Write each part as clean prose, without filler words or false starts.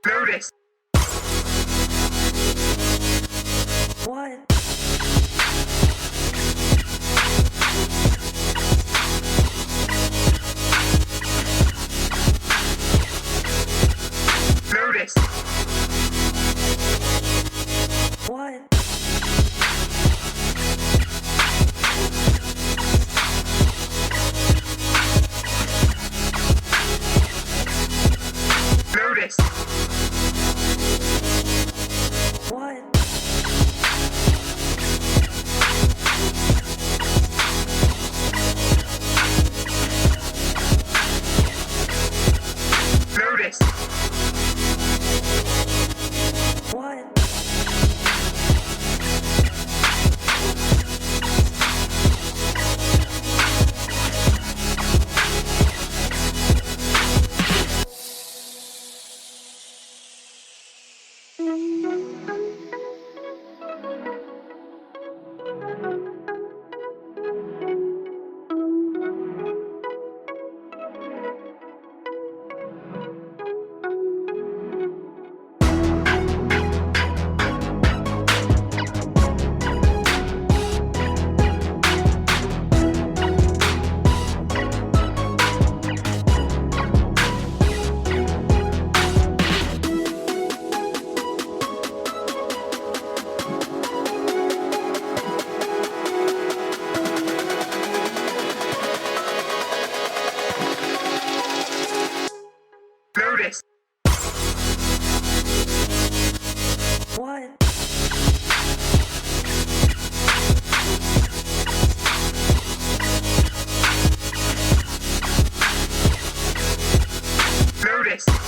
Notice. What? Notice. What? Notice. What? Notice. What? Notice. What? Notice.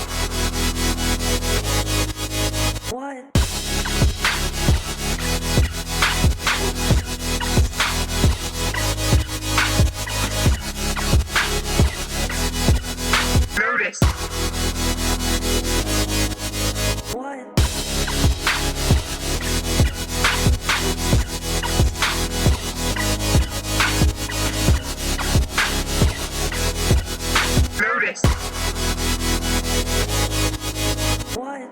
What? Notice. What? Notice. What?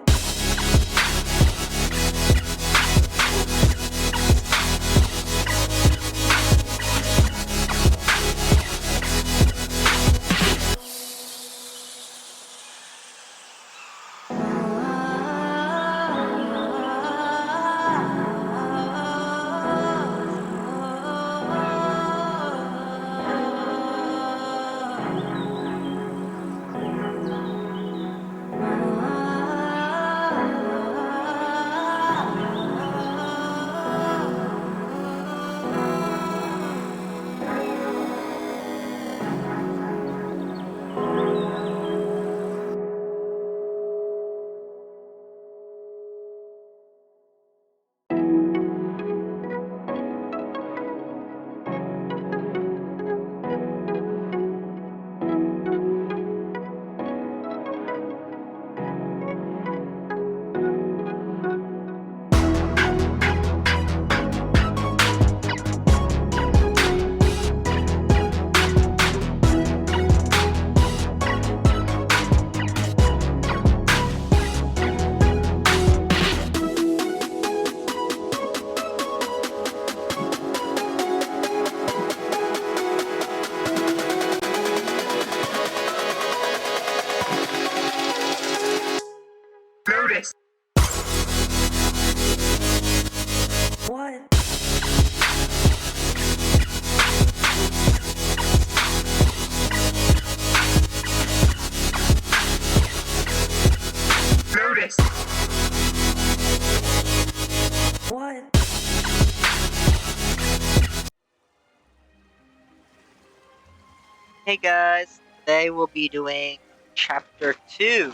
Hey guys, today we'll be doing chapter 2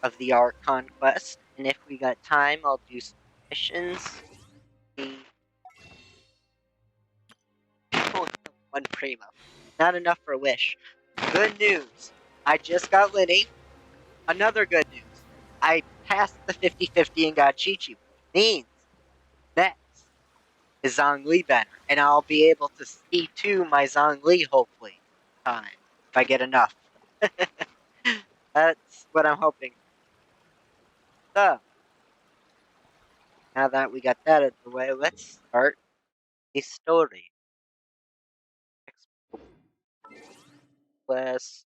of the Art Conquest, and if we got time, I'll do some missions. Oh, one primo. Not enough for a wish. Good news. I just got Liddy. Another good news. I passed the 50-50 and got Chi-Chi, which means next is Zhongli banner, and I'll be able to see to my Zhongli hopefully time if I get enough. That's what I'm hoping. So, now that we got that out of the way, let's start a story. Less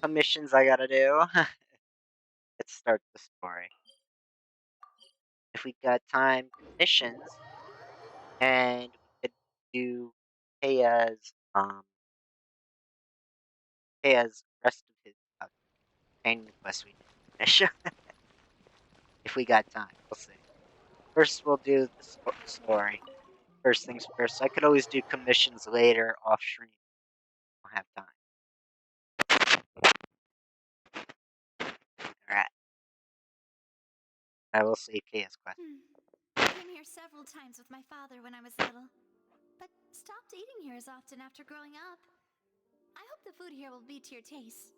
commissions I gotta do. Let's start the story. If we got time, commissions, and we could do Kaya's rest of his training quest we did finish. If we got time, we'll see. First, we'll do the story. First things first. I could always do commissions later off stream. I don't have time. Alright. I will save Kaya's quest. I came here several times with my father when I was little, but stopped eating here as often after growing up. I hope the food here will be to your taste.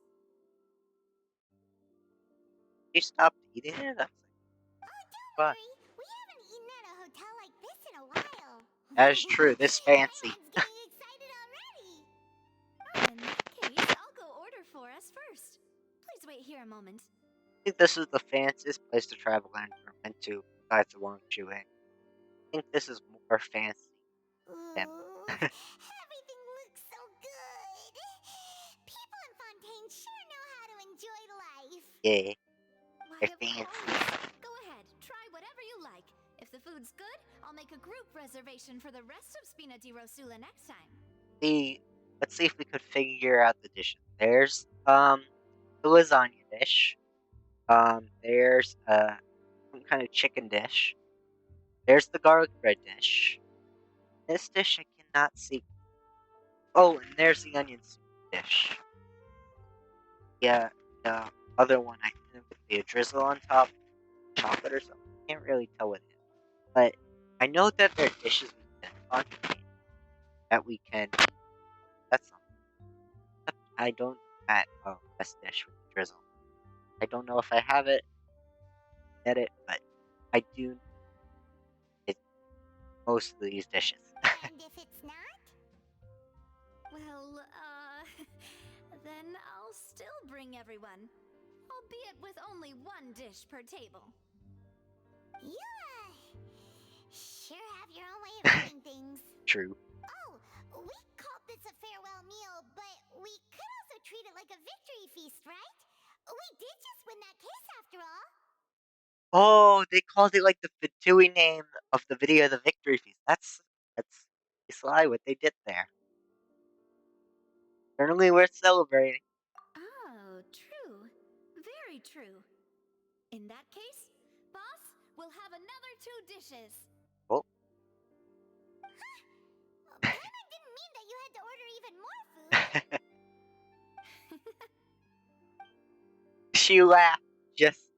You stopped eating it? That's Don't fun. worry, we haven't eaten at a hotel like this in a while. That is true. This fancy. Everyone's getting excited already. In that case, I'll go order for us first. Please wait here a moment. I think this is the fanciest place to travel into besides the Wangshui. I think this is more fancy. Them. Ooh, everything looks so good. People in Fontaine sure know how to enjoy life. Yeah, Why, they're of fancy. course. Go ahead, try whatever you like. If the food's good, I'll make a group reservation for the rest of Spina di Rosula next time. Let's see if we could figure out the dishes. There's the lasagna dish. There's some kind of chicken dish. There's the garlic bread dish. This dish I cannot see. Oh, and there's the onion soup dish. Yeah, the other one I think would be a drizzle on top, chocolate or something. Can't really tell what it is, but I know that there are dishes we can conjugate that we can. That's something. I don't at best dish with the drizzle. I don't know if I have it. Get it, but I do. It most of these dishes. And if it's not? Well, then I'll still bring everyone. Albeit with only one dish per table. You sure have your own way of doing things. True. Oh, we called this a farewell meal, but we could also treat it like a victory feast, right? We did just win that case after all. Oh, they called it like the Fatui name of the video, the Victory Feast. That's sly what they did there. Certainly worth celebrating. Oh, true. Very true. In that case, boss, we'll have another 2 dishes. Oh, Paimon didn't mean that you had to order even more food. she laughed just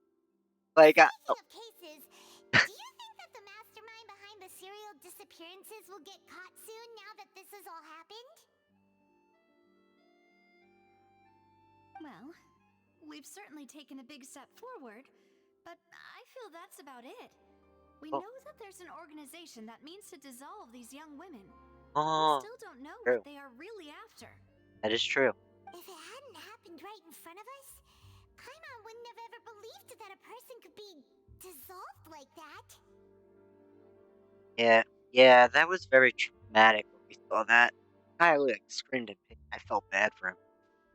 like Speaking of cases, do you think that the mastermind behind the serial disappearances will get caught soon now that this has all happened? Well, we've certainly taken a big step forward, but I feel that's about it. We Oh. know that there's an organization that means to dissolve these young women. Oh, We still don't know true. what they are really after. That is true. If it hadn't happened right in front of us, Paimon wouldn't have ever believed that a person could be dissolved like that. Yeah, that was very traumatic when we saw that. I like screamed in pain. I felt bad for him.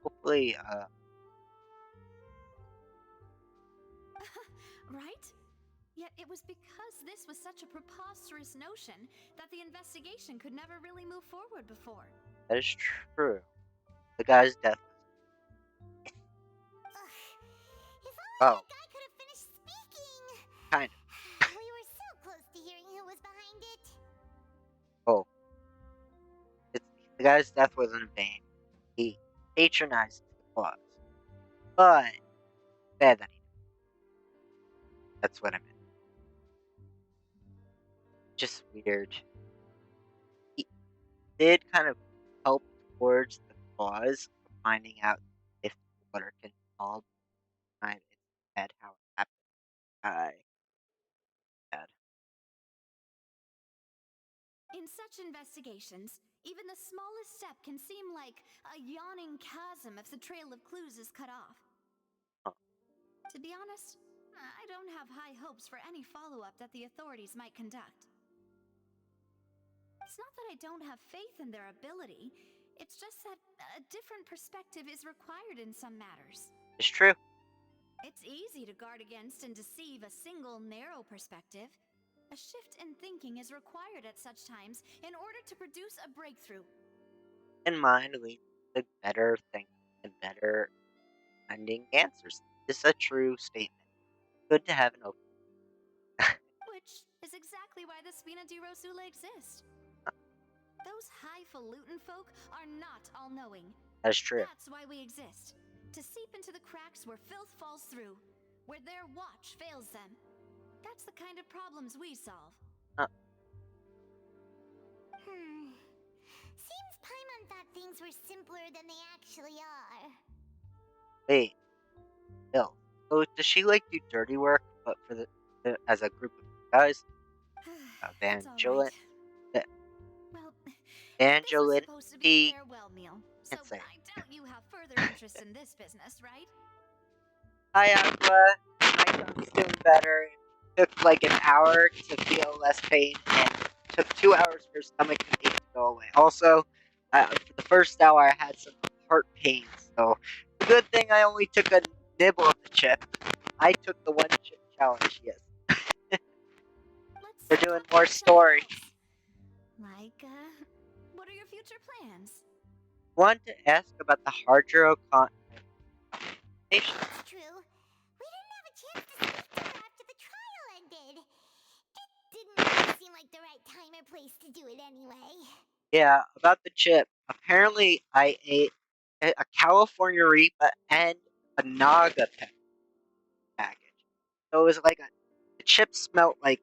Hopefully, Right? Yet it was because this was such a preposterous notion that the investigation could never really move forward before. that is true. The guy's death. Ugh. If only Oh, that guy could have finished speaking. kind of. We were so close to hearing who was behind it. Oh, The guy's death wasn't in vain. He patronized the cause. But said that he did. That's what I meant. Just weird. He did kind of help towards the cause of finding out if water can solve time in his head how it happened. I had. In such investigations, even the smallest step can seem like a yawning chasm if the trail of clues is cut off. Huh. To be honest, I don't have high hopes for any follow-up that the authorities might conduct. It's not that I don't have faith in their ability, it's just that a different perspective is required in some matters. It's true. It's easy to guard against and deceive a single narrow perspective. A shift in thinking is required at such times in order to produce a breakthrough. In mind leads to better thinking and better finding answers. It's a true statement. Good to have an open. Which is exactly why the Spina di Rosula exist. Those highfalutin folk are not all-knowing. That's true. That's why we exist. To seep into the cracks where filth falls through, where their watch fails them. That's the kind of problems we solve. Seems Paimon thought things were simpler than they actually are. Wait, Bill. So does she like do dirty work, but for as a group of guys? It's all Evangeline, right. Well, Evangeline, this was supposed to be a P. farewell meal, so Can't say. I doubt you have further interest in this business, right? Hi, Aqua. My tongue's doing better. It took like an hour to feel less pain, and it took 2 hours for stomach pain to go away. Also, for the first hour, I had some heart pain, so the good thing I only took a nibble of the chip. I took the one chip challenge, yes. Let's They're talk doing about more something story. else. Like, what are your future plans? Want to ask about the hydro It's true. We didn't have a chance to speak to her after the trial ended. It didn't really seem like the right time or place to do it anyway. Yeah, about the chip. Apparently, I ate a California Reaper and a Naga package. So it was like the chip smelled like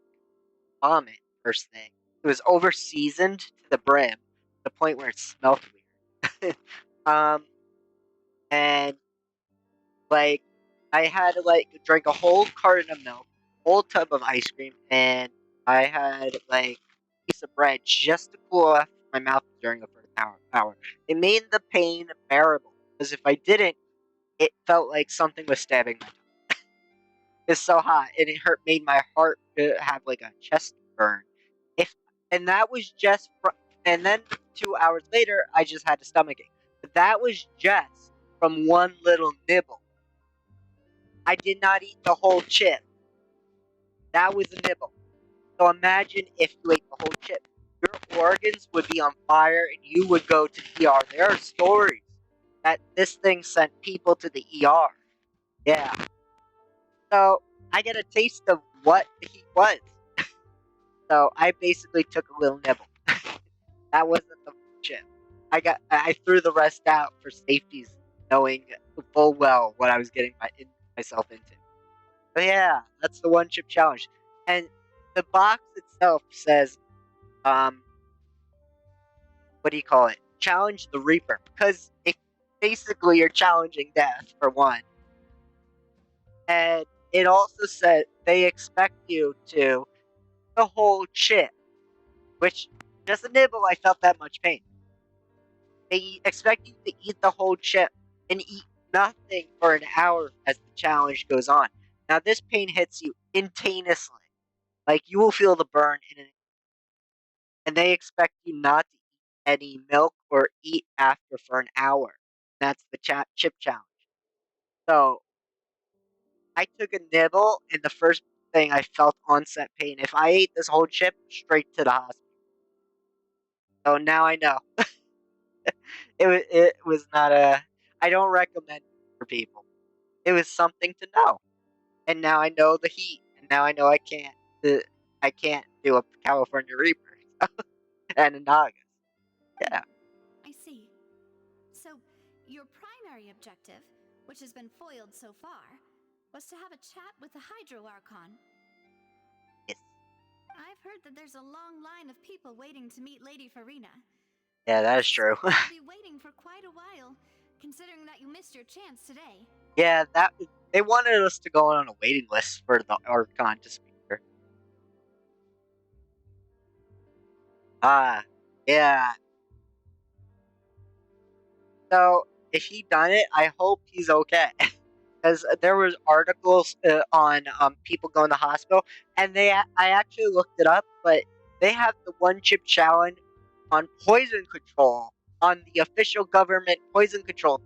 vomit. First thing, it was over seasoned to the brim, to the point where it smelled weird. And like I had to like drink a whole carton of milk, whole tub of ice cream, and I had like a piece of bread just to cool off my mouth during the first hour. It made the pain bearable because if I didn't, it felt like something was stabbing my tongue. It's so hot, and it made my heart have like a chest burn. If and that was just and then 2 hours later, I just had a stomachache. But that was just from one little nibble. I did not eat the whole chip. That was a nibble. So imagine if you ate the whole chip. Your organs would be on fire and you would go to the ER. There are stories that this thing sent people to the ER. Yeah. So I get a taste of what the heat was. So I basically took a little nibble. That wasn't the chip. I threw the rest out for safety's, knowing full well what I was getting myself into. But yeah, that's the one chip challenge. And the box itself says, what do you call it? Challenge the Reaper. Because basically you're challenging death, for one. And it also said they expect you to the whole chip. Which, just a nibble, I felt that much pain. They expect you to eat the whole chip and eat nothing for an hour as the challenge goes on. Now this pain hits you instantaneously. Like you will feel the burn and they expect you not to eat any milk or eat after for an hour. That's the chip challenge. So I took a nibble and the first thing I felt onset pain. If I ate this whole chip, straight to the hospital. So now I know. It was not a. I don't recommend it for people. It was something to know, and now I know the heat, and now I know I can't do a California Reaper and a Naga. Yeah. I your primary objective, which has been foiled so far, was to have a chat with the Hydro Archon. Yes. I've heard that there's a long line of people waiting to meet Lady Farina. Yeah, that is true. You'll be waiting for quite a while, considering that you missed your chance today. Yeah, they wanted us to go on a waiting list for the Archon to speak to her. Yeah. So if he done it, I hope he's okay. Because there was articles on people going to hospital, and I actually looked it up, but they have the one chip challenge on poison control on the official government poison control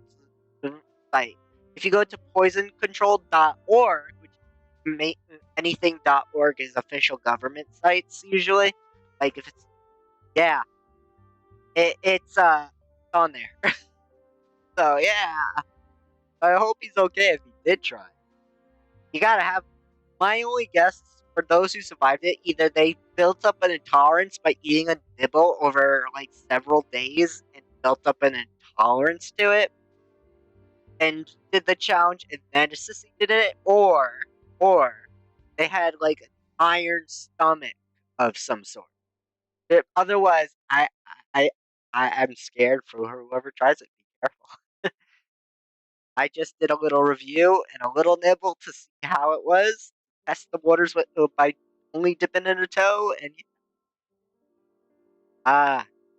site. If you go to poisoncontrol.org, which anything.org is official government sites usually. Like if it's it's on there. So yeah, I hope he's okay if he did try. You gotta have. My only guess for those who survived it, either they built up an intolerance by eating a nibble over like several days and built up an intolerance to it, and did the challenge and then succeeded it, or they had like an iron stomach of some sort. Otherwise, I'm scared for whoever tries it. Be careful. I just did a little review and a little nibble to see how it was. Test the waters by only dipping in a toe, and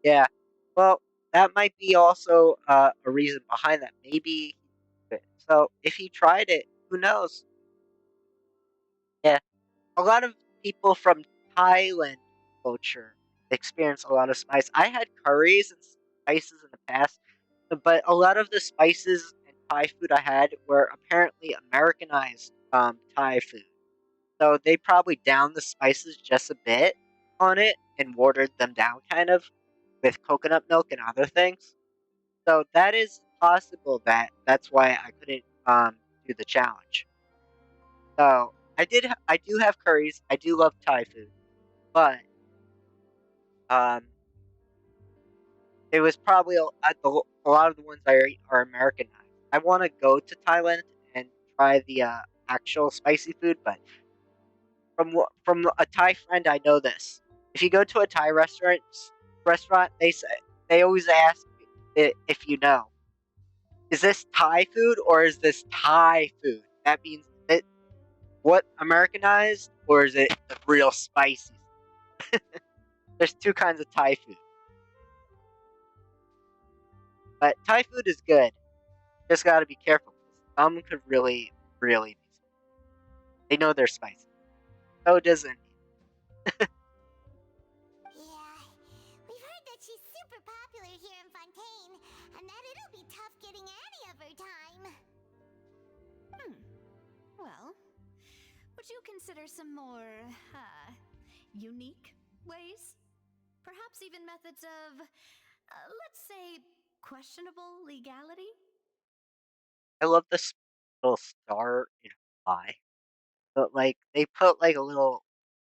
yeah. Well, that might be also a reason behind that. Maybe so. If he tried it, who knows? Yeah, a lot of people from Thailand culture experience a lot of spice. I had curries and spices in the past, but a lot of the spices and Thai food I had were apparently Americanized Thai food. So they probably downed the spices just a bit on it and watered them down kind of with coconut milk and other things. So that is possible that's why I couldn't do the challenge. So I do have curries. I do love Thai food, but um it was probably a lot of the ones I eat are Americanized. I want to go to Thailand and try the actual spicy food, but from a Thai friend, I know this. If you go to a Thai restaurant, they always ask if you know, is this Thai food or is this Thai food? That means what Americanized or is it the real spicy? There's two kinds of Thai food, but Thai food is good. Just gotta be careful. Some could really be. They know they're spicy. So does India. Yeah, we've heard that she's super popular here in Fontaine, and that it'll be tough getting any of her time. Well, would you consider some more, unique ways? Perhaps even methods of, let's say, questionable legality? I love this little star in her eye, but like they put like a little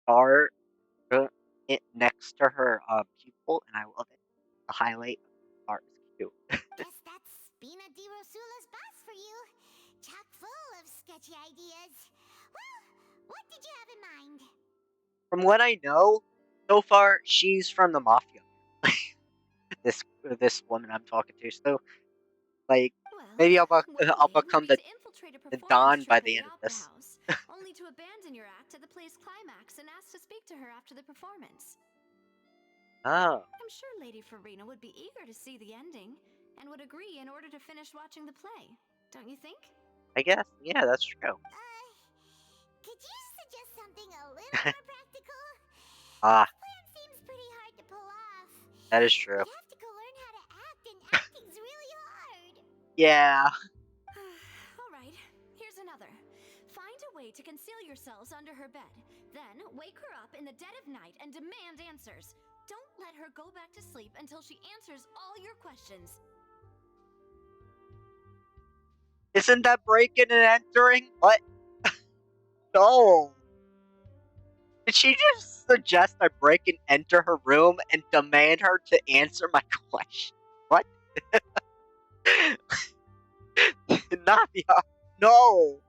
star next to her pupil, and I love it. The highlight of the star is cute. Guess that's Spina di Rosula's boss for you. Chock full of sketchy ideas. Well, what did you have in mind? From what I know, so far she's from the mafia. this woman I'm talking to, so like Well, maybe I'll one I'll way would become be the to infiltrate a the performance Don by troupe at the the end of Opera this. House, only to abandon your act at the play's climax and ask to speak to her after the performance. Oh, I'm sure Lady Farina would be eager to see the ending, and would agree in order to finish watching the play. Don't you think? I guess that's true. Could you suggest something a little more practical? Ah, This plan seems pretty hard to pull off. that is true. You'd have to go learn how to act, and acting's really hard. Yeah, Alright, here's another. Find a way to conceal yourselves under her bed. Then wake her up in the dead of night and demand answers. Don't let her go back to sleep until she answers all your questions. isn't that breaking and entering? What? No. Did she just suggest I break and enter her room and demand her to answer my question? What? Navia, no!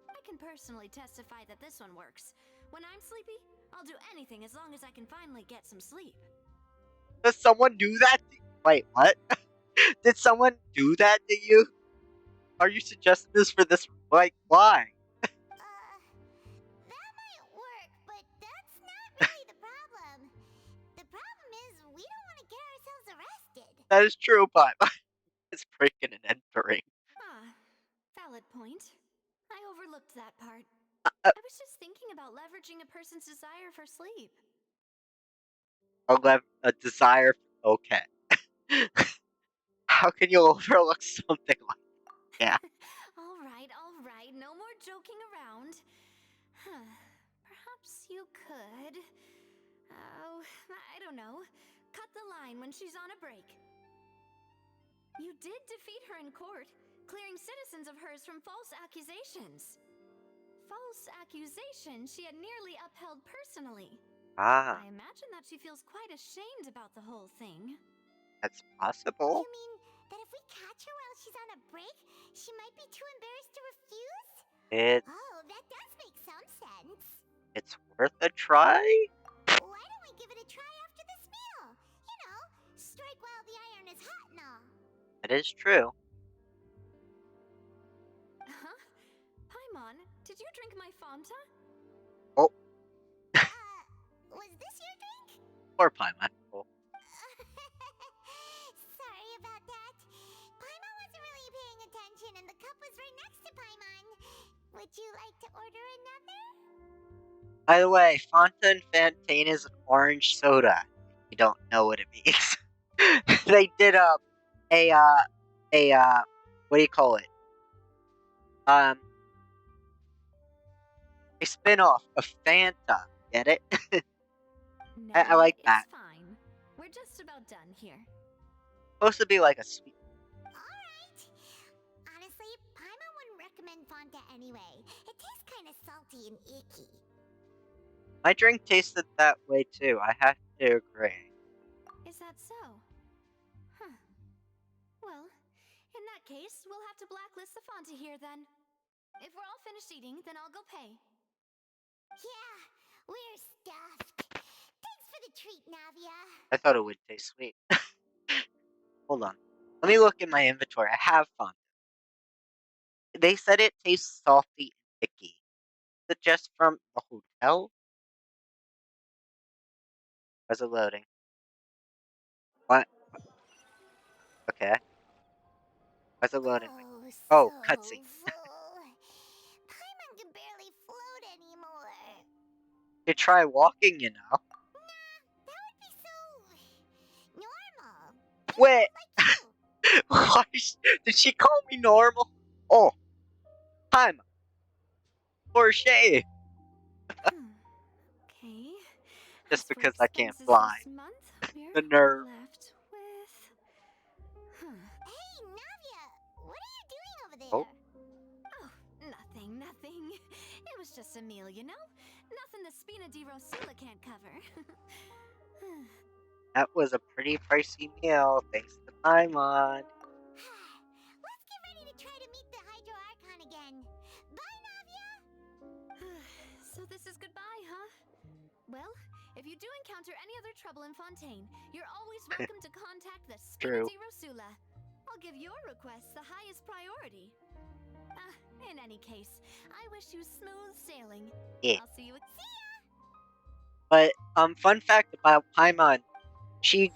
I can personally testify that this one works. When I'm sleepy, I'll do anything as long as I can finally get some sleep. Does someone do that? Wait, what? Did someone do that to you? Are you suggesting this for this? Like, why? That might work, but that's not really the problem. The problem is we don't want to get ourselves arrested. That is true, but it's breaking and entering. Ah, valid point. I overlooked that part. Uh, I was just thinking about leveraging a person's desire for sleep. a desire. Okay. How can you overlook something like that? All right, no more joking around. Perhaps you could. Oh, I don't know. Cut the line when she's on a break. You did defeat her in court, clearing citizens of hers from false accusations. False accusations she had nearly upheld personally. Ah, I imagine that she feels quite ashamed about the whole thing. that's possible. You mean that if we catch her while she's on a break, she might be too embarrassed to refuse? It's Oh, that does make some sense. it's worth a try. Why don't we give it a try after this meal? You know, strike while the iron is hot and all. That is true. Huh? Paimon, did you drink my Fanta? Oh, Was this your drink? poor Paimon. Oh, Sorry about that. Paimon wasn't really paying attention and the cup was right next to Paimon. Would you like to order another? by the way, Fontaine is an orange soda. You don't know what it means. They did a what do you call it? A spin-off of Fanta. Get it? I like that. It's fine. We're just about done here. Supposed to be like a sweet. Alright. Honestly, Paimon wouldn't recommend Fanta anyway. It tastes kind of salty and icky. My drink tasted that way too. I have to agree. Is that so? Huh. Well, in that case, we'll have to blacklist the Fanta here then. If we're all finished eating, then I'll go pay. Yeah, we're stuffed. Thanks for the treat, Navia. I thought it would taste sweet. Hold on. Let me look in my inventory. I have Fanta. They said it tastes salty and icky. Is it just from the hotel? Was it loading? What? Okay. Was it loading? Oh, cutscene. Full. Paimon can barely float anymore. You try walking, you know. That would be so normal. Wait. Like you. Why? Did she call me normal? Oh, time. For shame. Okay. Just As for because I can't expenses fly. this month, we're The nerve. left with. Hey, Navia, what are you doing over there? Oh. Oh, nothing. It was just a meal, you know? Nothing the Spina di Rosula can't cover. That was a pretty pricey meal, thanks to Paimon. Let's get ready to try to meet the Hydro Archon again. Bye, Navia! So this is goodbye, huh? Well, if you do encounter any other trouble in Fontaine, you're always welcome to contact the Spina True. di Rosula. I'll give your requests the highest priority. In any case, I wish you smooth sailing. Yeah. I'll see you. But fun fact about Paimon, in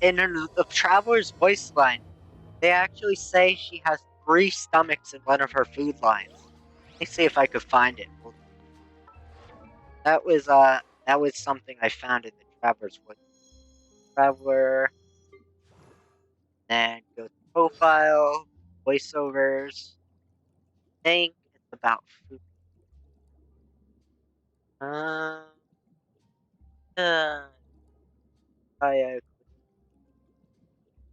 the Traveler's voice line, they actually say she has 3 stomachs in one of her food lines. Let me see if I could find it. That was something I found in the Traveler's voice. Traveler, and go to profile, voiceovers. I think it's about food. I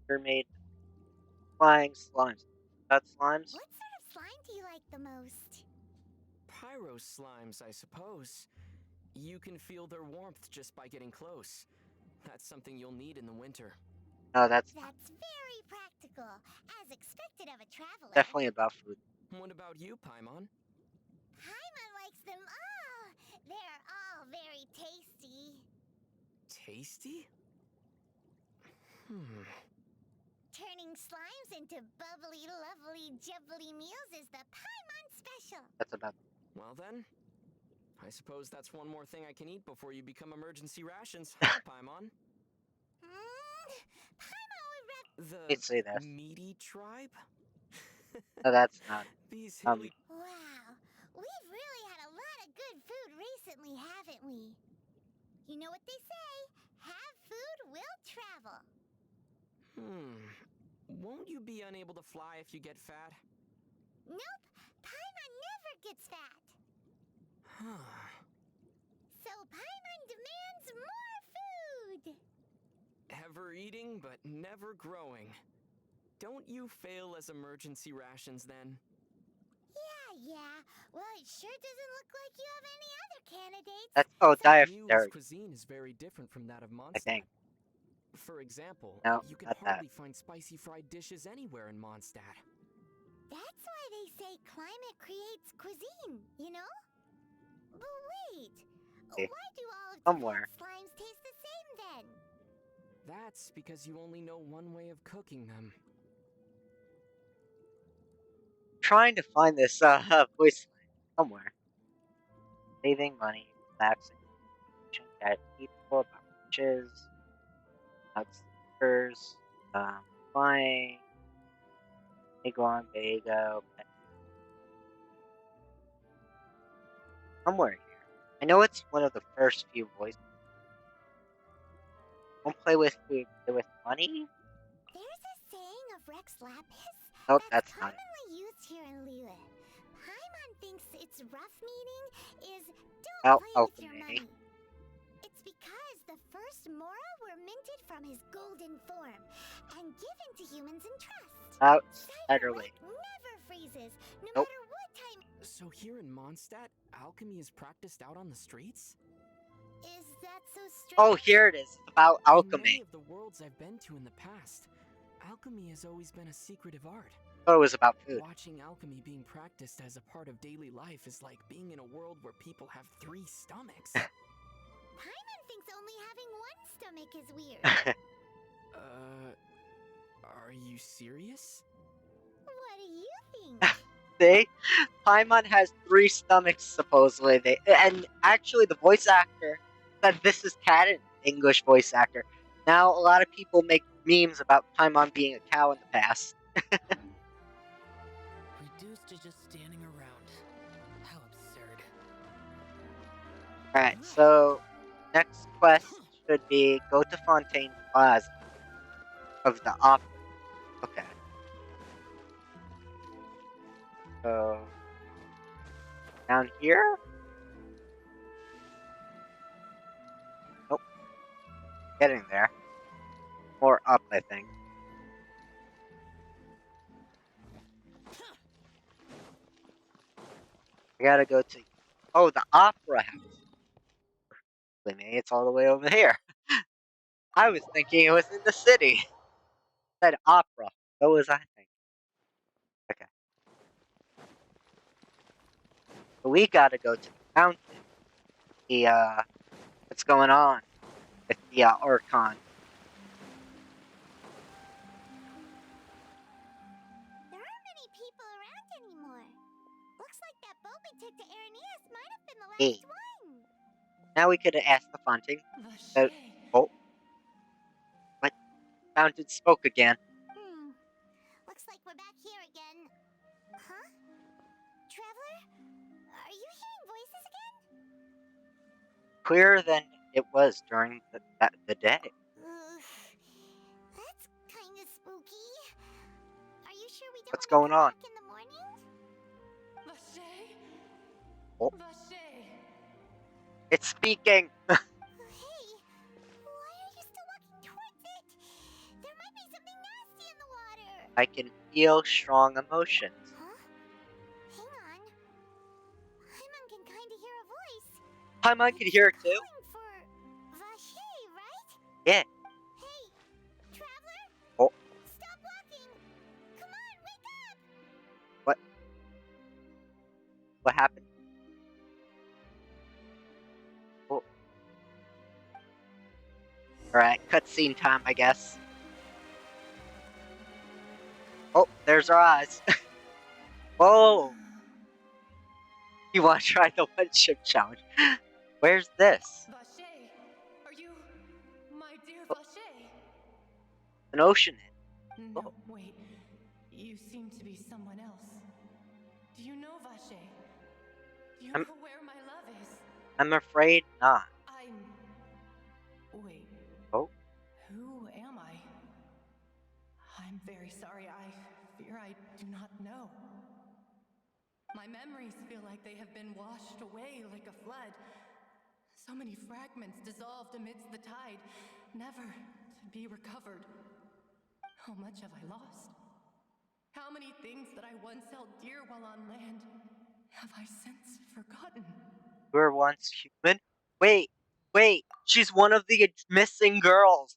mermaid flying slimes. That slimes? What sort of slime do you like the most? Pyro slimes, I suppose. You can feel their warmth just by getting close. That's something you'll need in the winter. No, that's That's very practical, as expected of a traveler. Definitely about food. What about you, Paimon? Paimon likes them all. They're all very tasty. Tasty? Turning slimes into bubbly, lovely, jubbly meals is the Paimon special. That's about. Well then, I suppose that's one more thing I can eat before you become emergency rations, huh, Paimon? Paimon would rather. You'd The say this. meaty tribe? No, that's not. These hilly... Wow, we've really had a lot of good food recently, haven't we? You know what they say, have food will travel. Won't you be unable to fly if you get fat? Nope, Paimon never gets fat. So Paimon demands more food. Ever eating, but never growing. Don't you fail as emergency rations then? Yeah. Well, it sure doesn't look like you have any other candidates. That's Mule's dietary. cuisine is very different from that of I Mondstadt. think. For example, No, you can not that. hardly find spicy fried dishes anywhere in Mondstadt. That's why they say climate creates cuisine, you know? But wait, Okay. why do all of Somewhere. Japan's slimes taste the same then? That's because you only know one way of cooking them. Trying to find this voice line somewhere. Saving money, relaxing, at people about riches, outsiders, flying, Iguan, Bago, somewhere here. I know it's one of the first few voices. Don't play with food, play with money? There's a saying of Rex Lapis Nope, that's not it. commonly used here in Liyue. Paimon thinks its rough meaning is don't About play with your alchemy. money. It's because the first Mora were minted from his golden form and given to humans in trust. Outsiderly. Never freezes, no Nope. matter what time. So here in Mondstadt, alchemy is practiced out on the streets? Is that so strange? Oh, here it is. It's about In many alchemy. of the worlds I've been to in the past, alchemy has always been a secretive art. Oh, it was about food. Watching alchemy being practiced as a part of daily life is like being in a world where people have 3 stomachs. Paimon thinks only having one stomach is weird. Are you serious? What do you think? See? Paimon has 3 stomachs, supposedly. And actually, the voice actor said this is canon, English voice actor. Now, a lot of people make memes about Paimon being a cow in the past. Reduced to just standing around. How absurd. Alright, so next quest should be go to Fontaine Plaza of the opera. Okay. So down here? Nope. Getting there. More up, I think. I gotta go to... Oh, the Opera House. Maybe it's all the way over here. I was thinking it was in the city. It said opera. What was I thinking? Okay. So we gotta go to the fountain. What's going on with the Orcon? There aren't many people around anymore. Looks like that boat we took to Araneas might have been the last Hey. one. Now we could ask the fountain. Oh. What? Fountain spoke again. Looks like we're back here again. Huh? Traveler? Are you hearing voices again? Clearer than it was during the day. That's kind of spooky. Are you sure we don't What's wanna going come on? back in the morning? Oh. It's speaking! Hey, why are you still walking towards it? There might be something nasty in the water. I can feel strong emotions. Huh? Hang on. Paimon can kind of hear a voice. Paimon can hear it too? Calling for Vache, right? Yeah. Hey, traveler? Oh. Stop walking. Come on. What happened? Oh. Alright, cutscene time, I guess. Oh, there's our eyes. Whoa! You want to try the one chip challenge? Where's this? Vache, are you my dear Oh. Vache? An ocean. No, Oh. wait. You seem to be someone else. Do you know Vache? Do you I'm- know where my love is? I'm afraid not. Wait, Oh. who am I? I'm very sorry. I fear I do not know. My memories feel like they have been washed away like a flood. So many fragments dissolved amidst the tide, never to be recovered. How much have I lost? How many things that I once held dear while on land have I since forgotten? You were once human? Wait, she's one of the missing girls.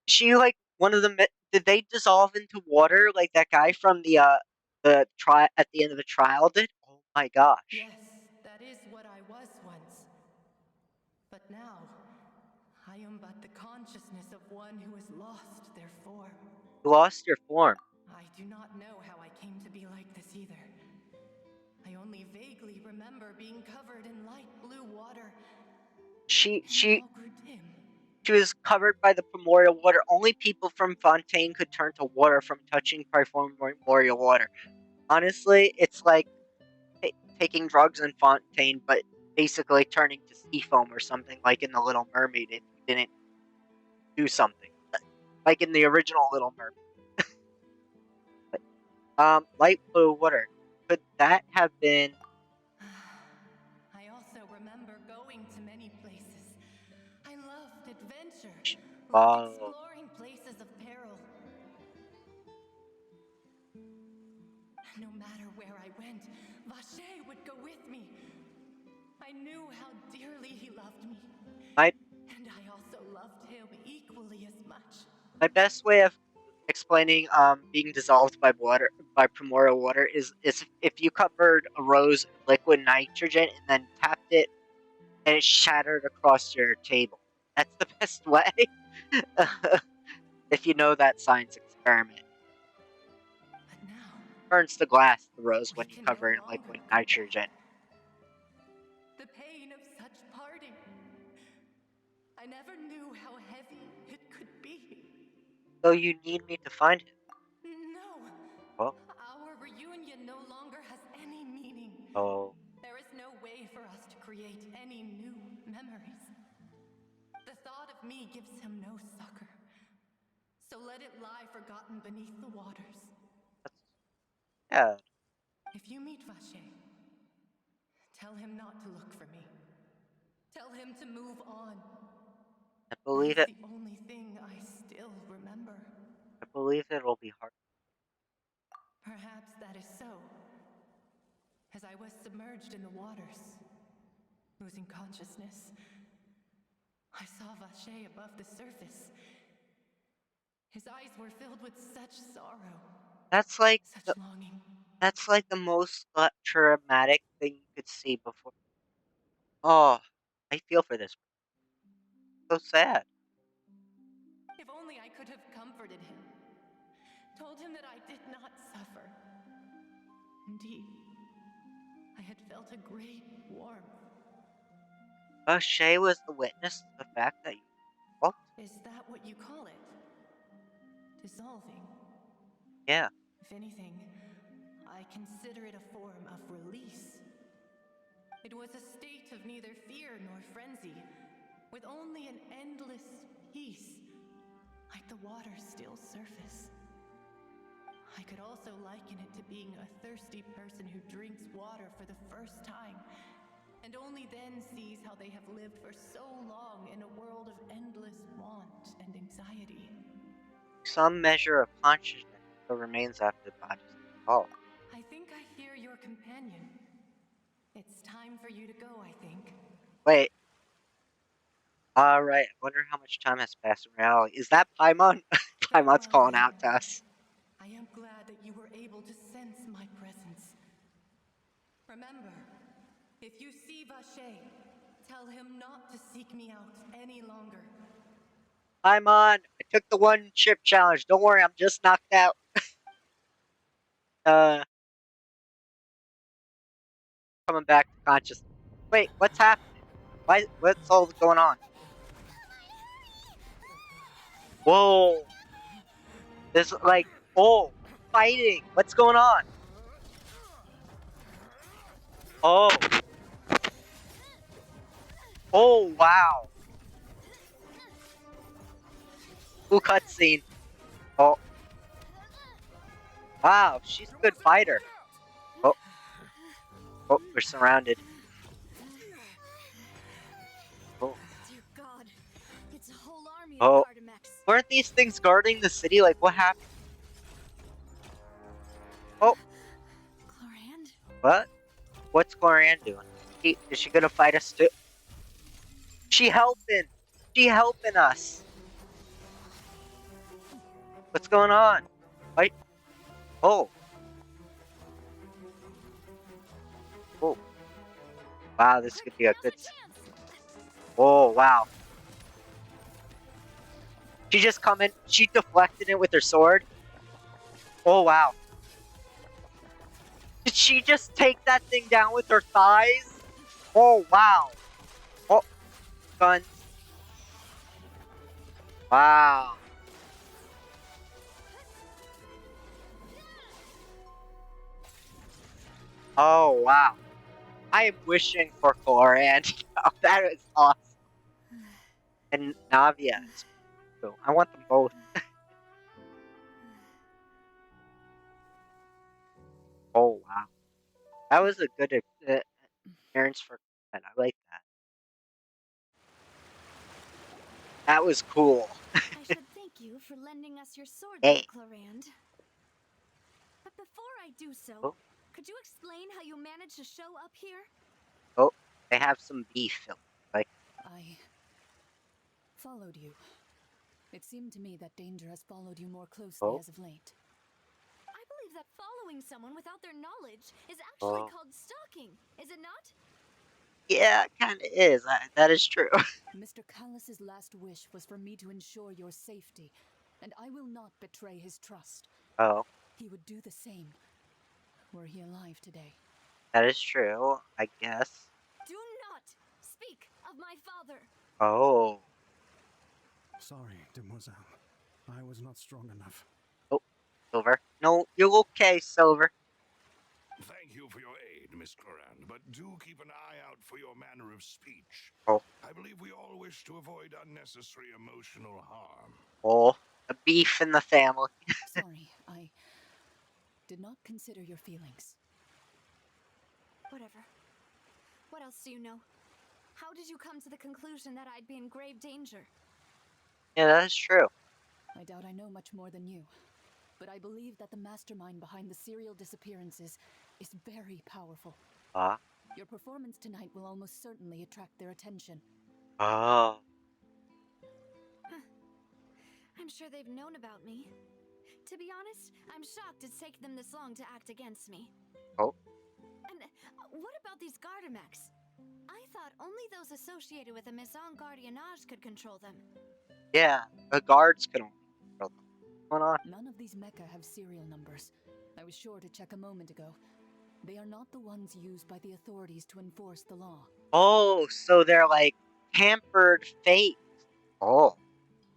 She like one of the did they dissolve into water like that guy from the try at the end of the trial did? Oh my gosh. Yes, that is what I was once. But now, I am but the consciousness of one who has lost their form. You lost your form. I do not know how I came to be like this either. I only vaguely remember being covered in light blue water. She It all grew dim. She was covered by the primordial water. Only people from Fontaine could turn to water from touching primordial water. Honestly, it's like taking drugs in Fontaine, but basically turning to sea foam or something like in The Little Mermaid if you didn't do something. Like in the original Little Mermaid. Light blue water. Could that have been... I also remember going to many places. I loved adventure, loved Oh, exploring places of peril. No matter where I went, Vache would go with me. I knew how dearly he loved me, my and I also loved him equally as much. my best way of explaining being dissolved by primordial water is if you covered a rose in liquid nitrogen and then tapped it and it shattered across your table. That's the best way. If you know that science experiment. But now, Burns the glass, the rose, we when you can cover no it in longer liquid go nitrogen. back. The pain of such parting. I never knew how heavy it could be. So you need me to find him. No. Oh. Our reunion no longer has any meaning. Oh. There is no way for us to create any new memories. The thought of me gives him no succor. So let it lie forgotten beneath the waters. That's sad. If you meet Vache, tell him not to look for me. Tell him to move on. I believe That's it. the only thing I still remember. I believe it'll be hard. Perhaps that is so. As I was submerged in the waters, losing consciousness, I saw Vache above the surface. His eyes were filled with such sorrow, That's like such longing. that's like the most traumatic thing you could see before. Oh, I feel for this. So sad. If only I could have comforted him, told him that I did not suffer. Indeed, I had felt a great warmth. Shay was the witness to the fact that you walked. Is that what you call it? Dissolving? Yeah. If anything, I consider it a form of release. It was a state of neither fear nor frenzy, with only an endless peace, like the water's still surface. I could also liken it to being a thirsty person who drinks water for the first time, and only then sees how they have lived for so long in a world of endless want and anxiety. Some measure of consciousness still remains after the body's dissolved. I think I hear your companion. It's time for you to go, I think. Wait. Alright, I wonder how much time has passed in reality. Is that Paimon? Paimon's Farewell, calling then. out to us. I am glad that you were able to sense my presence. Remember, if you see Vache, tell him not to seek me out any longer. I'm on. I took the one chip challenge. Don't worry, I'm just knocked out. Coming back to consciousness. Wait, what's happening? What's all going on? Whoa. There's like, oh, fighting. What's going on? Oh. Oh, wow. Cool cutscene. Oh. Wow, she's a good fighter. Oh. Oh, we're surrounded. Oh. Dear God, it's a whole army Oh. of Gardamex. Weren't these things guarding the city? Like, what happened? Oh. Chlorand? What? What's Gloran doing? Is she gonna fight us too? She helping! She helping us! What's going on? Fight! Oh! Oh! Wow, this could be a good. Oh wow! She just come in. She deflected it with her sword. Oh wow! Did she just take that thing down with her thighs? Oh wow! Oh, guns! Wow! Oh wow! I am wishing for Cloran. That is awesome. And Navia is cool. I want them both. Oh wow! That was a good appearance for Cloran. I like that. That was cool. I should thank you for lending us your sword, Hey. Chlorand. But before I do so, Oh. could you explain how you managed to show up here? Oh, they have some beef. Like, I followed you. It seemed to me that danger has followed you more closely Oh. as of late. I believe that following someone without their knowledge is actually Oh. called stalking, is it not? yeah, it kind of is. That is true. Mr. Callus's last wish was for me to ensure your safety, and I will not betray his trust. Oh, He would do the same, were he alive today. that is true. I guess. Do not speak of my father. Oh. Sorry, demoiselle. I was not strong enough. Oh, Silver. No, you're okay, Silver. Thank you for your aid, Miss Cloran, but do keep an eye out for your manner of speech. Oh. I believe we all wish to avoid unnecessary emotional harm. Oh, the beef in the family. Sorry, I did not consider your feelings. Whatever. What else do you know? How did you come to the conclusion that I'd be in grave danger? Yeah, that is true. I doubt I know much more than you, but I believe that the mastermind behind the serial disappearances is very powerful. Your performance tonight will almost certainly attract their attention. Oh. I'm sure they've known about me. To be honest, I'm shocked it's taken them this long to act against me. Oh. And what about these Gardamex? I thought only those associated with a Maison Gardiennage could control them. Yeah, the guards can only control them. What's going on? None of these mecha have serial numbers. I was sure to check a moment ago. They are not the ones used by the authorities to enforce the law. Oh, so they're like pampered fakes. Oh.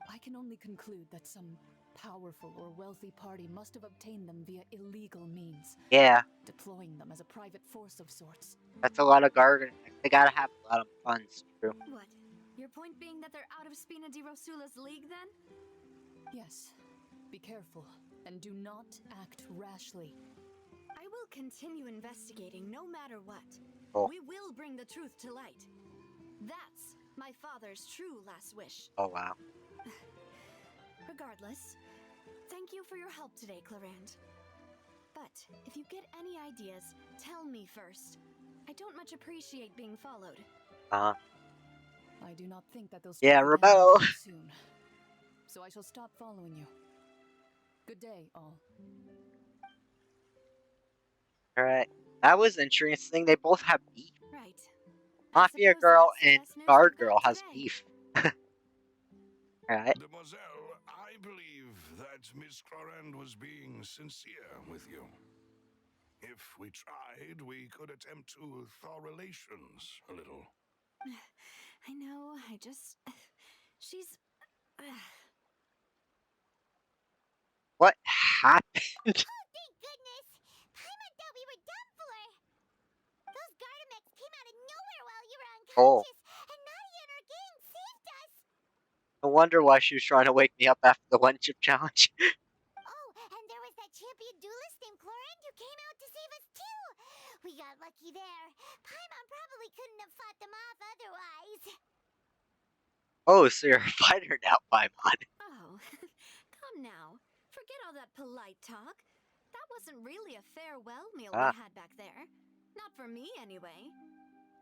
I can only conclude that some powerful or wealthy party must have obtained them via illegal means. Yeah, Deploying them as a private force of sorts. that's a lot of guard. They gotta have a lot of funds, true. What? Your point being that they're out of Spina di Rosula's league, then? Yes. Be careful, and do not act rashly. I will continue investigating no matter what. Oh. We will bring the truth to light. That's my father's true last wish. Oh, wow. Regardless, thank you for your help today, Clorand. But if you get any ideas, tell me first. I don't much appreciate being followed. Uh-huh. I do not think that they'll Yeah, strike again rebel. anytime soon. So I shall stop following you. Good day, all. Alright. That was interesting. They both have beef. Right. Mafia suppose Girl that's the and best news Guard we've got Girl has today. beef. Alright. Demoiselle, I believe that Miss Clorand was being sincere with you. If we tried, we could attempt to thaw relations a little. I know, she's... What happened? Oh, thank goodness! Paimon thought we were done for! Those Gardamex came out of nowhere while you were Oh. unconscious, and Nadia and her gang saved us! No wonder why she was trying to wake me up after the one chip challenge. Oh, and there was that champion duelist named Clorand who came out to save us too! We got lucky there. Paimon probably couldn't have fought them off otherwise. Oh, so you're a fighter now, Paimon. Oh, come now. Forget all that polite talk. That wasn't really a farewell meal we had back there. Not for me, anyway.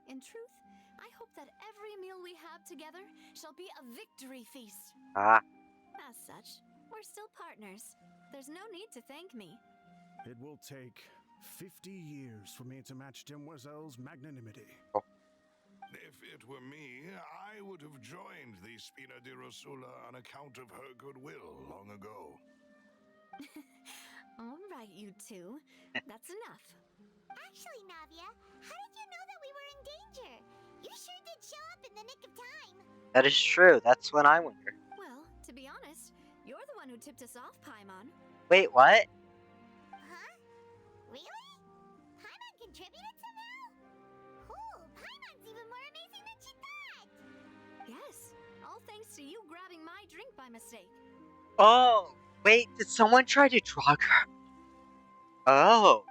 In truth, I hope that every meal we have together shall be a victory feast. As such, we're still partners. There's no need to thank me. It will take 50 years for me to match Demoiselle's magnanimity. If it were me, I would have joined the Spina di Rosula on account of her goodwill long ago. All right, you two. That's enough. Actually, Navia, how did you know that we were in danger? You sure did show up in the nick of time. That is true. That's when I wonder. Well, to be honest, you're the one who tipped us off, Paimon. Wait, what? Huh? Really? Paimon contributed somehow? Ooh, Paimon's even more amazing than she thought! Yes, all thanks to you grabbing my drink by mistake. Oh, wait, did someone try to drug her? Oh.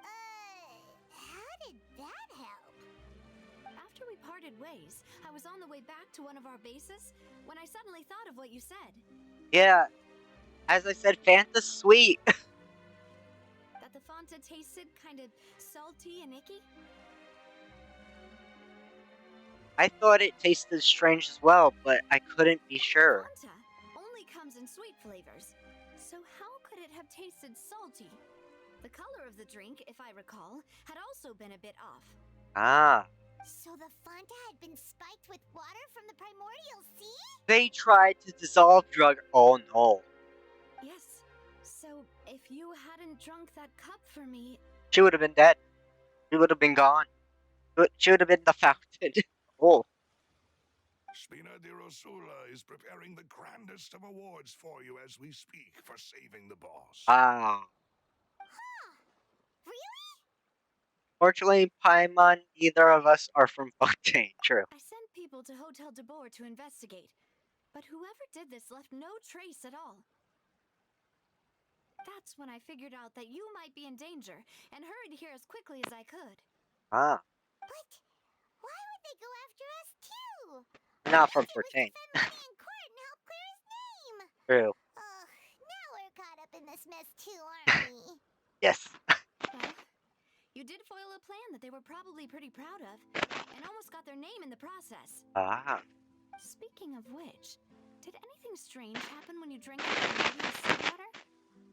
How did that help? After we parted ways, I was on the way back to one of our bases when I suddenly thought of what you said. Yeah, as I said, Fanta's sweet. That the Fanta tasted kind of salty and icky? I thought it tasted strange as well, but I couldn't be sure. Fanta only comes in sweet flavors, so how could it have tasted salty? The color of the drink, if I recall, had also been a bit off. Ah. So the Fanta had been spiked with water from the primordial sea? They tried to dissolve drug. Oh no. Yes. So if you hadn't drunk that cup for me... She would have been dead. She would have been gone. She would have been the fountain. Oh. Spina di Rosula is preparing the grandest of awards for you as we speak for saving the boss. Ah. Huh. Really? Fortunately, Paimon, neither of us are from Fontaine. True. I sent people to Hotel de Boer to investigate, but whoever did this left no trace at all. That's when I figured out that you might be in danger and hurried here as quickly as I could. Ah. But why would they go after us too? Not from Fontaine. Defend Lenny in court and help clear his name. True. Ugh, now we're caught up in this mess too, aren't we? Yes. Well, you did foil a plan that they were probably pretty proud of, and almost got their name in the process. Ah. Speaking of which, did anything strange happen when you drank the primordial seawater?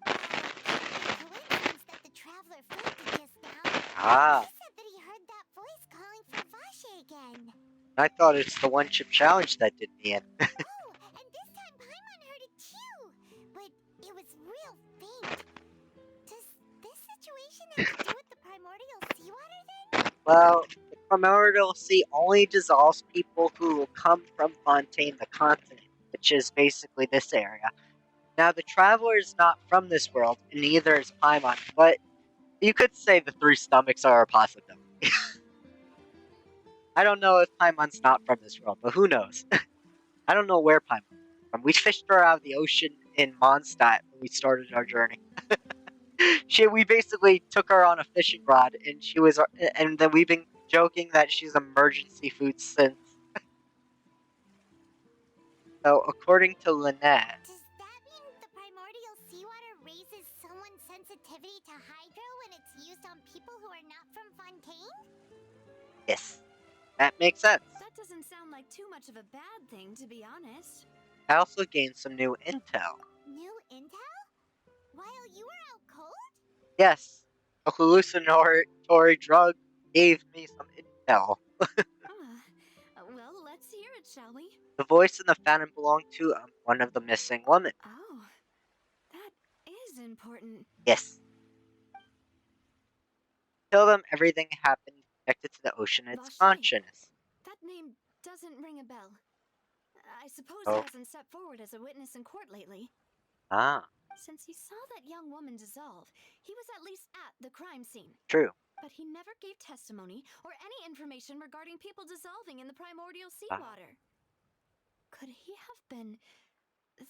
Coincidence that the traveler floated just now. Ah. He said that he heard that voice calling for Vache again. I thought it's the one chip challenge that did me in. Oh, and this time Paimon heard it too, but it was real faint. Does this situation have to do with the primordial seawater then? Well, the primordial sea only dissolves people who come from Fontaine, the continent, which is basically this area. Now, the traveler is not from this world, and neither is Paimon, but you could say the three stomachs are a possibility. I don't know if Paimon's not from this world, but who knows? I don't know where Paimon is from. We fished her out of the ocean in Mondstadt when we started our journey. We basically took her on a fishing rod, and then we've been joking that she's emergency food since. So, according to Lynette... Does that mean the primordial seawater raises someone's sensitivity to hydro when it's used on people who are not from Fontaine? Yes. That makes sense. That doesn't sound like too much of a bad thing, to be honest. I also gained some new intel. New intel? While you were out cold? Yes. A hallucinatory laboratory drug gave me some intel. Well, let's hear it, shall we? The voice in the phantom belonged to one of the missing women. Oh, that is important. Yes. Tell them everything happened connected to the ocean and its Vache. consciousness. That name doesn't ring a bell. I suppose Oh. he hasn't stepped forward as a witness in court lately. Ah, Since he saw that young woman dissolve, he was at least at the crime scene. true. But he never gave testimony or any information regarding people dissolving in the primordial seawater. Could he have been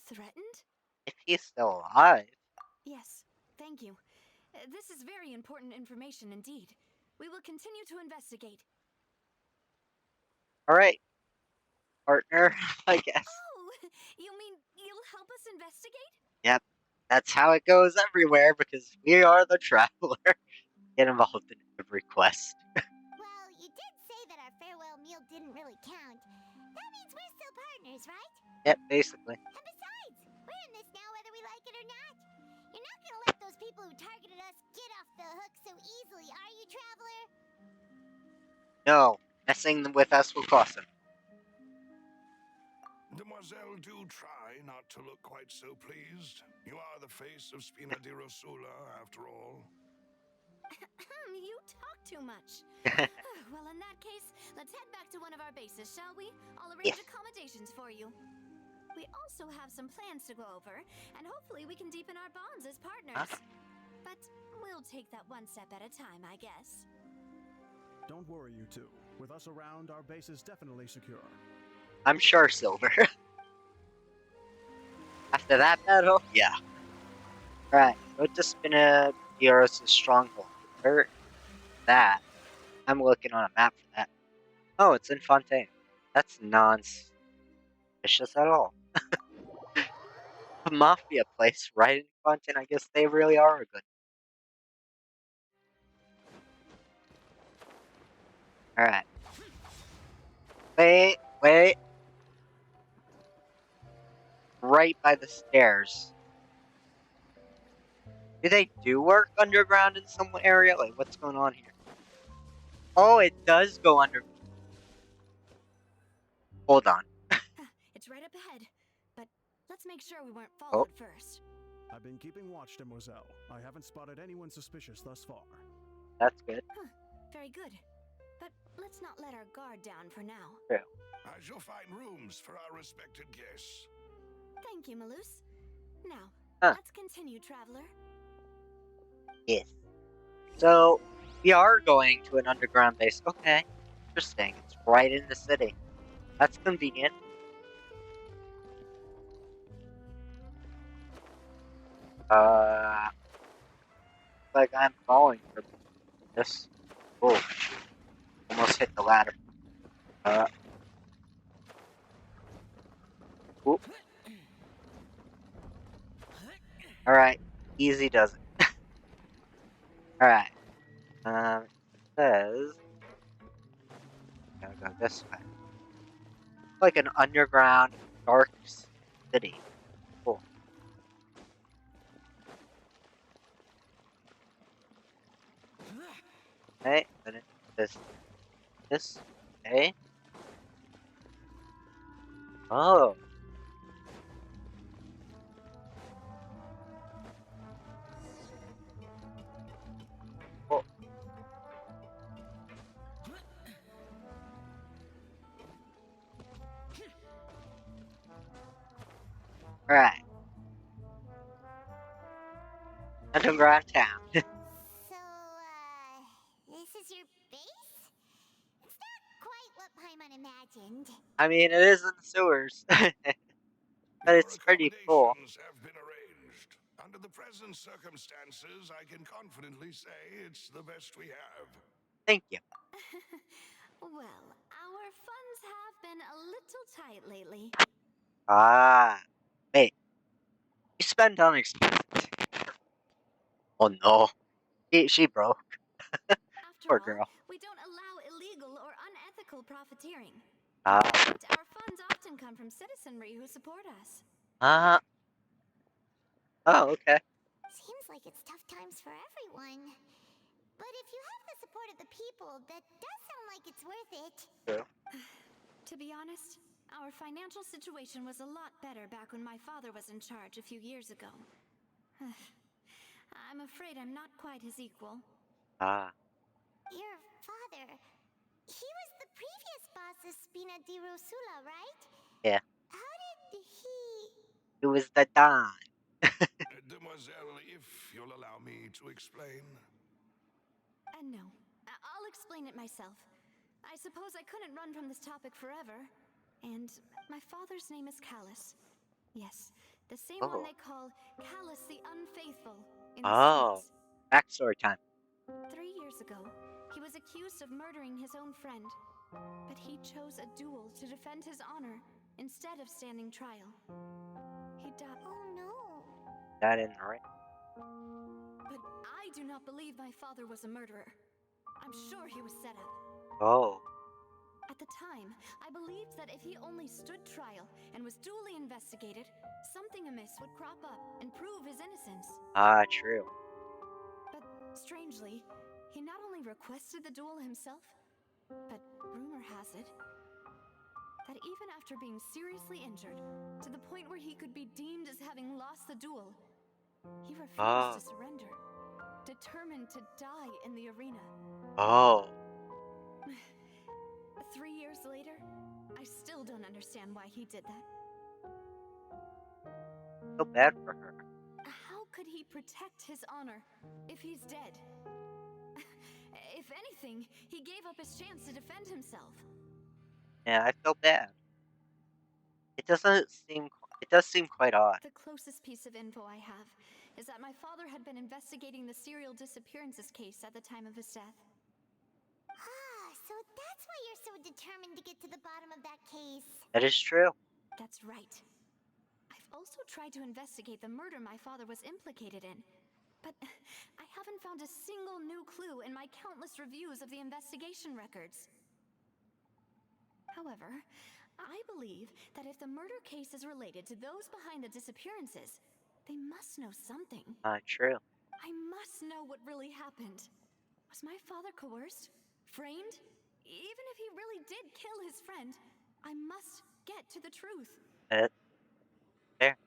threatened? If he's still alive. Yes, thank you. This is very important information indeed. We will continue to investigate. Alright. Partner, I guess. Oh, you mean you'll help us investigate? Yep. That's how it goes everywhere because we are the traveler. Get involved in every quest. Well, you did say that our farewell meal didn't really count. That means we're still partners, right? Yep, basically. And besides, we're in this now whether we like it or not. You're not gonna let those people who targeted us get off the hook so easily, are you, Traveler? No, messing with us will cost him. Demoiselle, do try not to look quite so pleased. You are the face of Spina di Rosula, after all. You talk too much. Well, in that case, let's head back to one of our bases, shall we? I'll arrange accommodations for you. We also have some plans to go over, and hopefully we can deepen our bonds as partners. But we'll take that one step at a time, I guess. Don't worry, you two. With us around, our base is definitely secure. I'm sure, Silver. After that battle, yeah. Alright, go to Spina Dioros' stronghold. Where that? I'm looking on a map for that. Oh, it's in Fontaine. That's non-suspicious at all. A mafia place right in Fontaine. I guess they really are good. Alright. Wait. Right by the stairs. Do they do work underground in some area? Like, what's going on here? Oh, it does go under. Hold on. It's right up ahead, but let's make sure we weren't followed first. I've been keeping watch, Demoiselle. I haven't spotted anyone suspicious thus far. That's good. Very good. But let's not let our guard down for now. True. I shall find rooms for our respected guests. Thank you, Malus. Now, Huh. let's continue, Traveler. Yes. So, we are going to an underground base. Okay. Interesting. It's right in the city. That's convenient. Like I'm falling for this. Oh. Almost hit the ladder. Oop. Alright. Easy does it. Alright. It says... Gotta go this way. Like an underground dark city. Cool. Okay, then it says this. Okay. Oh. Cool. Alright. Underground town. So, this is your base? It's not quite what Paimon imagined. I mean, it is in the sewers. But it's pretty cool. Accommodations have been arranged. Under the present circumstances, I can confidently say it's the best we have. Thank you. Well, our funds have been a little tight lately. Ah. Wait. You spend on expenses. Oh no. She broke. Poor girl. We don't allow illegal or unethical profiteering. Ah. But our funds often come from citizenry who support us. Oh, okay. Seems like it's tough times for everyone. But if you have the support of the people, that does sound like it's worth it. True. To be honest, our financial situation was a lot better back when my father was in charge a few years ago. I'm afraid I'm not quite his equal. Ah. Your father, he was the previous boss of Spina di Rosula, right? Yeah. How did he... It was the Don. Demoiselle, if you'll allow me to explain. No, I'll explain it myself. I suppose I couldn't run from this topic forever. And my father's name is Callus. Yes, the same one they call Callus the Unfaithful in the streets. Backstory time. 3 years ago, he was accused of murdering his own friend. But he chose a duel to defend his honor instead of standing trial. He died. Oh no. That isn't right. But I do not believe my father was a murderer. I'm sure he was set up. Oh. At the time, I believed that if he only stood trial and was duly investigated, something amiss would crop up and prove his innocence. Ah, true. But strangely, he not only requested the duel himself, but rumor has it that even after being seriously injured, to the point where he could be deemed as having lost the duel, he refused to surrender, determined to die in the arena. Oh. 3 years later, I still don't understand why he did that. So bad for her. How could he protect his honor if he's dead? If anything, he gave up his chance to defend himself. Yeah, I feel bad. It does seem quite odd. The closest piece of info I have is that my father had been investigating the serial disappearances case at the time of his death. Ah, so that's why you're so determined to get to the bottom of that case. That is true. That's right. I've also tried to investigate the murder my father was implicated in, but I haven't found a single new clue in my countless reviews of the investigation records. However, I believe that if the murder case is related to those behind the disappearances, they must know something. True. I must know what really happened. Was my father coerced? Framed? Even if he really did kill his friend, I must get to the truth. There.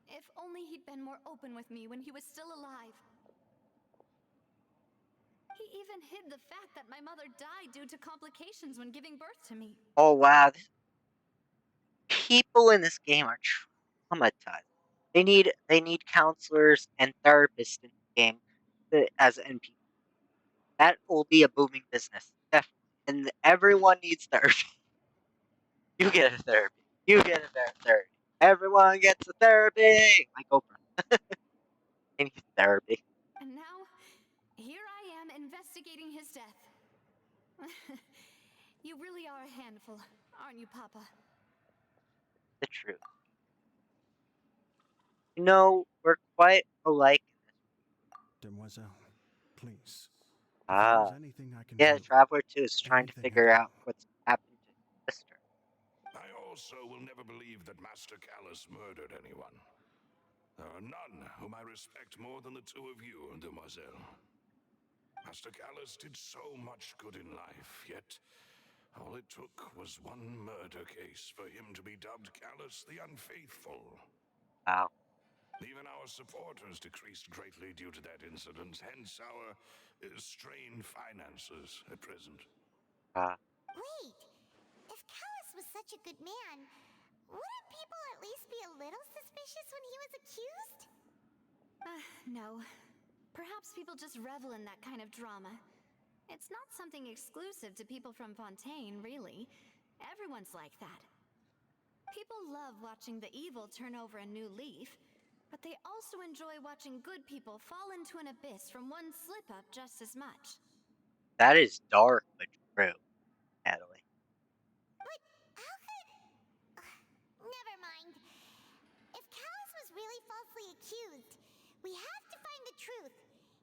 If only he'd been more open with me when he was still alive. He even hid the fact that my mother died due to complications when giving birth to me. Oh wow. People in this game are traumatized. They need counselors and therapists in the game as NPCs. That will be a booming business, definitely. And everyone needs therapy. You get a therapy. You get a therapy. Everyone gets a therapy. Like Oprah. They need therapy. And now, here I am investigating his death. You really are a handful, aren't you, Papa? The truth. You know, we're quite alike in this. Demoiselle, please. If Ah. there's anything I can Yeah, do, Traveler 2 is trying to anything figure at out all. what's happened to his sister. I also will never believe that Master Callus murdered anyone. There are none whom I respect more than the two of you, Demoiselle. Master Callus did so much good in life, yet all it took was one murder case for him to be dubbed Callus the Unfaithful. Wow. Even our supporters decreased greatly due to that incident, hence our strained finances at present. Wait, if Callus was such a good man, wouldn't people at least be a little suspicious when he was accused? No. Perhaps people just revel in that kind of drama. It's not something exclusive to people from Fontaine, really. Everyone's like that. People love watching the evil turn over a new leaf, but they also enjoy watching good people fall into an abyss from one slip-up just as much. That is dark but true, Natalie. But how could... never mind. If Callus was really falsely accused, we have to find the truth.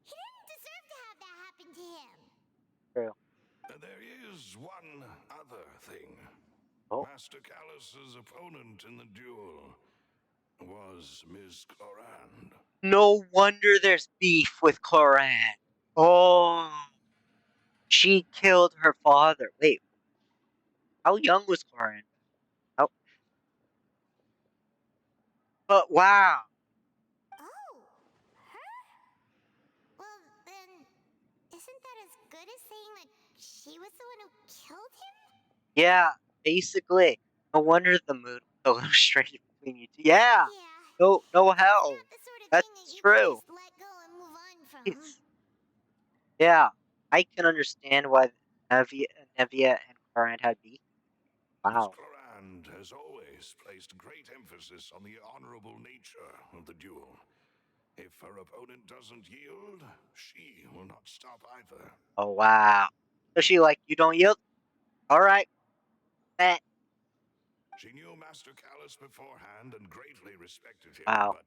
He didn't deserve to have that happen to him. True. There is one other thing. Oh. Master Callus's opponent in the duel was Miss Clorand. No wonder there's beef with Cloran. Oh, she killed her father. Wait, how young was Corin? Oh, but wow. Oh, her? Well, then, isn't that as good as saying that she was the one who killed him? Yeah, basically. No wonder the mood was a little strange between you two. Yeah, Yeah. no It's hell. not the sort of That's thing that you can true. just let go and move on from. It's, yeah, I can understand why Nevia and Corin had beef. Miss Wow. Clorand has always placed great emphasis on the honorable nature of the duel. If her opponent doesn't yield, she will not stop either. Oh wow. So she like, you don't yield? Alright, bet. She knew Master Callus beforehand and greatly respected him, Wow. but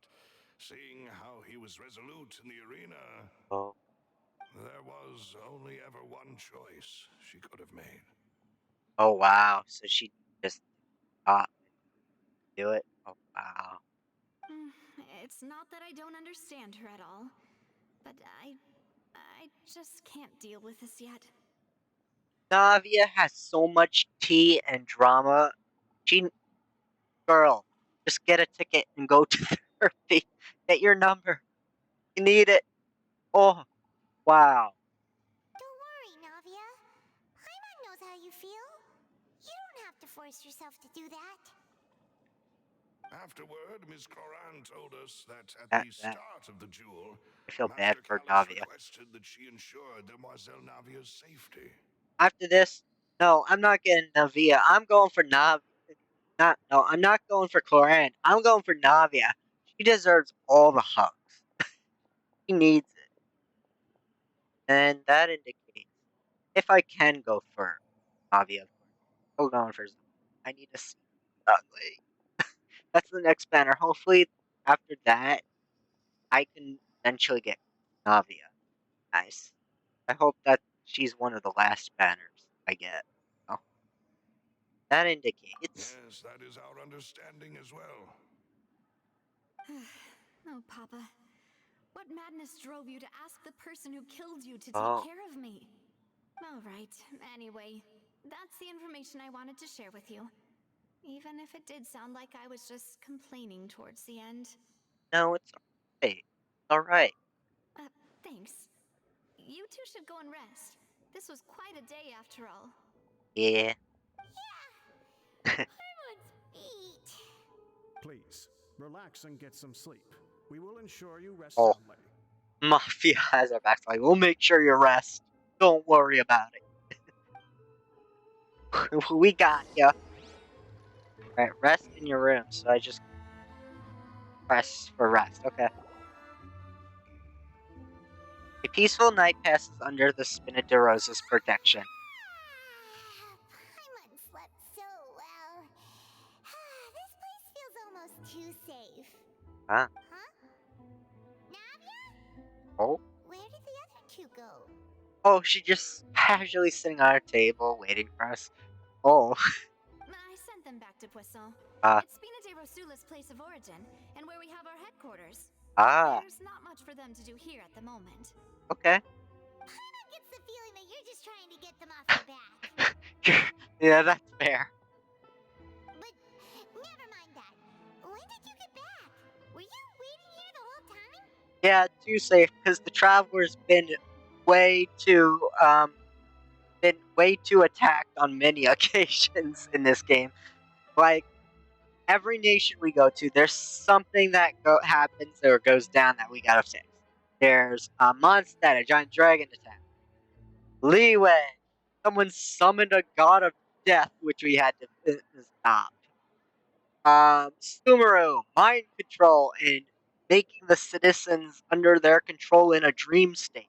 seeing how he was resolute in the arena, Oh. there was only ever one choice she could have made. Oh wow. So she just thought do it? Oh wow. It's not that I don't understand her at all, but I just can't deal with this yet. Navia has so much tea and drama. She girl, just get a ticket and go to therapy. Get your number. You need it. Oh wow. Don't worry, Navia. Paimon knows how you feel. You don't have to force yourself to do that. Afterward, Miss Clorand told us that at That the that start of the duel, I feel bad Master for Callus Navia. requested that she ensure Demoiselle Navia's safety. After this, no, I'm not getting Navia. I'm going for Nav. Not no, I'm not going for Cloran. I'm going for Navia. She deserves all the hugs. She needs it. And that indicates if I can go for Navia, of course. I'm going for Zoe. I need to see ugly. That's the next banner. Hopefully after that I can eventually get Navia. Nice. I hope that she's one of the last banners I get. Oh, that indicates. Yes, that is our understanding as well. Oh, Papa. What madness drove you to ask the person who killed you to take Oh. care of me? All right, anyway, that's the information I wanted to share with you. Even if it did sound like I was just complaining towards the end. No, it's alright. Alright. Uh, thanks. You two should go and rest. This was quite a day after all. Yeah. Paimon's feet. Please, relax and get some sleep. We will ensure you rest Oh. soundly. Mafia has our backs. Like, we'll make sure you rest. Don't worry about it. We got ya. Alright, rest in your room. So I just press for rest. Okay. A peaceful night passes under the Spina de Rosa's protection. Paimon slept so well. This place feels almost too safe. Huh? Huh? Navia? Oh? Where did the other two go? Oh, she just casually sitting on our table waiting for us. Oh. I sent them back to Poisson. Ah. It's Spina de Rosula's place of origin, and where we have our headquarters. Ah. There's not much for them to do here at the moment. Okay. Paimon gets the feeling that you're just trying to get them off your back. Yeah, that's fair. But never mind that. When did you get back? Were you waiting here the whole time? Yeah, too safe, because the Traveler's been way too attacked on many occasions in this game. Like, every nation we go to, there's something that happens or goes down that we gotta fix. There's a Mondstadt, a giant dragon attack. Leeway! Someone summoned a god of death, which we had to stop. Sumeru, mind control, and making the citizens under their control in a dream state.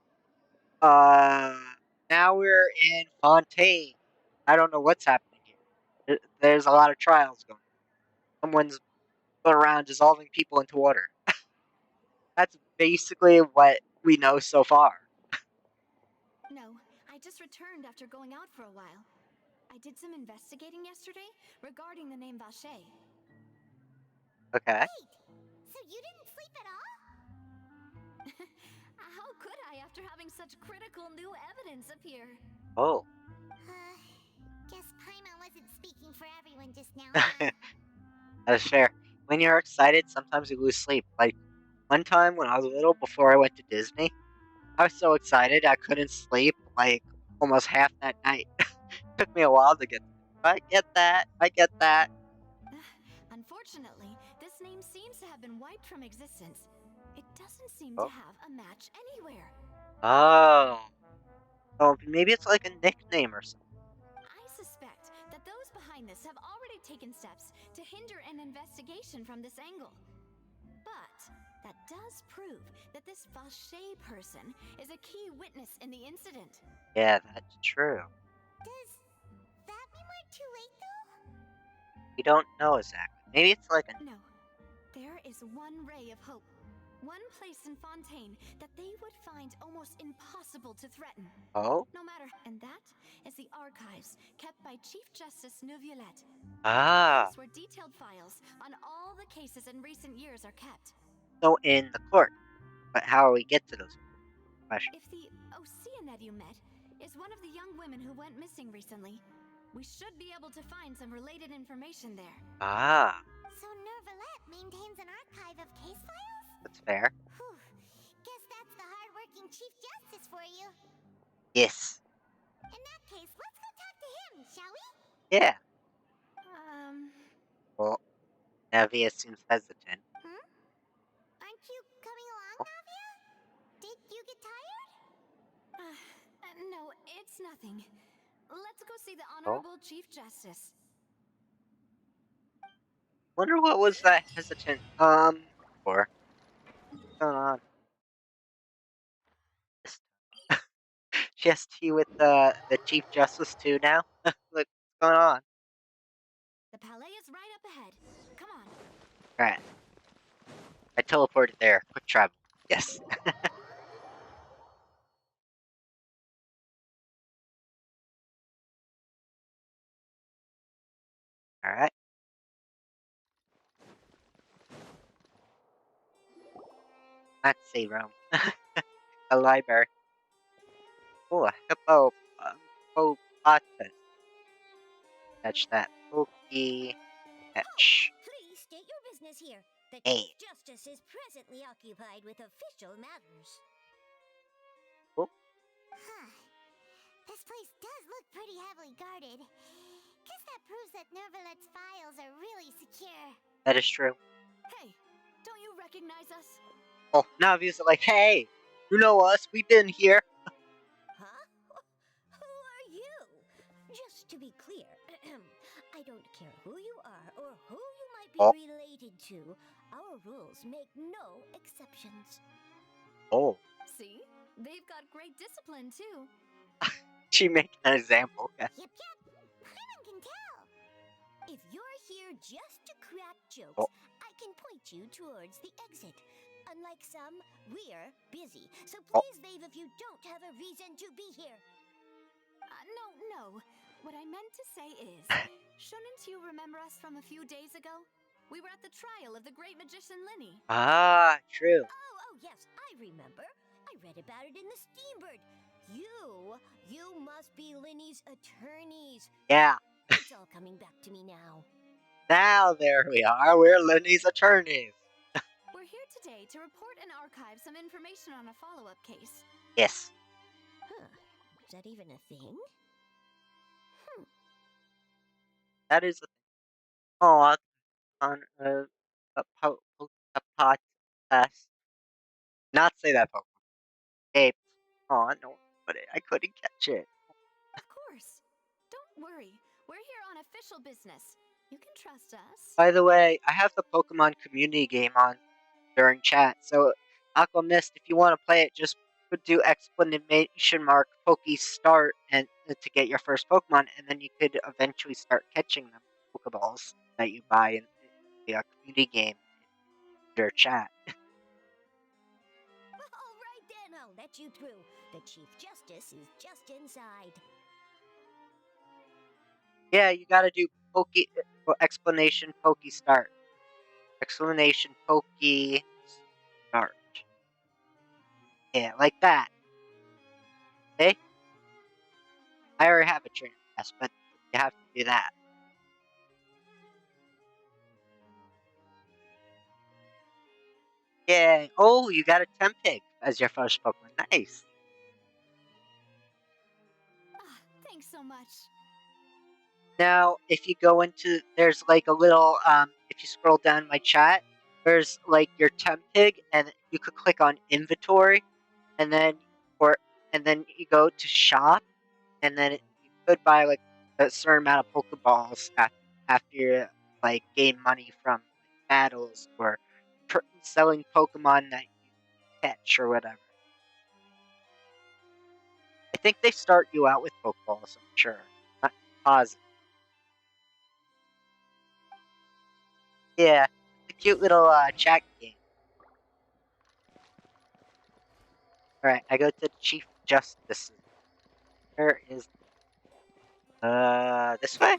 Now we're in Fontaine. I don't know what's happening here. There's a lot of trials going on. Someone's going around dissolving people into water. That's basically what we know so far. No, I just returned after going out for a while. I did some investigating yesterday regarding the name Vache. Okay. Wait, so you didn't sleep at all? How could I after having time such critical new evidence appear. Oh. Guess Paimon wasn't speaking for everyone just now, huh? That's fair. When you're excited, sometimes you lose sleep. Like, one time when I was little, before I went to Disney, I was so excited I couldn't sleep, like, almost half that night. Took me a while to get I get that. I get that. Unfortunately, this name seems to have been wiped from existence. It doesn't seem to Oh. have a match anywhere. Oh. Oh, maybe it's like a nickname or something. I suspect that those behind this have already taken steps to hinder an investigation from this angle. But that does prove that this Vache person is a key witness in the incident. Yeah, that's true. Does that mean we're too late, though? We don't know exactly. Maybe it's like a... No. There is one ray of hope. One place in Fontaine that they would find almost impossible to threaten. Oh? No matter. And that is the archives kept by Chief Justice Neuvillette. Ah. A place where detailed files on all the cases in recent years are kept. So in the court. But how do we get to those questions? If the Oceanette you met is one of the young women who went missing recently, we should be able to find some related information there. Ah. So Neuvillette maintains an archive of case files? That's fair. Whew. Guess that's the hard-working Chief Justice for you. Yes. In that case, let's go talk to him, shall we? Yeah. Um... Well, Navia seems hesitant. Aren't you coming along, Navia? Did you get tired? No, it's nothing. Let's go see the Oh? Honorable Chief Justice. Wonder what was that hesitant, for? What's going on? She has tea with the Chief Justice too now? What's going on? The palais is right up ahead. Come on. Alright. I teleported there. Quick travel. Yes. Alright. Let's see, room. A library. Oh, a hippopotamus. Catch that. Pokey. Catch. Please state your business here. The Hey. Chief Justice is presently occupied with official matters. Oh. Huh. This place does look pretty heavily guarded. Guess that proves that Neuvillette's files are really secure. That is true. Hey, don't you recognize us? Oh, Navi's like, hey, you know us. We've been here. Huh? Who are you? Just to be clear, I don't care who you are or who you might be related to. Our rules make no exceptions. Oh. See? They've got great discipline, too. She made an example. Yep. Paimon can tell. If you're here just to crack jokes, I can point you towards the exit. Unlike some, we're busy. So please leave if you don't have a reason to be here. No. What I meant to say is, shouldn't you remember us from a few days ago? We were at the trial of the great magician Linny. Ah, true. Oh, yes, I remember. I read about it in the Steambird. You must be Linny's attorneys. Yeah. It's all coming back to me now. Now there we are. We're Linny's attorneys. We're here today to report and archive some information on a follow-up case. Yes. Huh. Is that even a thing? That is a thing. Oh, on a pot test. Not say that Pokemon. Escaped. Oh no, but I couldn't catch it. Of course. Don't worry. We're here on official business. You can trust us. By the way, I have the Pokemon community game on during chat, so Aquamist, if you want to play it, just do exclamation mark Pokestart and to get your first Pokemon, and then you could eventually start catching them Pokeballs that you buy in the community game in their chat. All right then, I'll let you through. The Chief Justice is just inside. Yeah, you gotta do explanation Pokestart. Explanation Pokestart. Yeah, like that. Okay? I already have a trainer pass, but you have to do that. Yeah. Oh, you got a Tempig as your first Pokemon. Nice. Ah, thanks so much. Now, if you go into, there's like a little, if you scroll down my chat, there's like your Tempig, and you could click on inventory, and then, you go to shop, and then you could buy like a certain amount of Pokeballs after you like gain money from battles or selling Pokemon that you catch or whatever. I think they start you out with Pokeballs, I'm sure. Not positive. Yeah, it's a cute little chat game. Alright, I go to the Chief Justice. Where is this way?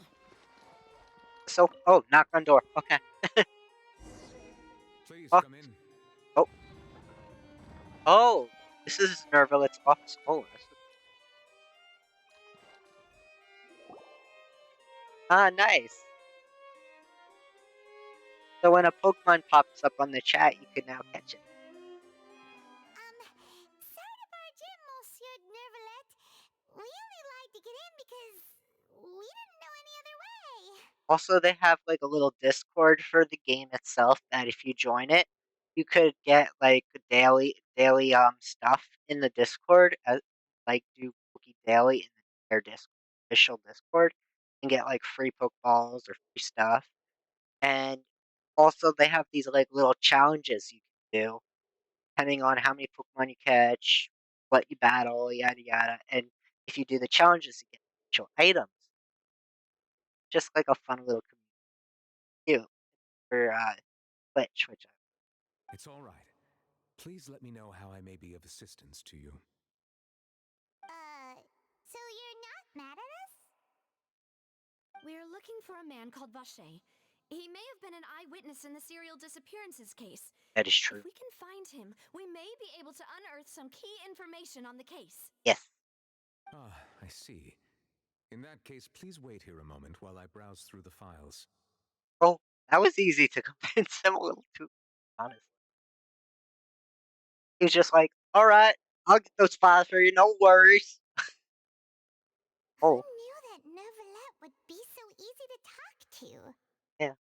So knock on door. Okay. Please Oh. come in. Oh, this is Nervalet's office. Oh, nice. So when a Pokemon pops up on the chat, you can now catch it. Sorry to barge in, Monsieur Nervalet. We only lied to get in because we didn't know any other way. Also, they have like a little Discord for the game itself that if you join it, you could get like daily stuff in the Discord, like do Poke Daily in their official Discord, and get like free Pokeballs or free stuff. And also, they have these like little challenges you can do, depending on how many Pokemon you catch, what you battle, yada yada. And if you do the challenges, you get special items. Just like a fun little community for Twitch, which It's all right. Please let me know how I may be of assistance to you. So you're not mad at us? We're looking for a man called Vache. He may have been an eyewitness in the serial disappearances case. that is true. If we can find him, we may be able to unearth some key information on the case. Yes. Ah, I see. In that case, please wait here a moment while I browse through the files. Oh, that was easy to convince him a little too, honestly. He was just like, all right, I'll get those files for you, no worries. Who knew that Nervalet would be so easy to talk to? Yeah.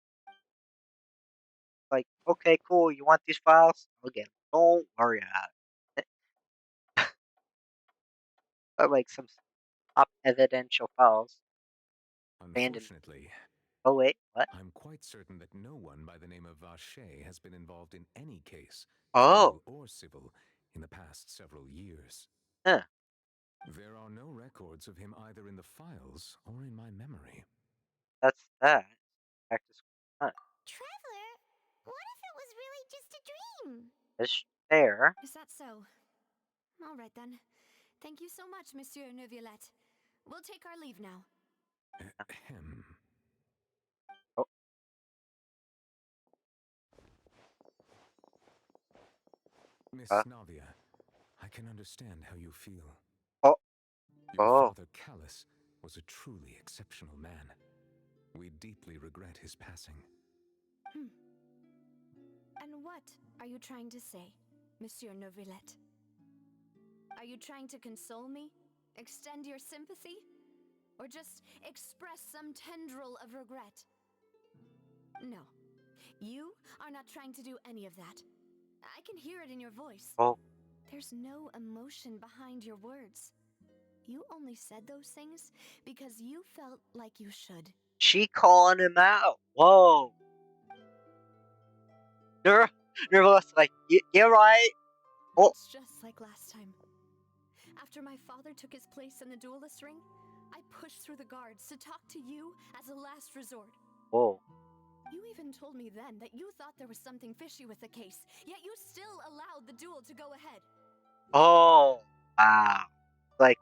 Like, okay, cool, you want these files? I'll get them. Don't worry about it. But like some top evidential files. Unfortunately, oh wait, what? I'm quite certain that no one by the name of Vache has been involved in any case, criminal or civil, in the past several years. Huh. There are no records of him either in the files or in my memory. That's that. Back to school. Huh. Traveler, what if it was really just a dream? It's fair. Is that so? All right then. Thank you so much, Monsieur Neuvillette. We'll take our leave now. Ahem. Oh. Miss Navia, I can understand how you feel. Oh. Your father, Callus, was a truly exceptional man. We deeply regret his passing. And what are you trying to say, Monsieur Neuvillette? Are you trying to console me? Extend your sympathy? Or just express some tendril of regret? No. You are not trying to do any of that. I can hear it in your voice. Oh. There's no emotion behind your words. You only said those things because you felt like you should. She calling him out. Whoa. Nervous, like, you're right. Oh. It's just like last time. After my father took his place in the duelist ring, I pushed through the guards to talk to you as a last resort. Whoa. You even told me then that you thought there was something fishy with the case, yet you still allowed the duel to go ahead. Oh. Wow. Like,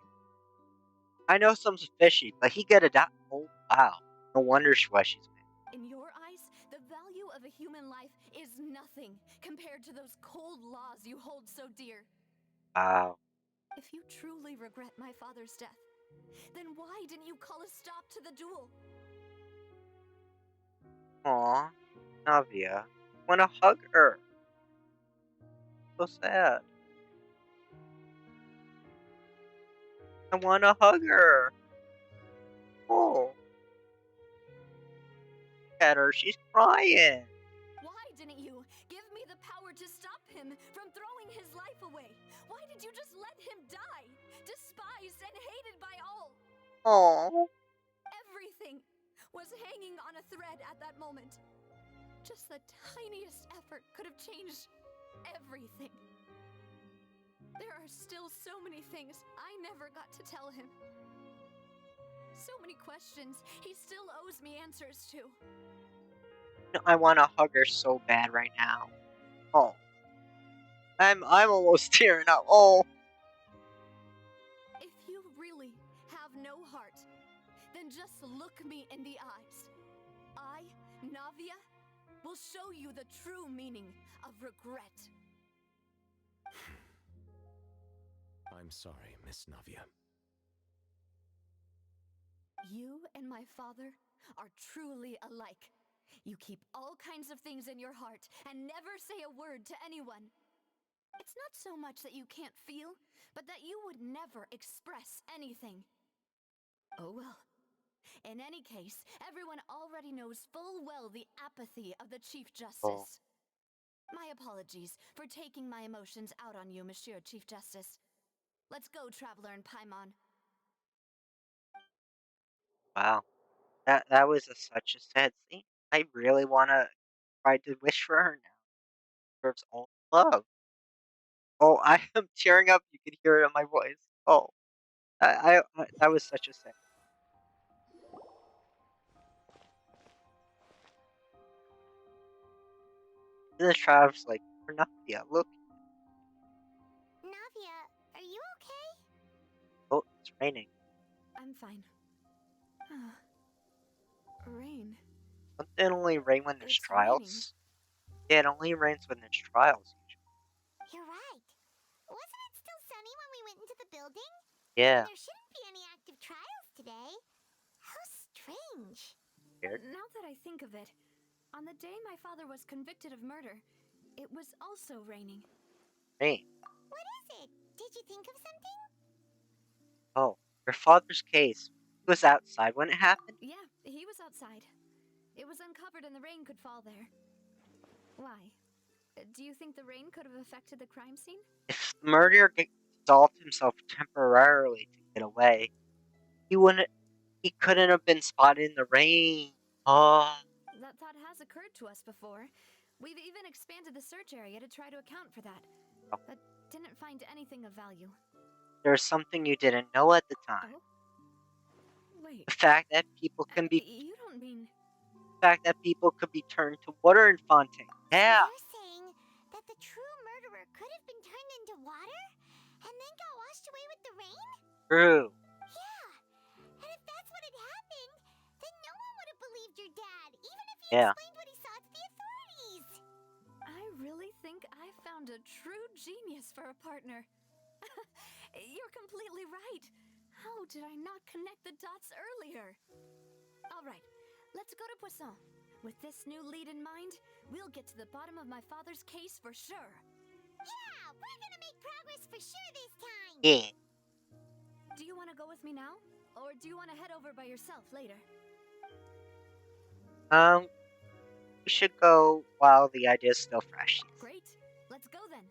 I know something's fishy, but he got it out. Oh, wow. No wonder why she's mad. In your eyes, the value of a human life is nothing compared to those cold laws you hold so dear. Wow. If you truly regret my father's death, then why didn't you call a stop to the duel? Aw, Navia. Wanna hug her. So sad. I wanna hug her. Oh. Look at her, she's crying. Why didn't you give me the power to stop him from throwing his life away? Why did you just let him die, despised and hated by all? Aww. Everything was hanging on a thread at that moment. Just the tiniest effort could have changed everything. There are still so many things I never got to tell him. So many questions he still owes me answers to. I wanna hug her so bad right now. Oh. I'm almost tearing up. Oh. If you really have no heart, then just look me in the eyes. I, Navia, will show you the true meaning of regret. I'm sorry, Miss Navia. You and my father are truly alike. You keep all kinds of things in your heart and never say a word to anyone. It's not so much that you can't feel, but that you would never express anything. Oh well. In any case, everyone already knows full well the apathy of the Chief Justice. My apologies for taking my emotions out on you, Monsieur Chief Justice. Let's go, Traveler and Paimon. Wow. That was such a sad scene. I really wanna try to wish for her now. Deserves all love. Oh, I am tearing up. You can hear it in my voice. Oh, that was such a sad. And then Travis like, Navia, look. Navia, are you okay? Oh, it's raining. I'm fine. Rain. Don't it only rain when there's It's trials? Yeah, it only rains when there's trials. You're right. Wasn't it still sunny when we went into the building? Yeah. And there shouldn't be any active trials today. How strange. Weird. Now that I think of it, on the day my father was convicted of murder, it was also raining. Rain. What is it? Did you think of something? Oh, your father's case. He was outside when it happened? Yeah, he was outside. It was uncovered and the rain could fall there. Why? Do you think the rain could have affected the crime scene? If the murderer dissolved himself temporarily to get away, he couldn't have been spotted in the rain. Oh. That thought has occurred to us before. We've even expanded the search area to try to account for that. Oh. But didn't find anything of value. There's something you didn't know at the time. Oh? Wait. The fact that people can be You don't mean... The fact that people could be turned to water in Fontaine. Yeah. So you're saying that the true murderer could have been turned into water and then got washed away with the rain? True. Yeah. And if that's what had happened, then no one would have believed your dad, even if he explained what he saw to the authorities. I really think I found a true genius for a partner. You're completely right. How did I not connect the dots earlier? All right, let's go to Poisson. With this new lead in mind, we'll get to the bottom of my father's case for sure. Yeah, we're gonna make progress for sure this time. Yeah. Do you want to go with me now? Or do you want to head over by yourself later? We should go while the idea is still fresh. Great. Let's go then.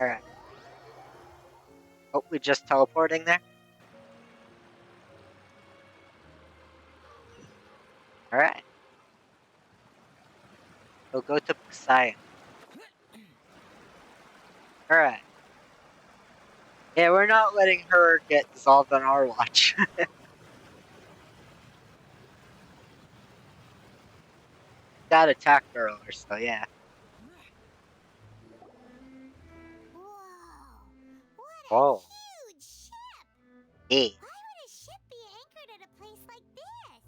Alright. Oh, we just teleporting there? Alright. We'll go to Poseidon. Alright. Yeah, we're not letting her get dissolved on our watch. Got attacked earlier, so yeah. Whoa. What a huge ship! Yeah. Why would a ship be anchored at a place like this?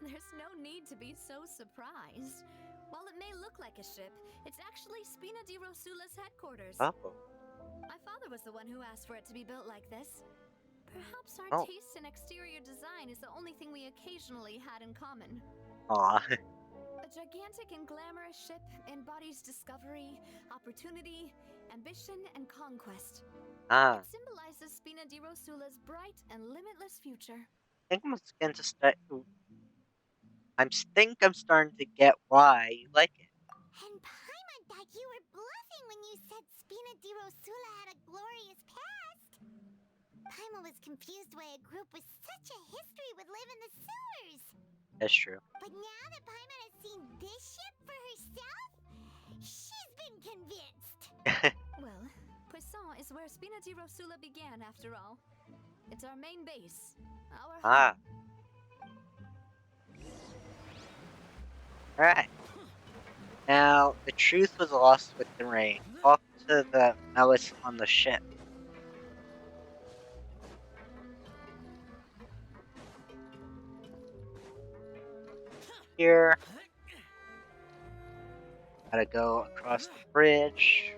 There's no need to be so surprised. While it may look like a ship, it's actually Spina di Rosula's headquarters. Oh. My father was the one who asked for it to be built like this. Perhaps our Oh. taste in exterior design is the only thing we occasionally had in common. Aw. A gigantic and glamorous ship embodies discovery, opportunity, ambition, and conquest. Ah. It symbolizes Spina di Rosula's bright and limitless future. I think I'm starting to get why you like it. And Paimon thought you were bluffing when you said Spina di Rosula had a glorious past. Paimon was confused why a group with such a history would live in the sewers. That's true. But now that Paimon has seen this ship for herself, she's been convinced. Well, Poisson is where Spina di Rosula began, after all. It's our main base, our home. Alright. Now, the truth was lost with the rain. Talk to the Mellis on the ship. Here. Gotta go across the bridge.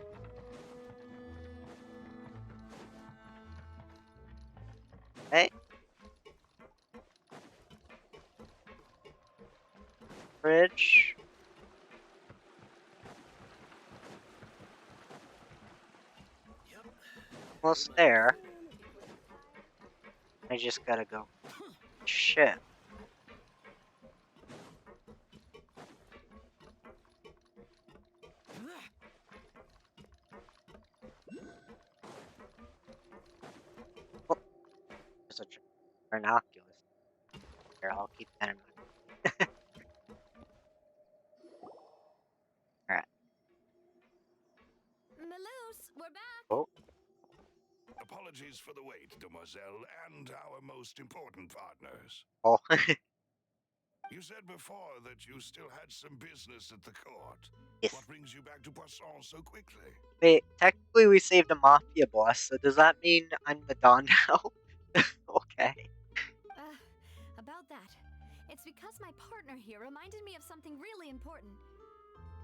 Hey. Bridge. Almost there. I just gotta go. Shit. Oh. There's a binoculars. Here, I'll keep that in mind. Alright. Malouse, we're back! Oh. Apologies for the wait, demoiselle, and our most important partners. Oh. You said before that you still had some business at the court. Yes. What brings you back to Poisson so quickly? Wait, technically we saved a mafia boss, so does that mean I'm the Don now? Okay. About that. It's because my partner here reminded me of something really important.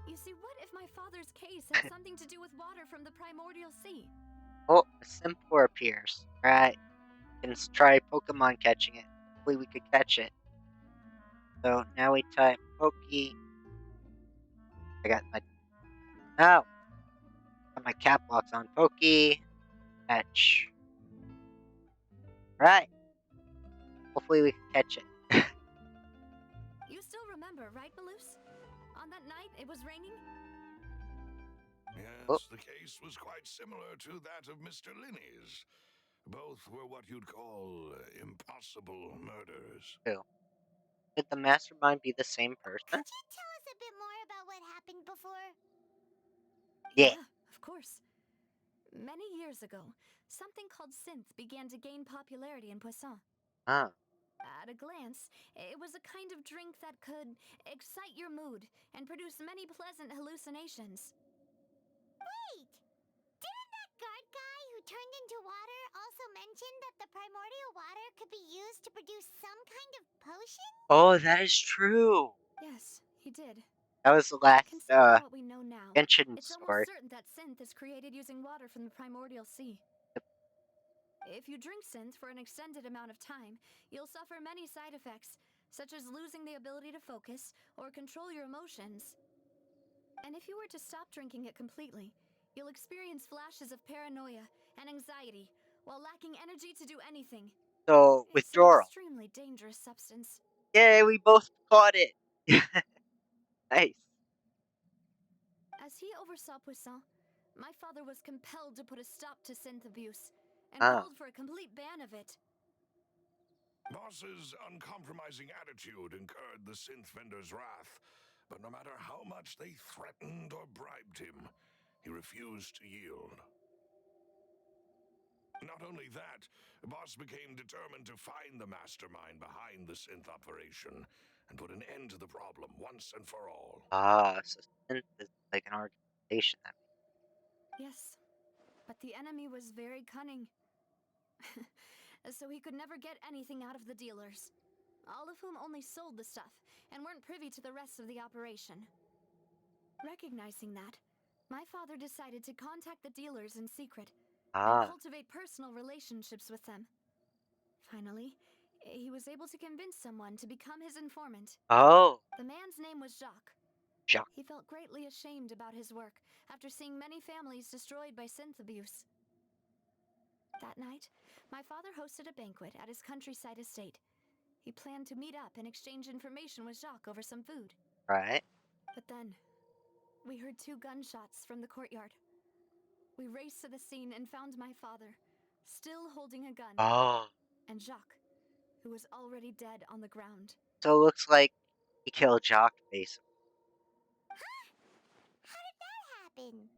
You see, what if my father's case had something to do with water from the primordial sea? Oh, a Simpler appears. Alright. Let's try Pokemon catching it. Hopefully we could catch it. So now we type Pokey. I got my... Oh! Got my cap locks on. Pokey. Catch. Right. Hopefully we can catch it. You still remember, right, Malouse? On that night, it was raining? Yes, the case was quite similar to that of Mr. Linney's. Both were what you'd call impossible murders. Ew. Could the mastermind be the same person? Could you tell us a bit more about what happened before? Yeah. Of course. Many years ago, something called synth began to gain popularity in Poisson. Ah. At a glance, it was a kind of drink that could excite your mood and produce many pleasant hallucinations. Wait! Didn't that guard guy who turned into water also mention that the primordial water could be used to produce some kind of potion? Oh, that is true. Yes, he did. That was the last, Considering what we know now, genshin it's story. almost certain that synth is created using water from the primordial sea. Yep. If you drink synth for an extended amount of time, you'll suffer many side effects, such as losing the ability to focus or control your emotions. And if you were to stop drinking it completely, you'll experience flashes of paranoia and anxiety while lacking energy to do anything. So, withdrawal. It's an extremely dangerous substance. Yay, we both caught it. Nice. As he oversaw Poisson, my father was compelled to put a stop to synth abuse and called for a complete ban of it. Boss's uncompromising attitude incurred the synth vendor's wrath, but no matter how much they threatened or bribed him, he refused to yield. Not only that, Boss became determined to find the mastermind behind the synth operation and put an end to the problem once and for all. Ah, so synth is like an organization. Yes, but the enemy was very cunning. So he could never get anything out of the dealers. all of whom only sold the stuff and weren't privy to the rest of the operation. Recognizing that, my father decided to contact the dealers in secret and cultivate personal relationships with them. Finally, he was able to convince someone to become his informant. Oh. The man's name was Jacques. Jacques. He felt greatly ashamed about his work after seeing many families destroyed by synth abuse. That night, my father hosted a banquet at his countryside estate. He planned to meet up and exchange information with Jacques over some food. Right. But then, we heard 2 gunshots from the courtyard. We raced to the scene and found my father, still holding a gun, and Jacques, who was already dead on the ground. So it looks like he killed Jacques, basically. How did that happen?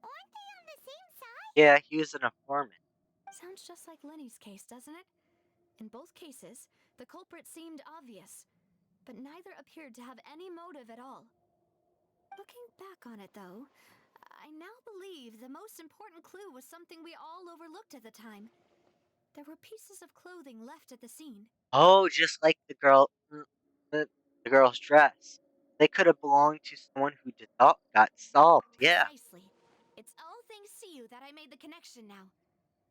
Aren't they on the same side? Yeah, he was an informant. Sounds just like Lenny's case, doesn't it? In both cases, the culprit seemed obvious, but neither appeared to have any motive at all. Looking back on it, though, I now believe the most important clue was something we all overlooked at the time. There were pieces of clothing left at the scene. Oh, just like the girl's dress. They could have belonged to someone who got solved. Yeah. Precisely. It's all thanks to you that I made the connection now.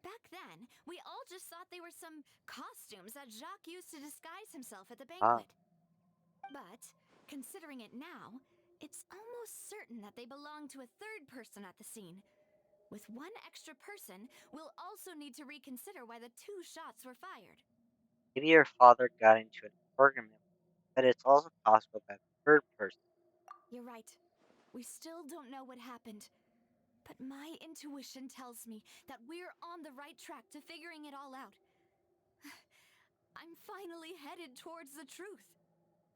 Back then, we all just thought they were some costumes that Jacques used to disguise himself at the banquet. But, considering it now, it's almost certain that they belong to a third person at the scene. With one extra person, we'll also need to reconsider why the 2 shots were fired. Maybe your father got into an argument, but it's also possible that the third person. You're right. We still don't know what happened. But my intuition tells me that we're on the right track to figuring it all out. I'm finally headed towards the truth.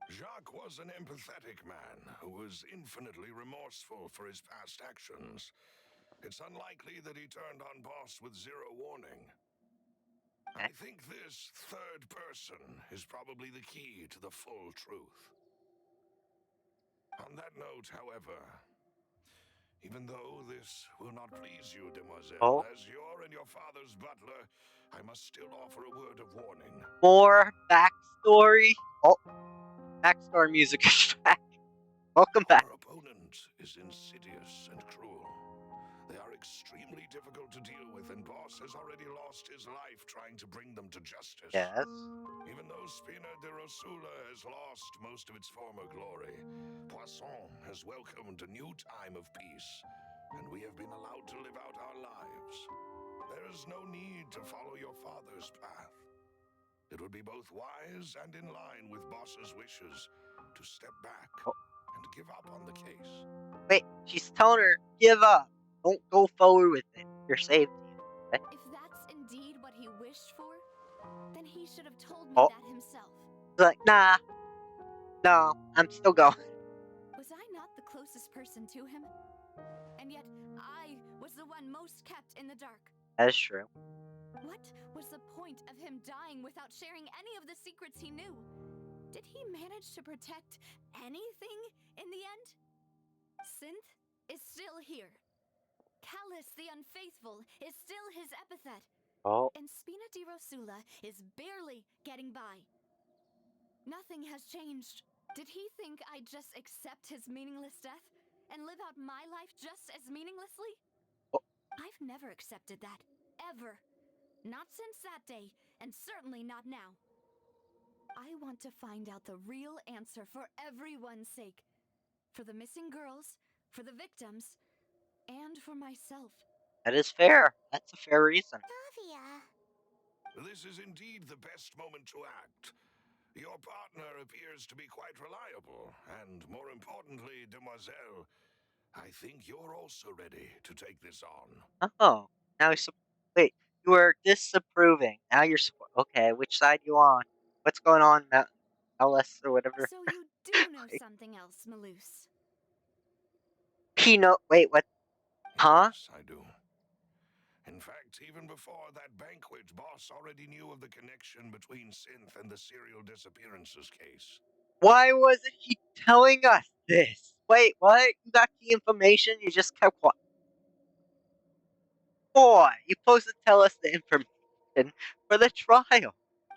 Jacques was an empathetic man who was infinitely remorseful for his past actions. It's unlikely that he turned on Boss with 0 warning. I think this third person is probably the key to the full truth. On that note, however, even though this will not please you, demoiselle, as your and your father's butler, I must still offer a word of warning. More backstory? Oh, backstory music is back. Welcome back. Our opponent is insidious and cruel. They are extremely difficult to deal with, and Boss has already lost his life trying to bring them to justice. Yes. Even though Spina de Rosula has lost most of its former glory, Poisson has welcomed a new time of peace, and we have been allowed to live out our lives. There is no need to follow your father's path. It would be both wise and in line with Boss's wishes to step back and give up on the case. Wait, she's telling her, give up. Don't go forward with it. You're saved. If that's indeed what he wished for, then he should have told me that himself. He's like, nah. No, I'm still going. Was I not the closest person to him? And yet, I was the one most kept in the dark. That is true. What was the point of him dying without sharing any of the secrets he knew? Did he manage to protect anything in the end? Synth is still here. Callus the Unfaithful is still his epithet. And Spina di Rosula is barely getting by. Nothing has changed. Did he think I'd just accept his meaningless death and live out my life just as meaninglessly? I've never accepted that. Ever. Not since that day, and certainly not now. I want to find out the real answer for everyone's sake. For the missing girls, for the victims, and for myself. That is fair. That's a fair reason. This is indeed the best moment to act. Your partner appears to be quite reliable, and more importantly, demoiselle, I think you're also ready to take this on. Oh, now wait, you were disapproving. Now you're okay. Which side you on? What's going on, LS or whatever? So you do know something else, Maloose. Wait, what? Huh? Yes, I do. In fact, even before that banquet, Boss already knew of the connection between Synth and the serial disappearances case. Why wasn't he telling us this? Wait, what? You got key information? You just kept quiet. Boy, you're supposed to tell us the information for the trial.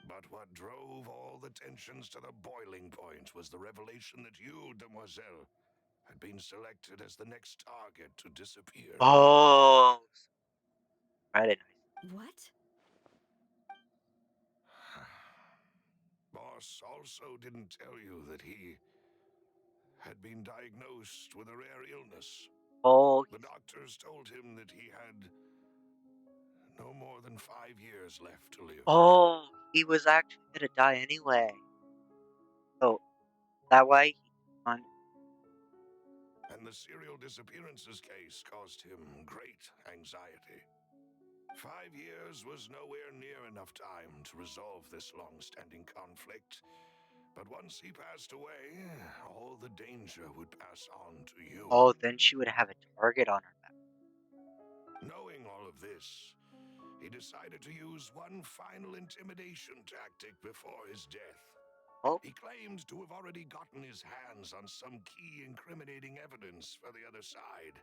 But what drove all the tensions to the boiling point was the revelation that you, demoiselle, had been selected as the next target to disappear. Oh, right. What? Boss also didn't tell you that he had been diagnosed with a rare illness. Oh, The doctors told him that he had no more than 5 years left to live. oh, he was actually gonna die anyway. So that way he on. And the serial disappearances case caused him great anxiety. 5 years was nowhere near enough time to resolve this long-standing conflict. But once he passed away, all the danger would pass on to you. Oh, then she would have a target on her back. Knowing all of this, he decided to use one final intimidation tactic before his death. Oh, He claimed to have already gotten his hands on some key incriminating evidence for the other side,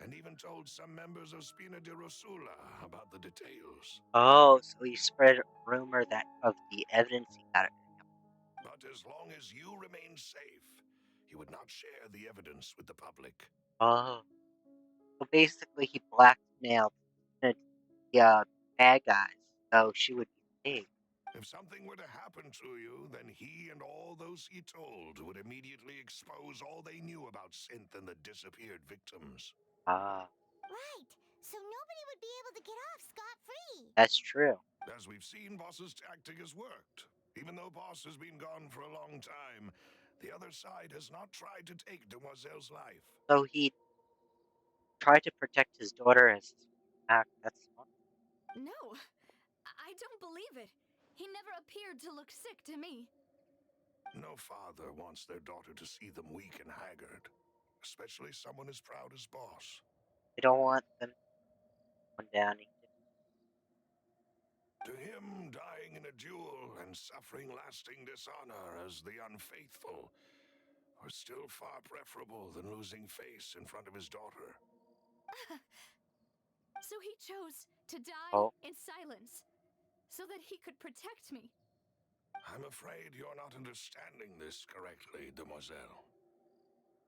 and even told some members of Spina di Rosula about the details. oh, so he spread a rumor that of the evidence he got. But as long as you remained safe, he would not share the evidence with the public. Oh, so basically he blackmailed the bad guys, so she would be safe. If something were to happen to you, then he and all those he told would immediately expose all they knew about Synth and the disappeared victims. Ah, Right, so nobody would be able to get off scot-free. that's true. As we've seen, Boss's tactic has worked. Even though Boss has been gone for a long time, the other side has not tried to take Demoiselle's life. So he tried to protect his daughter as his act. That's smart. No, I don't believe it. He never appeared to look sick to me. No father wants their daughter to see them weak and haggard, especially someone as proud as Boss. They don't want them going down. To him, dying in a duel and suffering lasting dishonor as the unfaithful are still far preferable than losing face in front of his daughter. So he chose to die Oh, in silence so that he could protect me. I'm afraid you're not understanding this correctly, demoiselle.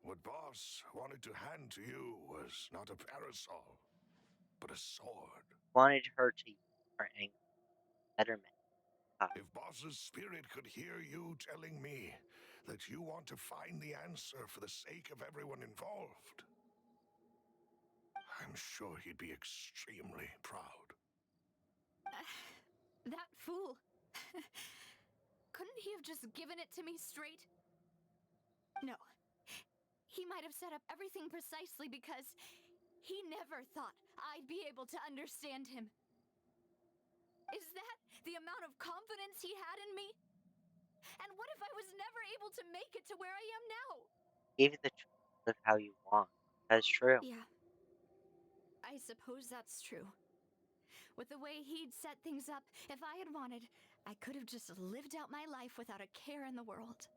What Boss wanted to hand to you was not a parasol, but a sword. wanted her to use her anger betterment. If Boss's spirit could hear you telling me that you want to find the answer for the sake of everyone involved, I'm sure he'd be extremely proud. That fool. Couldn't he have just given it to me straight? No. He might have set up everything precisely because he never thought I'd be able to understand him. Is that the amount of confidence he had in me? And what if I was never able to make it to where I am now? Give you the choice of how you want. That's true. Yeah. I suppose that's true. With the way he'd set things up, if I had wanted, I could have just lived out my life without a care in the world.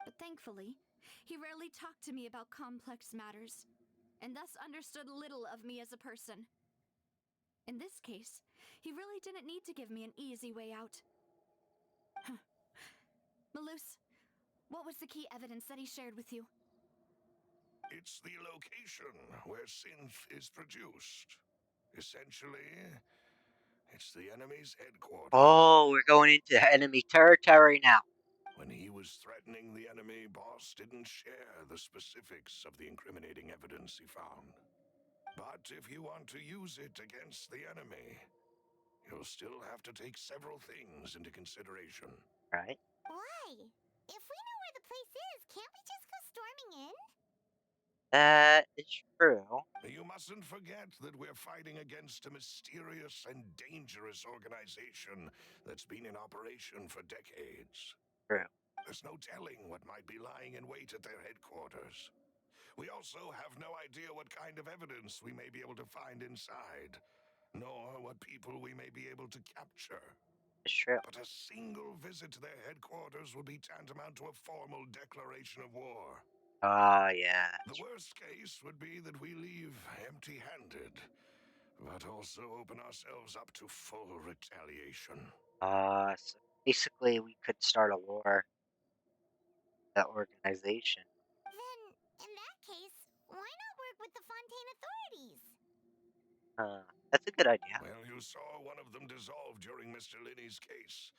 But thankfully, he rarely talked to me about complex matters, and thus understood little of me as a person. In this case, he really didn't need to give me an easy way out. Malus, what was the key evidence that he shared with you? It's the location where synth is produced. Essentially, it's the enemy's headquarters. Oh, we're going into enemy territory now. When he was threatening the enemy, Boss didn't share the specifics of the incriminating evidence he found. But if you want to use it against the enemy, you'll still have to take several things into consideration. Right? Why? If we know where the place is, can't we just go storming in? That is true. You mustn't forget that we're fighting against a mysterious and dangerous organization that's been in operation for decades. True. There's no telling what might be lying in wait at their headquarters. We also have no idea what kind of evidence we may be able to find inside, nor what people we may be able to capture. It's true. But a single visit to their headquarters would be tantamount to a formal declaration of war. Ah, yeah. The worst case would be that we leave empty-handed, but also open ourselves up to full retaliation. Ah, so Basically, we could start a war. That organization. Then, in that case, why not work with the Fontaine authorities? That's a good idea. Well, you saw one of them dissolve during Mr. Linney's case.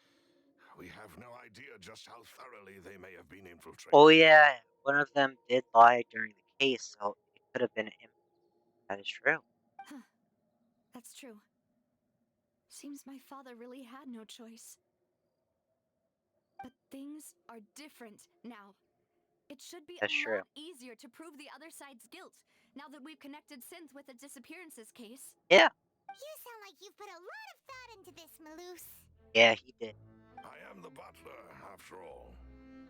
We have no idea just how thoroughly they may have been infiltrated. Oh yeah, one of them did lie during the case, so it could have been him. That is true. Huh. That's true. Seems my father really had no choice. But things are different now. It should be That's a true. lot easier to prove the other side's guilt, now that we've connected Synth with the disappearances case. Yeah. You sound like you've put a lot of thought into this, Maloose. Yeah, he did. I am the butler, after all.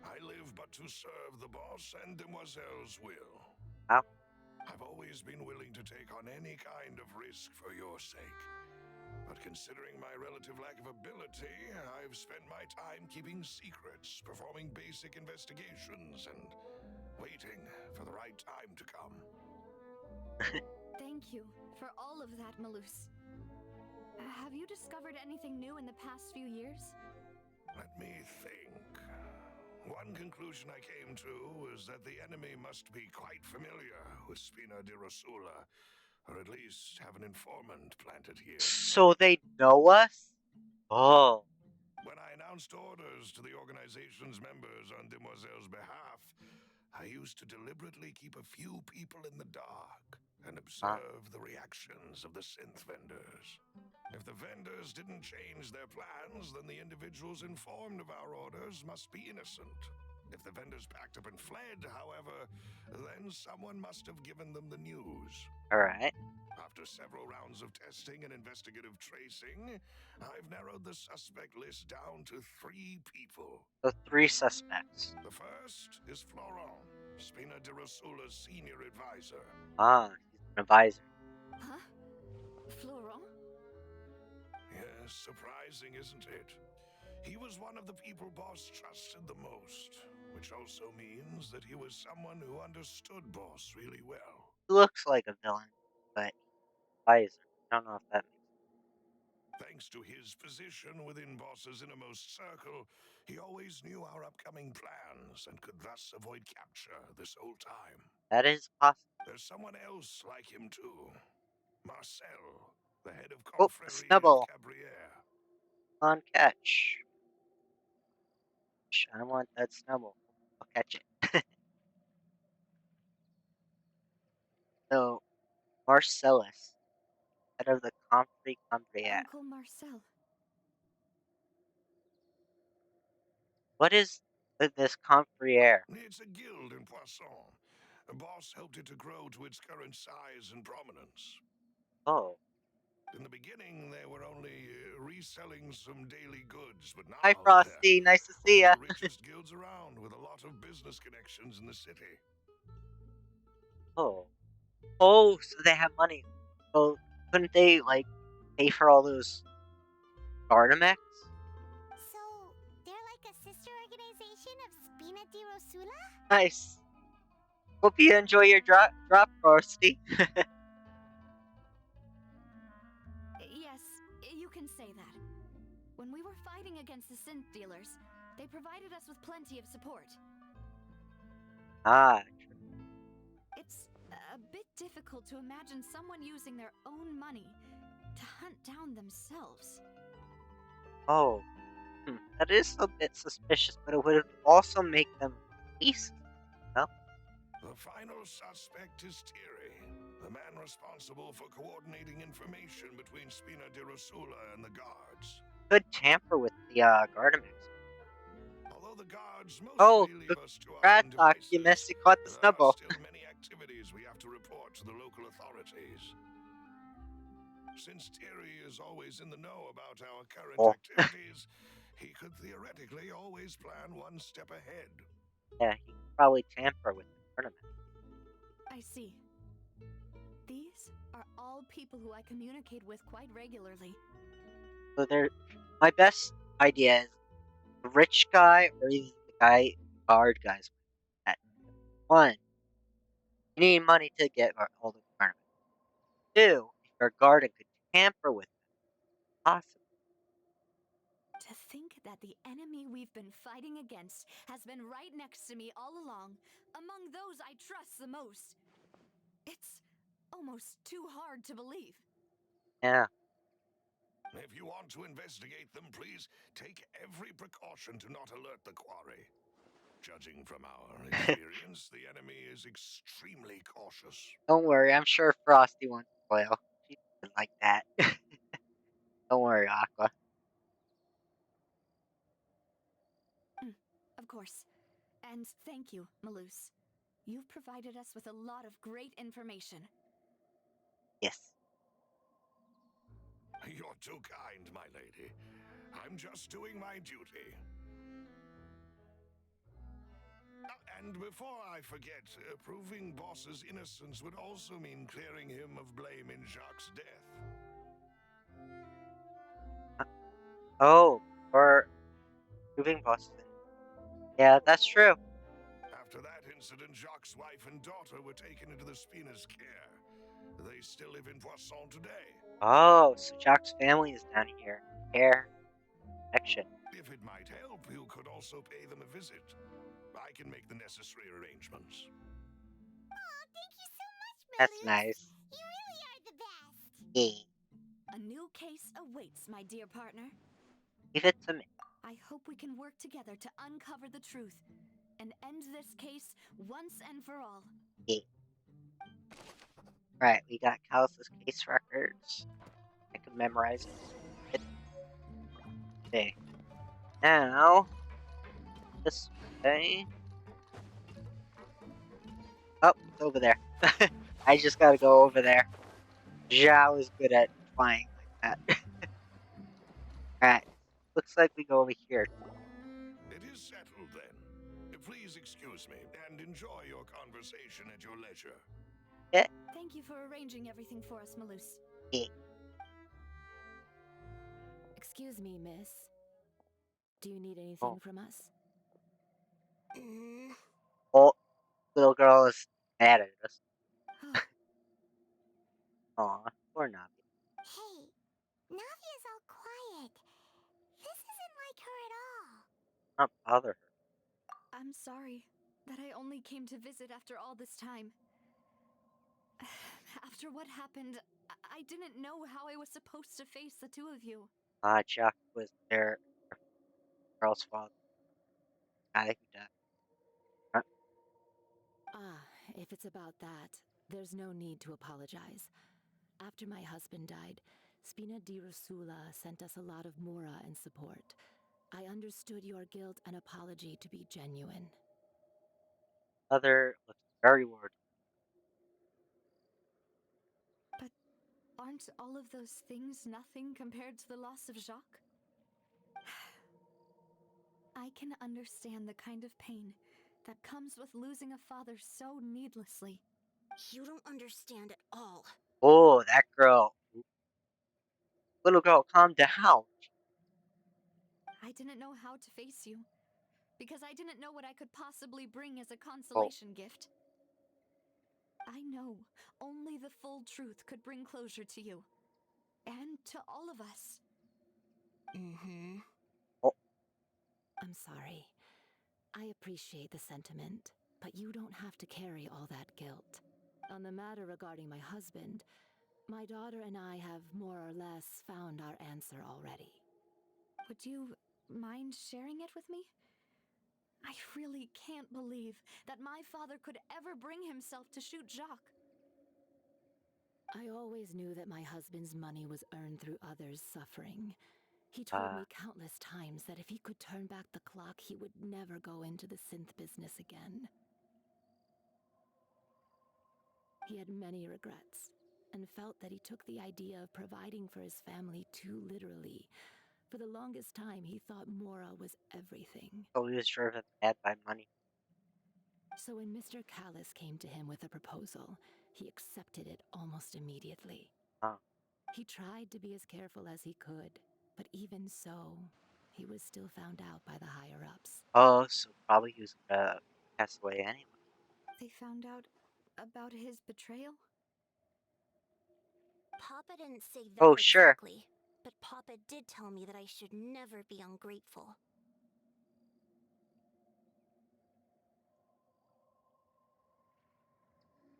I live but to serve the boss and Demoiselle's will. Wow. I've always been willing to take on any kind of risk for your sake. But considering my relative lack of ability, I've spent my time keeping secrets, performing basic investigations, and waiting for the right time to come. Thank you for all of that, Maloose. Have you discovered anything new in the past few years? Let me think. One conclusion I came to is that the enemy must be quite familiar with Spina di Rosula, or at least have an informant planted here. So they know us? Oh. When I announced orders to the organization's members on Demoiselle's behalf, I used to deliberately keep a few people in the dark and observe the reactions of the synth vendors. If the vendors didn't change their plans, then the individuals informed of our orders must be innocent. If the vendors packed up and fled, however, then someone must have given them the news. Alright. After several rounds of testing and investigative tracing, I've narrowed the suspect list down to 3 people. So 3 suspects. The first is Florent, Spina di Rosula's senior advisor. He's an advisor. Huh? Florent? Yes, surprising, isn't it? He was one of the people Boss trusted the most, which also means that he was someone who understood Boss really well. He looks like a villain, but advisor. I don't know if that makes sense. Thanks to his position within Boss's innermost circle, he always knew our upcoming plans and could thus avoid capture this whole time. That is possible. There's someone else like him too. Marcel, the head of Oh, a Confrérie snubble. of Cabriere. On catch. I want that snubble. I'll catch it. So, Marcellus, head of the Confrérie Cabriere. Uncle Marcel. What is this Confrérie? It's a guild in Poisson. Boss helped it to grow to its current size and prominence. Oh. In the beginning, they were only reselling some daily goods, but now Hi, Frosty. Nice to see ya. the richest guilds around with a lot of business connections in the city. Oh. Oh, so they have money. So, couldn't they, like, pay for all those Gardamex? So, they're like a sister organization of Spina di Rosula? Nice. Hope you enjoy your drop, Frosty. Yes, you can say that. When we were fighting against the synth dealers, they provided us with plenty of support. It's a bit difficult to imagine someone using their own money to hunt down themselves. Oh. That is a bit suspicious, but it would also make them beasts, no? The final suspect is Thierry, the man responsible for coordinating information between Spina di Rosula and the guards. Could tamper with the Gardamex. Although the guards mostly leave us to our own devices, you messed you caught the there are snubble. still many activities we have to report to the local authorities. Since Thierry is always in the know about our current activities, he could theoretically always plan one step ahead. Yeah, he could probably tamper with the tournament. I see. These are all people who I communicate with quite regularly. So my best idea is the rich guy or even the guard guys. One, you need money to get all the tournaments. 2, if your guard could tamper with them, possible. To think that the enemy we've been fighting against has been right next to me all along, among those I trust the most. It's almost too hard to believe. Yeah. If you want to investigate them, please take every precaution to not alert the quarry. Judging from our experience, the enemy is extremely cautious. Don't worry, I'm sure Frosty won't spoil. She doesn't like that. Don't worry, Aqua. Of course. And thank you, Malus. You've provided us with a lot of great information. Yes. You're too kind, my lady. I'm just doing my duty. And before I forget, proving Boss's innocence would also mean clearing him of blame in Jacques' death. Oh, or proving Boston. Yeah, that's true. After that incident, Jacques' wife and daughter were taken into the Spina's care. They still live in Poisson today. Oh, so Jock's family is down here. Care. Action. If it might help, you could also pay them a visit. I can make the necessary arrangements. Oh, thank you so much, Malus. That's nice. You really are the best. Yeah. A new case awaits, my dear partner. Leave it to me. I hope we can work together to uncover the truth and end this case once and for all. Yeah. Right, we got Callus's case records. I could memorize it. Okay. Now, this way. Oh, it's over there. I just gotta go over there. Zhao is good at flying like that. Alright, looks like we go over here. It is settled then. Please excuse me and enjoy your conversation at your leisure. Yeah. Thank you for arranging everything for us, Malus. Yeah. Excuse me, miss. Do you need anything from us? Oh, little girl is mad at us. Aw, poor Navi. Hey, Navia's all quiet. This isn't like her at all. Not bother her. I'm sorry that I only came to visit after all this time. After what happened, I didn't know how I was supposed to face the two of you. Jack was their girl's father. I think he died. If it's about that, there's no need to apologize. After my husband died, Spina di Rosula sent us a lot of mura and support. I understood your guilt and apology to be genuine. Mother looks very worried. But aren't all of those things nothing compared to the loss of Jacques? I can understand the kind of pain that comes with losing a father so needlessly. You don't understand at all. Oh, that girl. Little girl, calm down. I didn't know how to face you, because I didn't know what I could possibly bring as a consolation gift. I know only the full truth could bring closure to you, and to all of us. I'm sorry. I appreciate the sentiment, but you don't have to carry all that guilt. On the matter regarding my husband, my daughter and I have more or less found our answer already. Would you mind sharing it with me? I really can't believe that my father could ever bring himself to shoot Jacques. I always knew that my husband's money was earned through others' suffering. He told me countless times that if he could turn back the clock, he would never go into the synth business again. He had many regrets, and felt that he took the idea of providing for his family too literally. For the longest time, he thought Mora was everything. So he was driven mad by money. So when Mr. Callis came to him with a proposal, he accepted it almost immediately. He tried to be as careful as he could, but even so, he was still found out by the higher-ups. Oh, so probably he was gonna pass away anyway. They found out about his betrayal? Papa didn't say that Oh, sure. exactly. But Papa did tell me that I should never be ungrateful.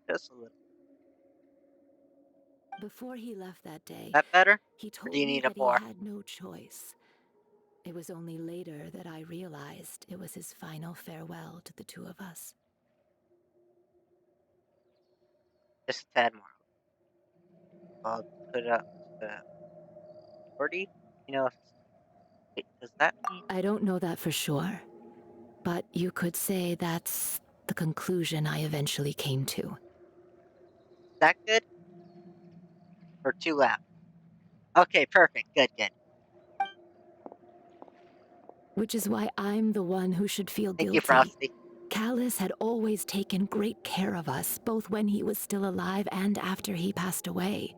Just a little. Before he left that day, That better? he Or told do you me need that it more? he had no choice. It was only later that I realized it was his final farewell to the two of us. Just a tad more. I'll put it up to 40. You know, wait, does that mean? I don't know that for sure, but you could say that's the conclusion I eventually came to. Is that good? Or too loud? Okay, perfect. Good, good. Which is why I'm the one who should feel Thank you, guilty. Frosty. Callus had always taken great care of us, both when he was still alive and after he passed away.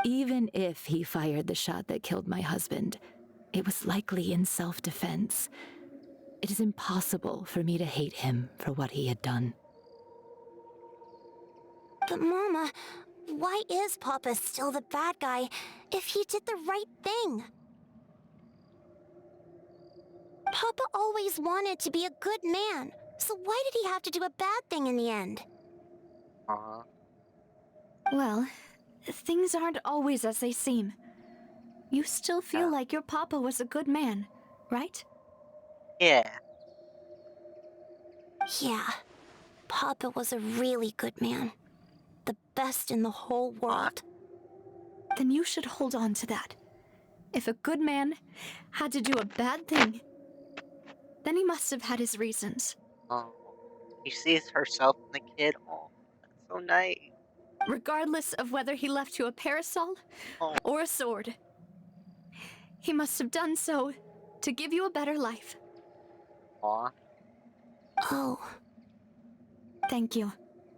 Even if he fired the shot that killed my husband, it was likely in self-defense. It is impossible for me to hate him for what he had done. But Mama, why is Papa still the bad guy if he did the right thing? Papa always wanted to be a good man, so why did he have to do a bad thing in the end? Well, things aren't always as they seem. You still feel like your papa was a good man, right? Yeah. Yeah, Papa was a really good man. The best in the whole world. Then you should hold on to that. If a good man had to do a bad thing, then he must have had his reasons. Oh, she sees herself in the kid. Oh, that's so nice. Regardless of whether he left you a parasol or a sword, he must have done so to give you a better life. Aw. Oh. Thank you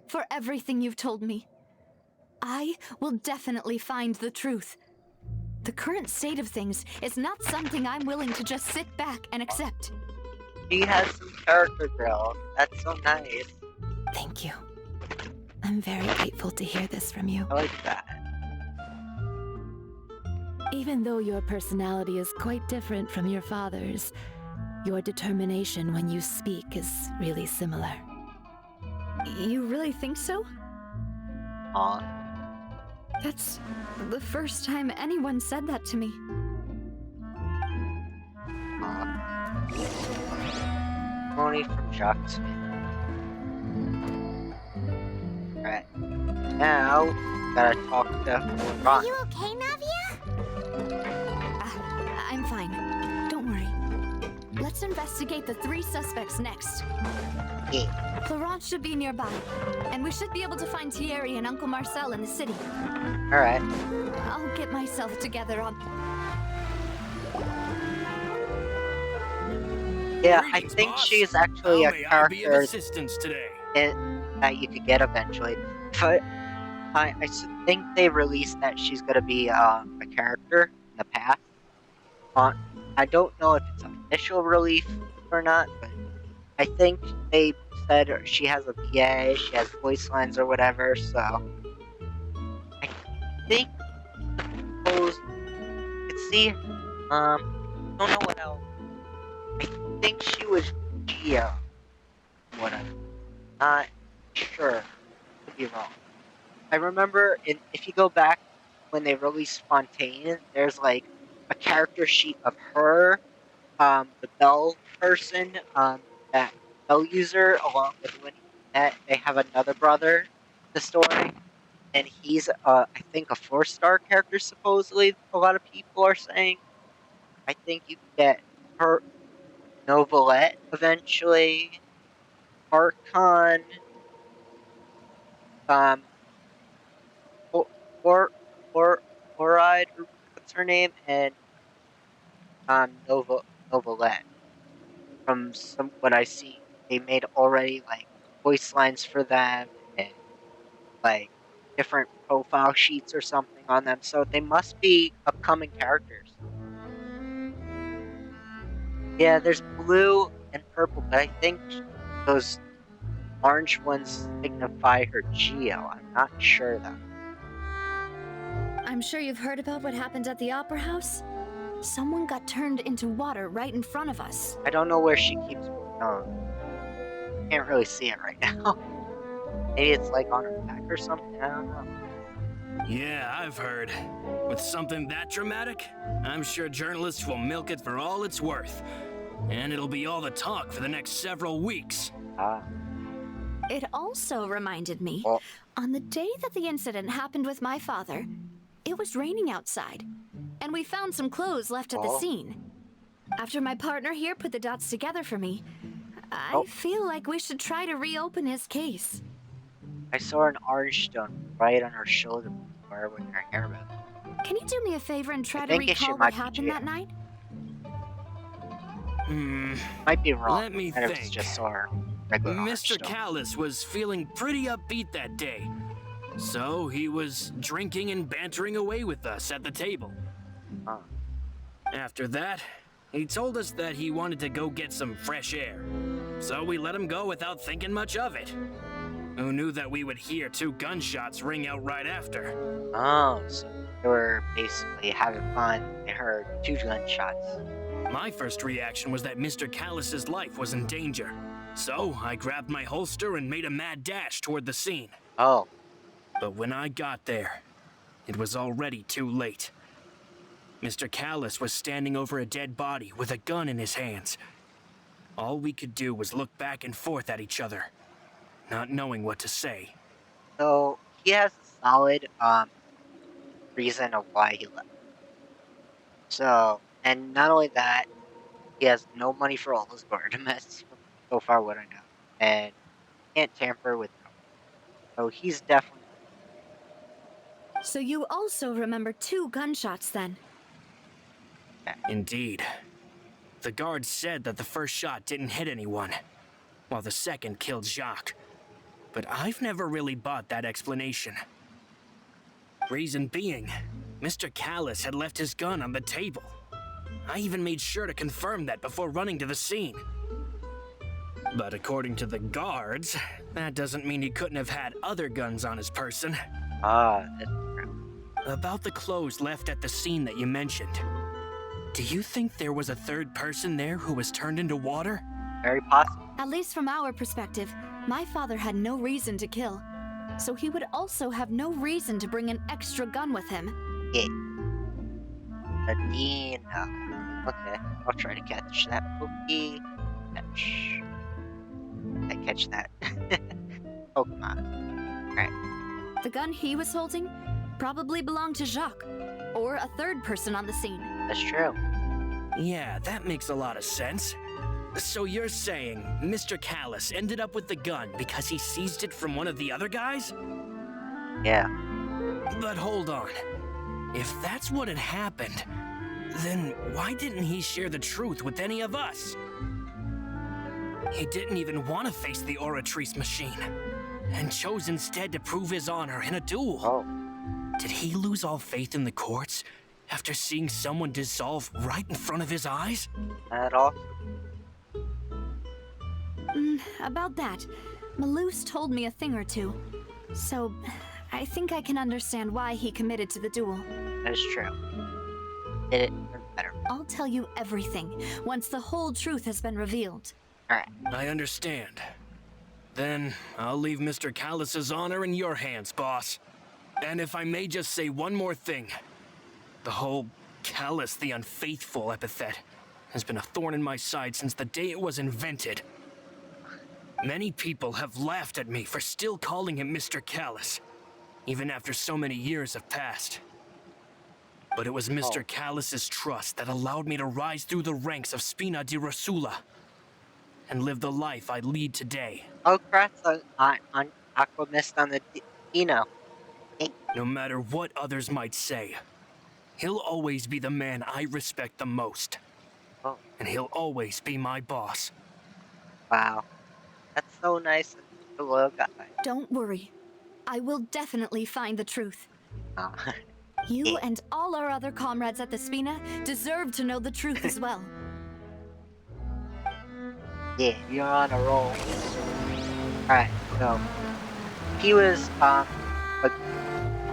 for everything you've told me. I will definitely find the truth. The current state of things is not something I'm willing to just sit back and accept. She has some character growth. That's so nice. Thank you. I'm very grateful to hear this from you. I like that. Even though your personality is quite different from your father's, your determination when you speak is really similar. You really think so? Aw. That's the first time anyone said that to me. Only from Jacques. Alright. Now, gotta talk to Are Ron. you okay, Navia? I'm fine. Don't worry. Let's investigate the 3 suspects next. Yeah. Florence should be nearby, and we should be able to find Thierry and Uncle Marcel in the city. Alright. I'll get myself together on... Yeah, I think she's actually a character today? that you could get eventually. But I think they released that she's gonna be a character in the past. I don't know if it's official release or not, but I think they said she has a PA, she has voice lines or whatever, so I think suppose you could see don't know what else. I think she was Gia. What I'm not sure. Could be wrong. I remember if you go back when they released Fontaine, there's like a character sheet of her, the Bell person, that Bell user, along with when they have another brother in the story, and he's I think a 4-star character supposedly. A lot of people are saying. I think you can get her Novelette eventually, Archon, or Horide, what's her name, and Novelette. From what I see, they made already like voice lines for them and like different profile sheets or something on them, so they must be upcoming characters. Yeah, there's blue and purple, but I think those orange ones signify her Geo. I'm not sure though. I'm sure you've heard about what happened at the Opera House. Someone got turned into water right in front of us. I don't know where she keeps can't really see it right now. Maybe it's like on her back or something, I don't know. Yeah, I've heard. With something that dramatic, I'm sure journalists will milk it for all it's worth. And it'll be all the talk for the next several weeks. It also reminded me, Oh. on the day that the incident happened with my father, it was raining outside, and we found some clothes left at the scene. After my partner here put the dots together for me, I feel like we should try to reopen his case. I saw an orange stone right on her shoulder before with her hair moved. Can you do me a favor and try to think it recall should what might be happened that night? Might be wrong. Let me I think. just saw her regular orange Mr. stone. Callis was feeling pretty upbeat that day. So he was drinking and bantering away with us at the table. After that, he told us that he wanted to go get some fresh air. So we let him go without thinking much of it. Who knew that we would hear 2 gunshots ring out right after? Oh, so they were basically having fun. They heard 2 gunshots. My first reaction was that Mr. Callis's life was in danger. So I grabbed my holster and made a mad dash toward the scene. Oh. But when I got there, it was already too late. Mr. Callis was standing over a dead body with a gun in his hands. All we could do was look back and forth at each other, not knowing what to say. So he has a solid reason of why he left. So, and not only that, he has no money for all his guardians, so far what I know, and can't tamper with them. So he's definitely. So you also remember 2 gunshots then? Indeed. The guards said that the first shot didn't hit anyone, while the second killed Jacques. But I've never really bought that explanation. Reason being, Mr. Callis had left his gun on the table. I even made sure to confirm that before running to the scene. But according to the guards, that doesn't mean he couldn't have had other guns on his person. That's true. About the clothes left at the scene that you mentioned. Do you think there was a third person there who was turned into water? Very possible. At least from our perspective, my father had no reason to kill. So he would also have no reason to bring an extra gun with him. Yeah. Nadine. Okay, I'll try to catch that pokey. Catch. I catch that. Pokemon. Alright. The gun he was holding probably belonged to Jacques, or a third person on the scene. That's true. Yeah, that makes a lot of sense. So you're saying Mr. Callis ended up with the gun because he seized it from one of the other guys? Yeah. But hold on. If that's what had happened, then why didn't he share the truth with any of us? He didn't even want to face the Oratrice machine, and chose instead to prove his honor in a duel. Oh. Did he lose all faith in the courts after seeing someone dissolve right in front of his eyes? Not at all. About that, Malouse told me a thing or two. So, I think I can understand why he committed to the duel. That is true. Did it better. I'll tell you everything once the whole truth has been revealed. Alright. I understand. Then I'll leave Mr. Callis's honor in your hands, boss. And if I may just say one more thing. The whole Callis the Unfaithful epithet has been a thorn in my side since the day it was invented. Many people have laughed at me for still calling him Mr. Callis, even after so many years have passed. But it was Mr. Callis's trust that allowed me to rise through the ranks of Spina di Rosula and live the life I lead today. Oh, congrats on Aquamist on the Dino. No matter what others might say, he'll always be the man I respect the most. Oh. And he'll always be my boss. Wow. That's so nice and a loyal guy. Don't worry. I will definitely find the truth. Oh. You and all our other comrades at the Spina deserve to know the truth as well. Yeah, you're on a roll. Alright, so he was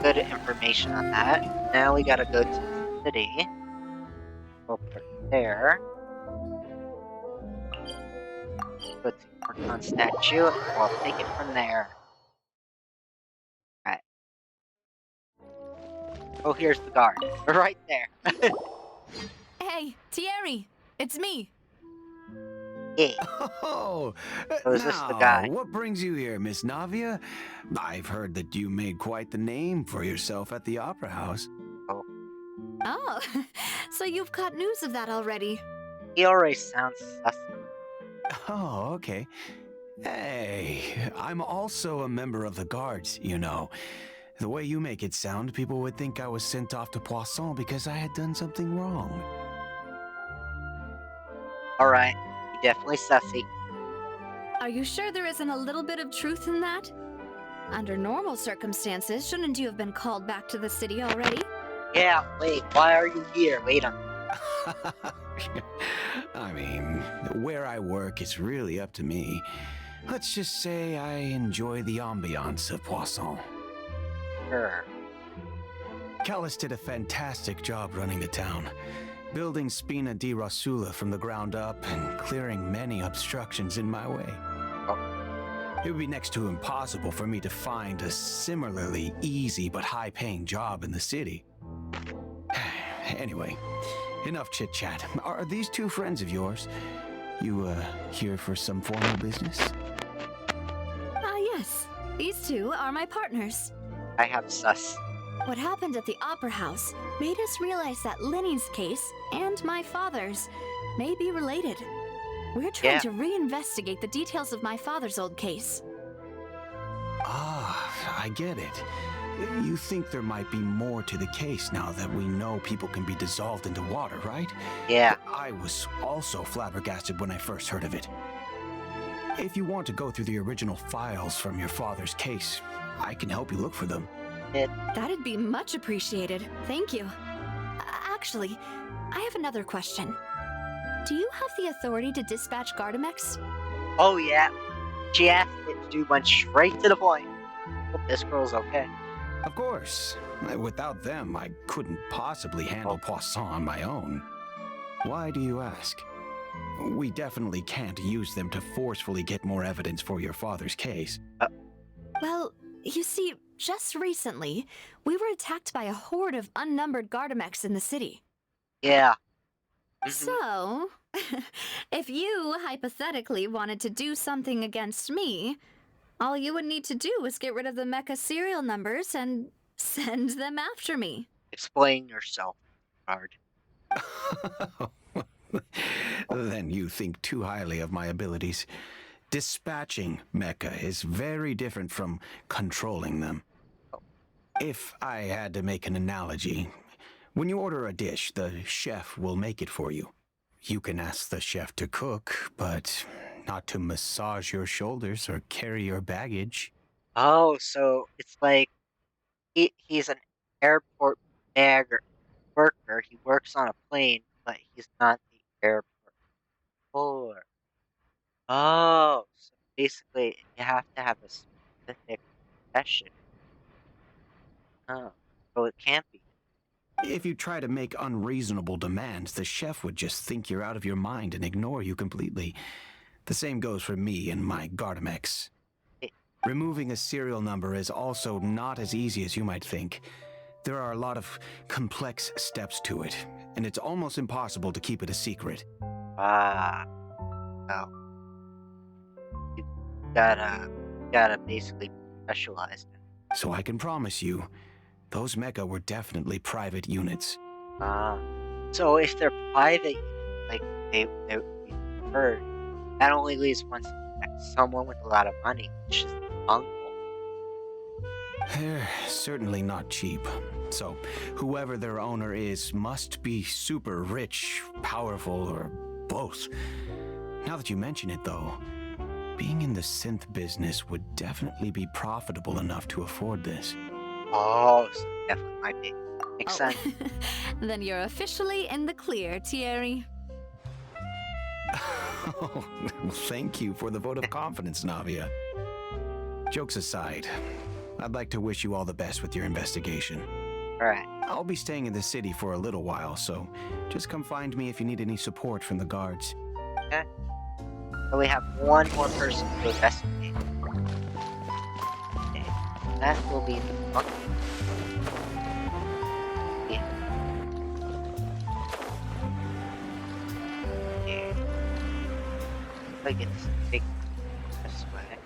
good information on that. Now we gotta go to the city. We'll put it there. Go to Fontaine statue, and we'll take it from there. Alright. Oh, here's the guard. Right there. Hey, Thierry, it's me. Yeah. Oh, So is this the guy? what brings you here, Miss Navia? I've heard that you made quite the name for yourself at the Opera House. Oh, so you've caught news of that already. He already sounds sus. Oh, okay. Hey, I'm also a member of the guards, you know. The way you make it sound, people would think I was sent off to Poisson because I had done something wrong. Alright, he definitely sussy. Are you sure there isn't a little bit of truth in that? Under normal circumstances, shouldn't you have been called back to the city already? Yeah, wait, why are you here? Wait a I mean, where I work is really up to me. Let's just say I enjoy the ambiance of Poisson. Sure. Callus did a fantastic job running the town, building Spina di Rosula from the ground up and clearing many obstructions in my way. It would be next to impossible for me to find a similarly easy but high-paying job in the city. Anyway, enough chit-chat. Are these two friends of yours? You, here for some formal business? Yes. These two are my partners. I have sus. What happened at the Opera House made us realize that Lenny's case and my father's may be related. We're trying to reinvestigate the details of my father's old case. Ah, I get it. You think there might be more to the case now that we know people can be dissolved into water, right? Yeah. I was also flabbergasted when I first heard of it. If you want to go through the original files from your father's case, I can help you look for them. That'd be much appreciated. Thank you. Actually, I have another question. Do you have the authority to dispatch Gardamex? Oh yeah. She asked it to do went straight to the point. Hope this girl's okay. Of course. Without them, I couldn't possibly handle Poisson on my own. Why do you ask? We definitely can't use them to forcefully get more evidence for your father's case. Well, you see, just recently, we were attacked by a horde of unnumbered Gardamex in the city. Yeah. So, if you hypothetically wanted to do something against me, all you would need to do is get rid of the mecha serial numbers and send them after me. Explain yourself, guard. Then you think too highly of my abilities. Dispatching mecha is very different from controlling them. If I had to make an analogy, when you order a dish, the chef will make it for you. You can ask the chef to cook, but not to massage your shoulders or carry your baggage. Oh, so it's like he's an airport bagger worker. He works on a plane, but he's not the airport puller. Oh, so basically you have to have a specific profession. Oh, so it can't be. If you try to make unreasonable demands, the chef would just think you're out of your mind and ignore you completely. The same goes for me and my Gardamex. Removing a serial number is also not as easy as you might think. There are a lot of complex steps to it, and it's almost impossible to keep it a secret. Ah, no. You gotta basically specialize in. So I can promise you, those mecha were definitely private units. Ah, so if they're private, like they would be preferred, that only leaves one suspect, someone with a lot of money, which is the uncle. They're certainly not cheap. So, whoever their owner is must be super rich, powerful, or both. Now that you mention it, though, being in the synth business would definitely be profitable enough to afford this. Oh, so definitely might be. Makes sense. Then you're officially in the clear, Thierry. Well, thank you for the vote of confidence, Navia. Jokes aside, I'd like to wish you all the best with your investigation. Alright. I'll be staying in the city for a little while, so just come find me if you need any support from the guards. Okay. So we have one more person to investigate. Okay. That will be the monk. Yeah. Okay. I get to take this way.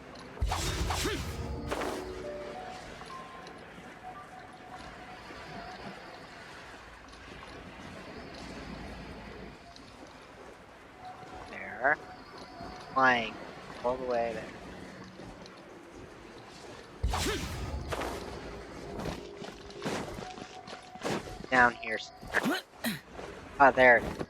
There. Flying all the way there. Down here somewhere. Oh, there it is.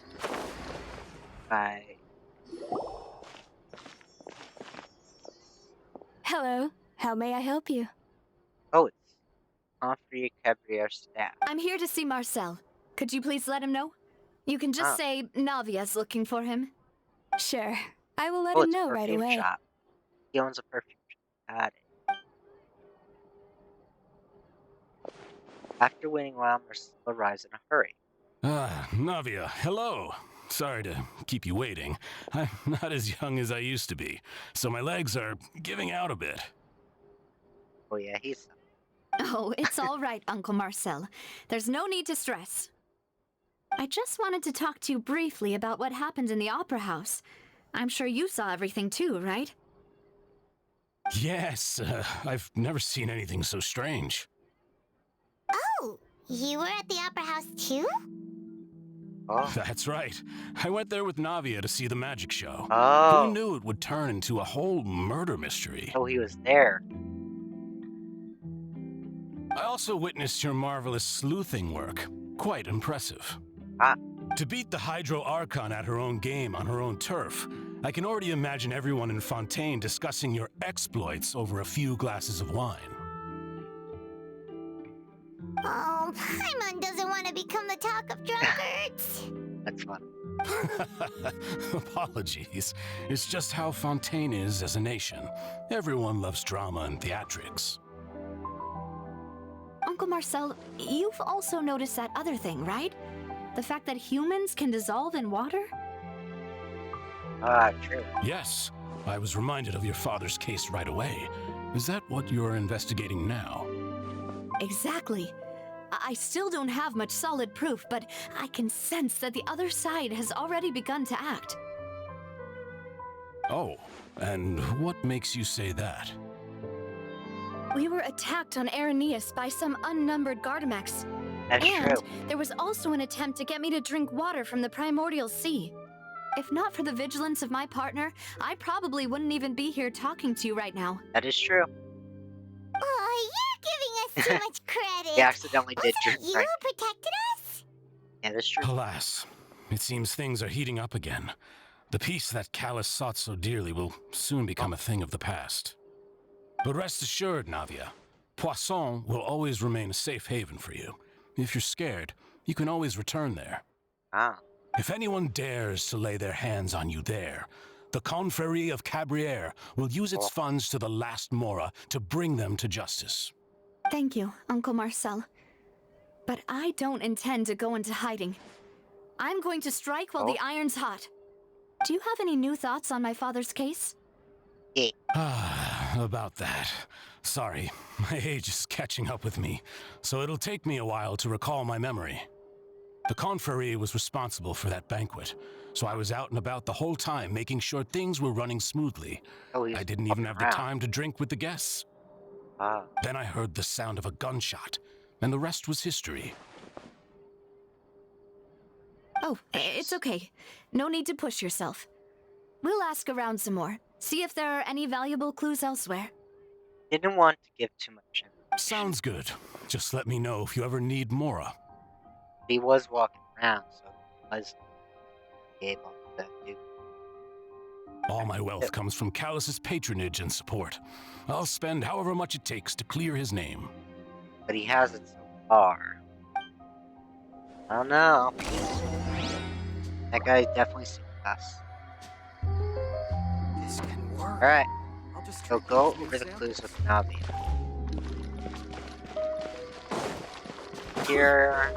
Hello. How may I help you? Oh, it's Humphrey Cabrier's staff. I'm here to see Marcel. Could you please let him know? You can just say Navia's looking for him. Sure. I will let him know right away. Shop. He owns a perfume shop. Got it. After waiting a while, Marcel arrives in a hurry. Navia, hello. Sorry to keep you waiting. I'm not as young as I used to be, so my legs are giving out a bit. Oh yeah, he's... Oh, it's all right, Uncle Marcel. There's no need to stress. I just wanted to talk to you briefly about what happened in the Opera House. I'm sure you saw everything too, right? Yes, I've never seen anything so strange. Oh, you were at the Opera House too? Oh. That's right. I went there with Navia to see the magic show. Oh. Who knew it would turn into a whole murder mystery? Oh, he was there. I also witnessed your marvelous sleuthing work. Quite impressive. To beat the Hydro Archon at her own game on her own turf, I can already imagine everyone in Fontaine discussing your exploits over a few glasses of wine. Oh, Paimon doesn't want to become the talk of drunkards. That's fun. Apologies. It's just how Fontaine is as a nation. Everyone loves drama and theatrics. Uncle Marcel, you've also noticed that other thing, right? The fact that humans can dissolve in water? True. Yes, I was reminded of your father's case right away. Is that what you're investigating now? Exactly. I still don't have much solid proof, but I can sense that the other side has already begun to act. Oh, and what makes you say that? We were attacked on Araneus by some unnumbered Gardamex. That's true. There was also an attempt to get me to drink water from the primordial sea. If not for the vigilance of my partner, I probably wouldn't even be here talking to you right now. That is true. Oh, you're giving us too much credit. He accidentally did drink. You who protected us? Yeah, that's true. Alas, it seems things are heating up again. The peace that Callus sought so dearly will soon become a thing of the past. But rest assured, Navia, Poisson will always remain a safe haven for you. If you're scared, you can always return there. If anyone dares to lay their hands on you there, the Confrérie of Cabriere will use its funds to the last Mora to bring them to justice. Thank you, Uncle Marcel. But I don't intend to go into hiding. I'm going to strike while the iron's hot. Do you have any new thoughts on my father's case? About that. Sorry, my age is catching up with me, so it'll take me a while to recall my memory. The Confrérie was responsible for that banquet, so I was out and about the whole time making sure things were running smoothly. I didn't even have the time to drink with the guests. Then I heard the sound of a gunshot, and the rest was history. Oh, it's okay. No need to push yourself. We'll ask around some more. See if there are any valuable clues elsewhere. Didn't want to give too much information. Sounds good. Just let me know if you ever need Mora. He was walking around, so he was able to do. All my wealth comes from Callus's patronage and support. I'll spend however much it takes to clear his name. But he hasn't so far. I don't know. That guy definitely seen us. This can work. Alright, I'll just so go over the clues with Navi. here.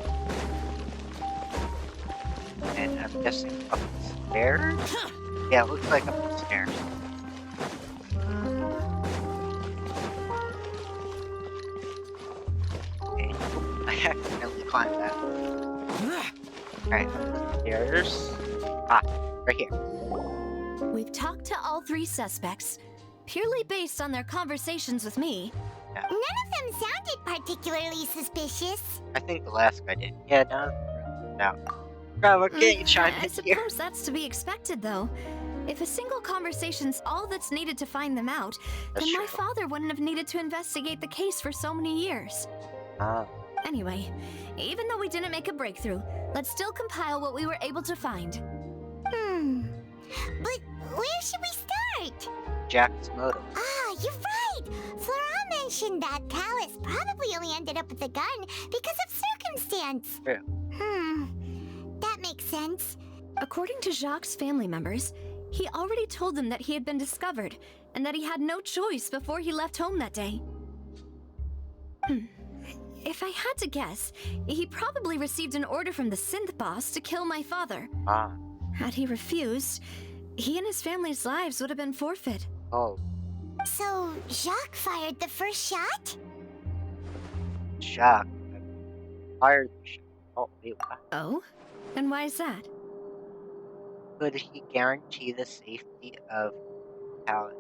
And I'm guessing up the stairs? Yeah, it looks like up the stairs. Okay. I accidentally climbed that. Alright, up the stairs. Ah, right here. We've talked to all 3 suspects, purely based on their conversations with me. Yeah. None of them sounded particularly suspicious. I think the last guy did. Yeah, none of them were out. Provoking, chime I in here. suppose that's to be expected, though. If a single conversation's all that's needed to find them out, That's then my true. father wouldn't have needed to investigate the case for so many years. Ah. Anyway, even though we didn't make a breakthrough, let's still compile what we were able to find. But where should we start? Jack's motive. Ah, you're right! Flora mentioned that Callus probably only ended up with the gun because of circumstance. True. That makes sense. According to Jacques' family members, he already told them that he had been discovered, and that he had no choice before he left home that day. If I had to guess, he probably received an order from the synth boss to kill my father. Ah. Had he refused, he and his family's lives would have been forfeit. Oh. So, Jacques fired the first shot? Jacques fired the shot. Oh, wait, what? Oh? And why is that? Could he guarantee the safety of Callus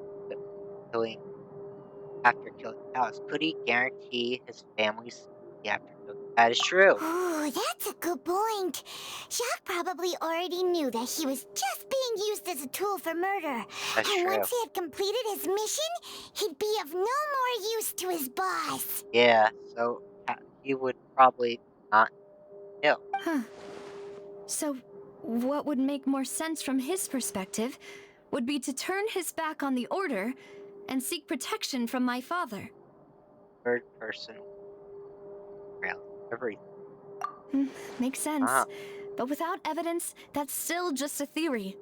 after killing Callus? Could he guarantee his family's safety after killing? That is true. Ooh, that's a good point. Jacques probably already knew that he was just being used as a tool for murder. That's and true. once he had completed his mission, he'd be of no more use to his boss. Yeah, so he would probably not kill. Huh. So, what would make more sense from his perspective would be to turn his back on the order and seek protection from my father. Third person. Really, everything. Makes sense. Ah. But without evidence, that's still just a theory.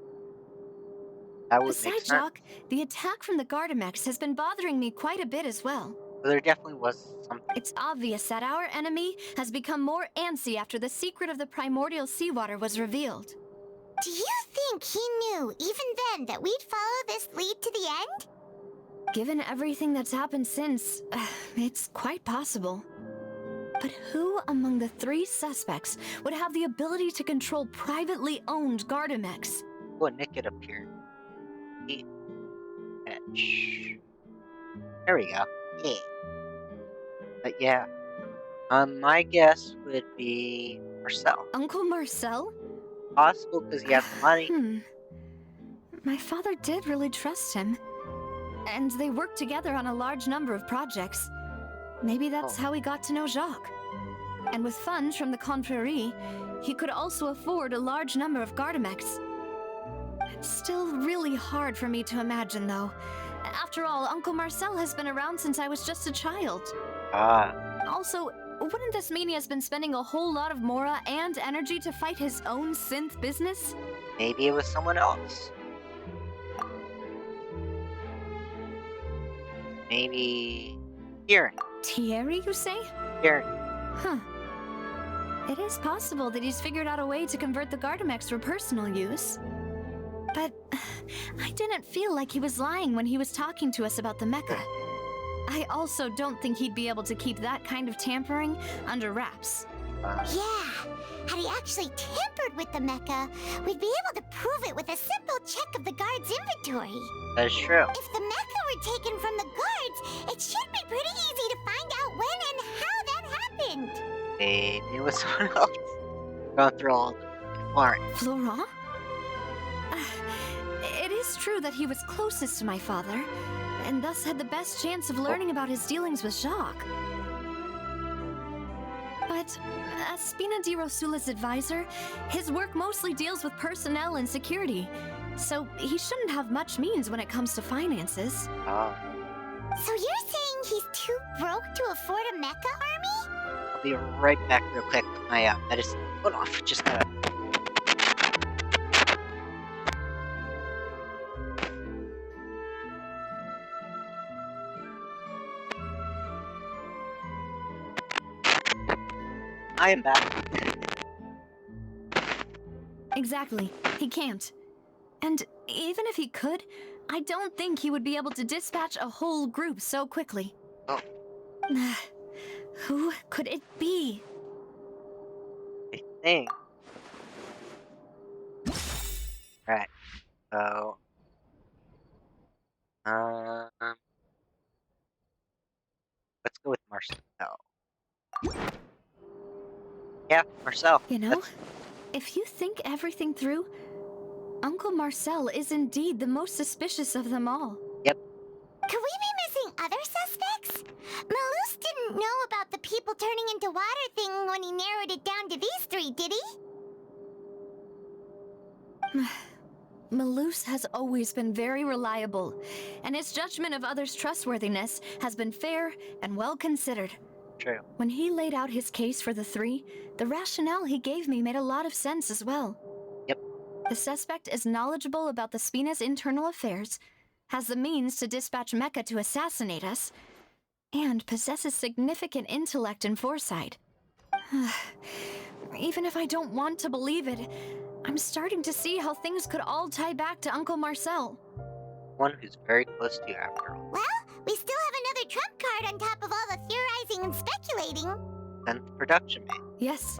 That would make Besides sense. Jacques, the attack from the Gardamex has been bothering me quite a bit as well. But there definitely was something. It's obvious that our enemy has become more antsy after the secret of the primordial seawater was revealed. Do you think he knew, even then, that we'd follow this lead to the end? Given everything that's happened since, it's quite possible. But who among the 3 suspects would have the ability to control privately owned Gardamex? Oh, Nick had appeared. There we go. Yeah. But yeah. My guess would be Marcel. Uncle Marcel? Possible because he has the money. My father did really trust him. And they worked together on a large number of projects. Maybe that's how he got to know Jacques. And with funds from the Confrérie, he could also afford a large number of Gardamex. It's still really hard for me to imagine, though. After all, Uncle Marcel has been around since I was just a child. Ah. Also, wouldn't this mean he has been spending a whole lot of mora and energy to fight his own synth business? Maybe it was someone else. Maybe Kieran. Thierry, you say? Kieran. Huh. It is possible that he's figured out a way to convert the Gardamex for personal use. But I didn't feel like he was lying when he was talking to us about the mecha. I also don't think he'd be able to keep that kind of tampering under wraps. Yeah, had he actually tampered with the mecha, we'd be able to prove it with a simple check of the guard's inventory. That is true. If the mecha were taken from the guards, it should be pretty easy to find out when and how that happened. Maybe it was someone else. Going through all the Florent. Florent? It is true that he was closest to my father, and thus had the best chance of learning about his dealings with Jacques. But as Spina di Rosula's advisor, his work mostly deals with personnel and security, so he shouldn't have much means when it comes to finances. So you're saying he's too broke to afford a mecha army? I'll be right back real quick with my medicine. Hold on, just gotta... I am back. Exactly. He can't. And even if he could, I don't think he would be able to dispatch a whole group so quickly. Oh. Who could it be? I think. Right. So. Let's go with Marcel. Yeah, Marcel. You know, if you think everything through, Uncle Marcel is indeed the most suspicious of them all. Yep. Could we be missing other suspects? Malus didn't know about the people turning into water thing when he narrowed it down to these three, did he? Malus has always been very reliable, and his judgment of others' trustworthiness has been fair and well considered. True. When he laid out his case for the three, the rationale he gave me made a lot of sense as well. Yep. The suspect is knowledgeable about the Spina's internal affairs, has the means to dispatch Mecha to assassinate us, and possesses significant intellect and foresight. Even if I don't want to believe it, I'm starting to see how things could all tie back to Uncle Marcel. One who's very close to you after all. Well, we still have another trump card on top of all the theorizing and speculating. And the production man. Yes,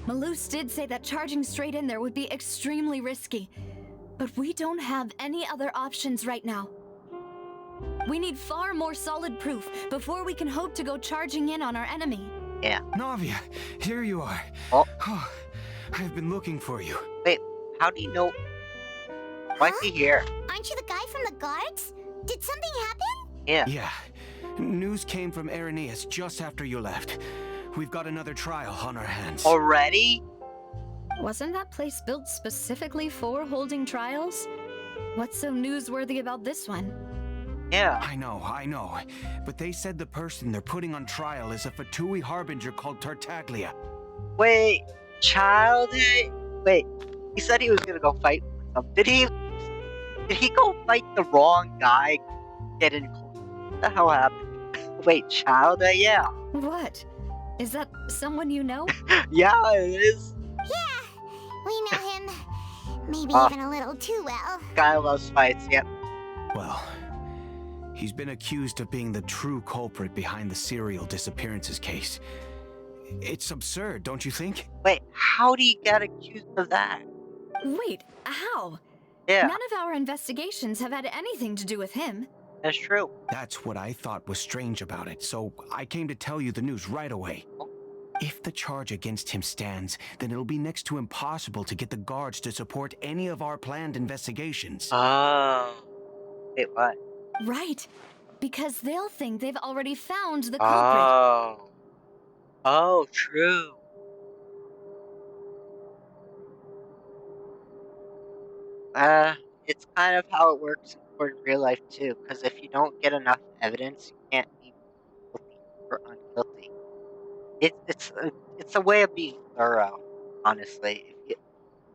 Malus did say that charging straight in there would be extremely risky. But we don't have any other options right now. We need far more solid proof before we can hope to go charging in on our enemy. Yeah. Navia, here you are. Oh. I've been looking for you. Wait, how do you know? Why is he here? Aren't you the guy from the guards? Did something happen? Yeah. Yeah. News came from Irenaeus just after you left. We've got another trial on our hands. Already? Wasn't that place built specifically for holding trials? What's so newsworthy about this one? Yeah. I know. But they said the person they're putting on trial is a Fatui harbinger called Tartaglia. Wait, child? Wait, he said he was gonna go fight with them. Did he go fight the wrong guy? Get in close. What the hell happened? Wait, child? Yeah. What? Is that someone you know? Yeah, it is. Yeah, we know him. Maybe even a little too well. Guy loves fights, yep. Well, he's been accused of being the true culprit behind the serial disappearances case. It's absurd, don't you think? Wait, how do you get accused of that? Wait, how? Yeah. None of our investigations have had anything to do with him. That's true. That's what I thought was strange about it, so I came to tell you the news right away. If the charge against him stands, then it'll be next to impossible to get the guards to support any of our planned investigations. Oh. Wait, what? Right. Because they'll think they've already found the culprit. Oh. Oh, true. It's kind of how it works in real life too, because if you don't get enough evidence, you can't be guilty or unguilty. It's a way of being thorough, honestly.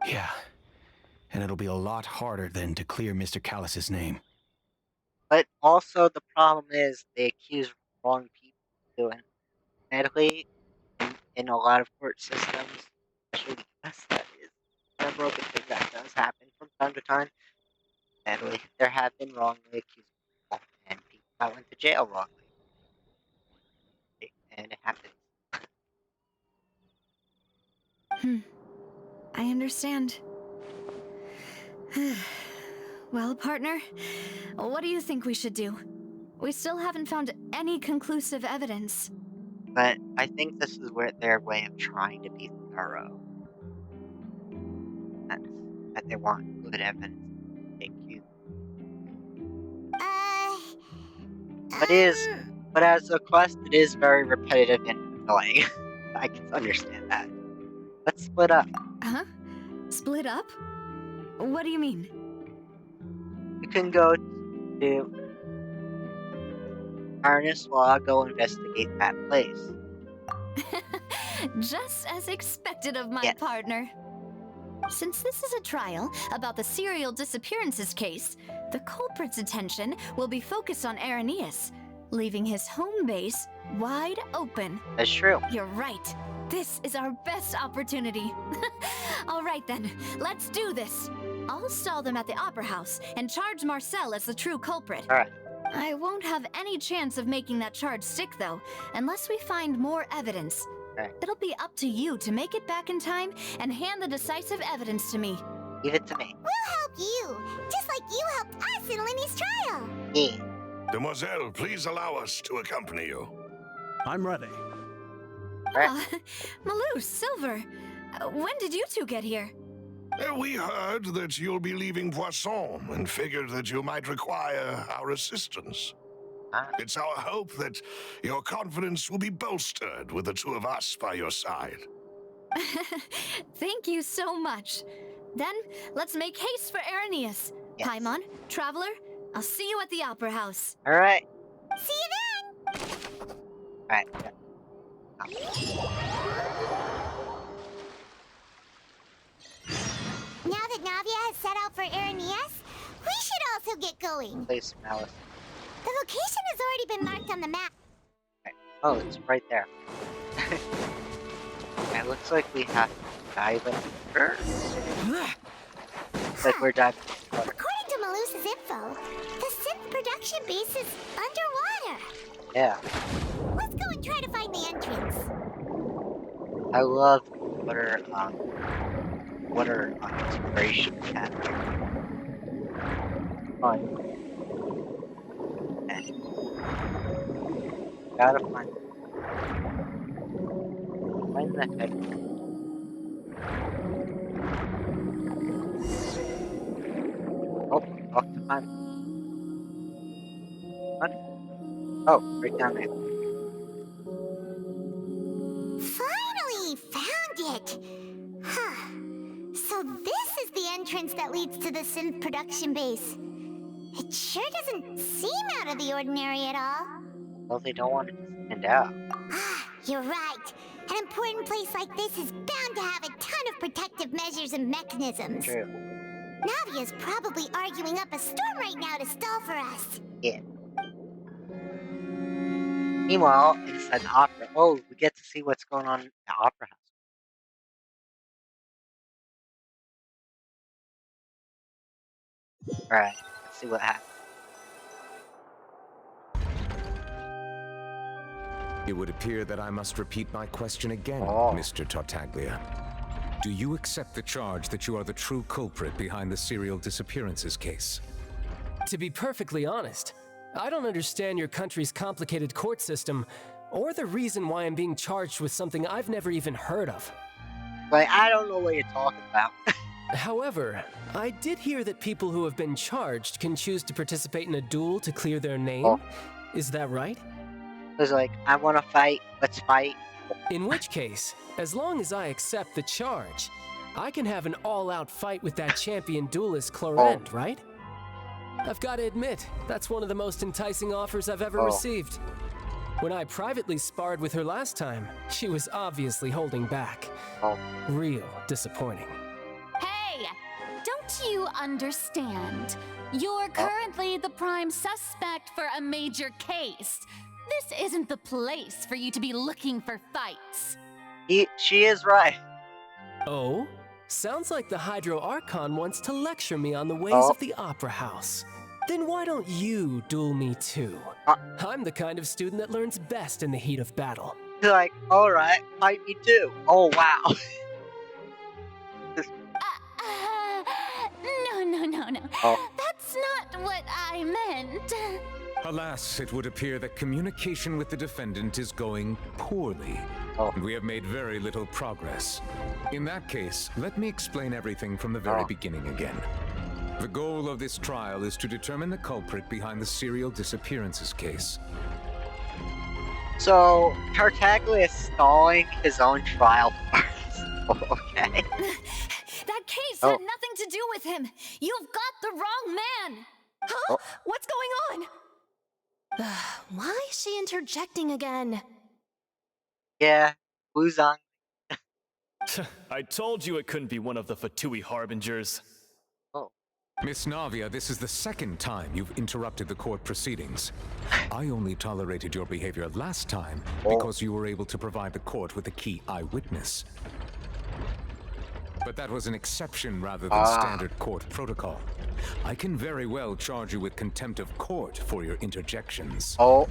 Yeah. And it'll be a lot harder then to clear Mr. Callus's name. But also the problem is they accuse wrong people too, and medically, in a lot of court systems, especially the US, that is a broken thing that does happen from time to time. Sadly, there have been wrongly accused people, and people that went to jail wrongly. And it happens. I understand. Well, partner, what do you think we should do? We still haven't found any conclusive evidence. But I think this is their way of trying to be thorough. That they want good evidence. Thank you. But as a quest, it is very repetitive and annoying. I can understand that. Let's split up. Huh? Split up? What do you mean? You can go to Arnis while I go investigate that place. Just as expected of my partner. Since this is a trial about the serial disappearances case, the culprit's attention will be focused on Irenaeus, leaving his home base wide open. That's true. You're right. This is our best opportunity. All right then, let's do this. I'll stall them at the Opera House and charge Marcel as the true culprit. All right. I won't have any chance of making that charge stick, though, unless we find more evidence. Okay. It'll be up to you to make it back in time and hand the decisive evidence to me. Give it to me. We'll help you, just like you helped us in Lenny's trial. Yeah. Demoiselle, please allow us to accompany you. I'm ready. Ah, Malou, Silver, when did you two get here? We heard that you'll be leaving Poisson and figured that you might require our assistance. Ah. It's our hope that your confidence will be bolstered with the two of us by your side. Thank you so much. Then, let's make haste for Irenaeus. Yes. Paimon, Traveler, I'll see you at the Opera House. All right. See you then! All right. Yeah. Now that Navia has set out for Irenaeus, we should also get going. Place Malice. The location has already been marked on the map. Okay. Oh, it's right there. It looks like we have to dive in first. Like we're diving in water. According to Malus's info, the synth production base is underwater. Yeah. Let's go and try to find the entrance. I love water exploration capture. Fun. Okay. Gotta find the head. Oh, walk to find. What? Oh, right down there. Finally found it! Huh. So this is the entrance that leads to the synth production base. It sure doesn't seem out of the ordinary at all. Well, they don't want it to stand out. Ah, you're right. An important place like this is bound to have a ton of protective measures and mechanisms. True. Navia's probably arguing up a storm right now to stall for us. Yeah. Meanwhile, inside the opera, oh, we get to see what's going on in the opera house. Alright, let's see what happens. It would appear that I must repeat my question again, Mr. Tartaglia. Do you accept the charge that you are the true culprit behind the serial disappearances case? To be perfectly honest, I don't understand your country's complicated court system, or the reason why I'm being charged with something I've never even heard of. Like, I don't know what you're talking about. However, I did hear that people who have been charged can choose to participate in a duel to clear their name. Oh. Is that right? It was like, I want to fight, let's fight. In which case, as long as I accept the charge, I can have an all-out fight with that champion duelist Clorent, right? I've got to admit, that's one of the most enticing offers I've ever received. When I privately sparred with her last time, she was obviously holding back. Real disappointing. Hey! Don't you understand? You're currently the prime suspect for a major case. This isn't the place for you to be looking for fights. She is right. Oh? Sounds like the Hydro Archon wants to lecture me on the ways of the Opera House. Then why don't you duel me too? I'm the kind of student that learns best in the heat of battle. He's like, alright, fight me too. Oh, wow. No. That's not what I meant. Alas, it would appear that communication with the defendant is going poorly. And we have made very little progress. In that case, let me explain everything from the very beginning again. The goal of this trial is to determine the culprit behind the serial disappearances case. So, Tartaglia is stalling his own trial first. Okay. That case had nothing to do with him. You've got the wrong man. Huh? What's going on? Why is she interjecting again? Yeah, who's on? I told you it couldn't be one of the Fatui Harbingers. Oh. Miss Navia, this is the second time you've interrupted the court proceedings. I only tolerated your behavior last time because you were able to provide the court with a key eyewitness. But that was an exception rather than standard court protocol. I can very well charge you with contempt of court for your interjections. Oh,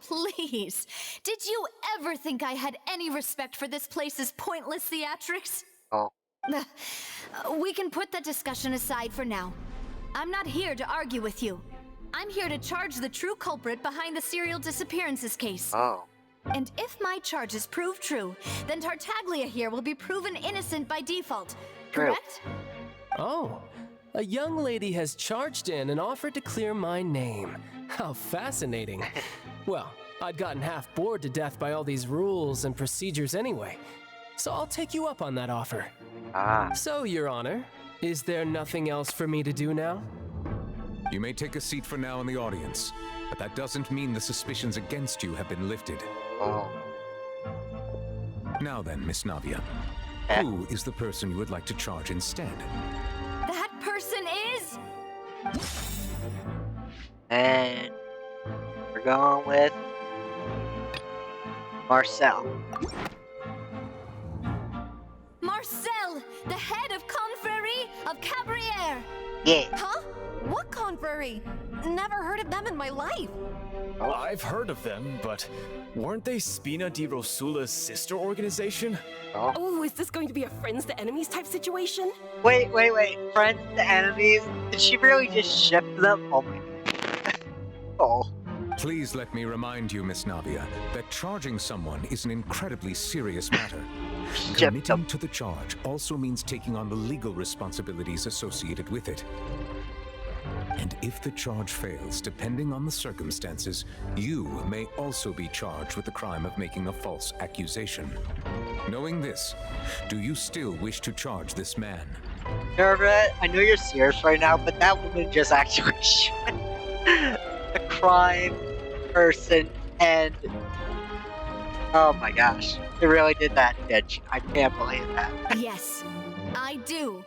please. Did you ever think I had any respect for this place's pointless theatrics? We can put that discussion aside for now. I'm not here to argue with you. I'm here to charge the true culprit behind the serial disappearances case. And if my charges prove true, then Tartaglia here will be proven innocent by default, correct? Oh, a young lady has charged in and offered to clear my name. How fascinating. Well, I'd gotten half bored to death by all these rules and procedures anyway, so I'll take you up on that offer. So, Your Honor, is there nothing else for me to do now? You may take a seat for now in the audience, but that doesn't mean the suspicions against you have been lifted. Now then, Miss Navia, who is the person you would like to charge instead? That person is... And we're going with Marcel. Marcel, the head of Confrérie of Cabrières. Yeah. Huh? What confrérie? Never heard of them in my life. I've heard of them, but weren't they Spina di Rosula's sister organization? Oh, is this going to be a friends to enemies type situation? Wait. Friends to enemies? Did she really just shift them? Oh my god. Please let me remind you, Miss Navia, that charging someone is an incredibly serious matter. Committing to the charge also means taking on the legal responsibilities associated with it. And if the charge fails, depending on the circumstances, you may also be charged with the crime of making a false accusation. Knowing this, do you still wish to charge this man? Nerva, I know you're serious right now, but that woman just actually shot a crime person, and oh my gosh, they really did that, bitch. I can't believe that. Yes, I do.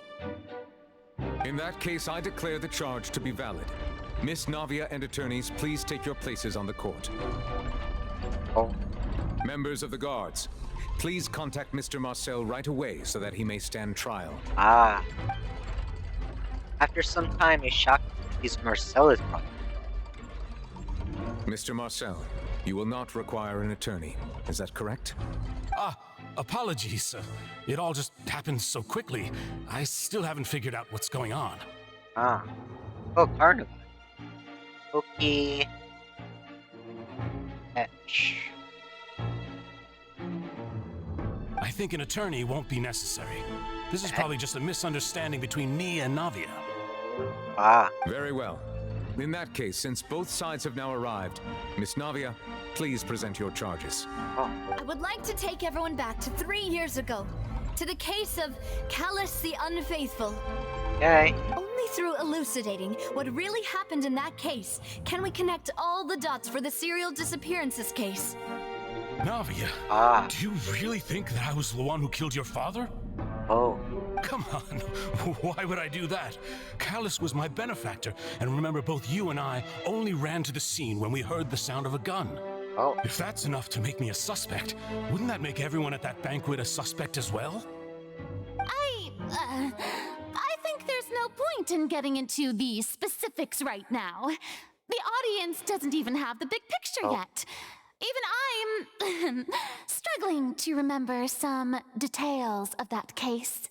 In that case, I declare the charge to be valid. Miss Navia and attorneys, please take your places on the court. Members of the guards, please contact Mr. Marcel right away so that he may stand trial. After some time, a shock is Marcel. Mr. Marcel, you will not require an attorney. Is that correct? Apologies. It all just happened so quickly. I still haven't figured out what's going on. Carnival. Okay. I think an attorney won't be necessary. This is probably just a misunderstanding between me and Navia. Very well. In that case, since both sides have now arrived, Miss Navia, please present your charges. I would like to take everyone back to 3 years ago, to the case of Callus the Unfaithful. Okay. Only through elucidating what really happened in that case can we connect all the dots for the serial disappearances case. Navia, do you really think that I was the one who killed your father? Come on, why would I do that? Callus was my benefactor, and remember, both you and I only ran to the scene when we heard the sound of a gun. If that's enough to make me a suspect, wouldn't that make everyone at that banquet a suspect as well? I think there's no point in getting into the specifics right now. The audience doesn't even have the big picture yet. Even I'm struggling to remember some details of that case.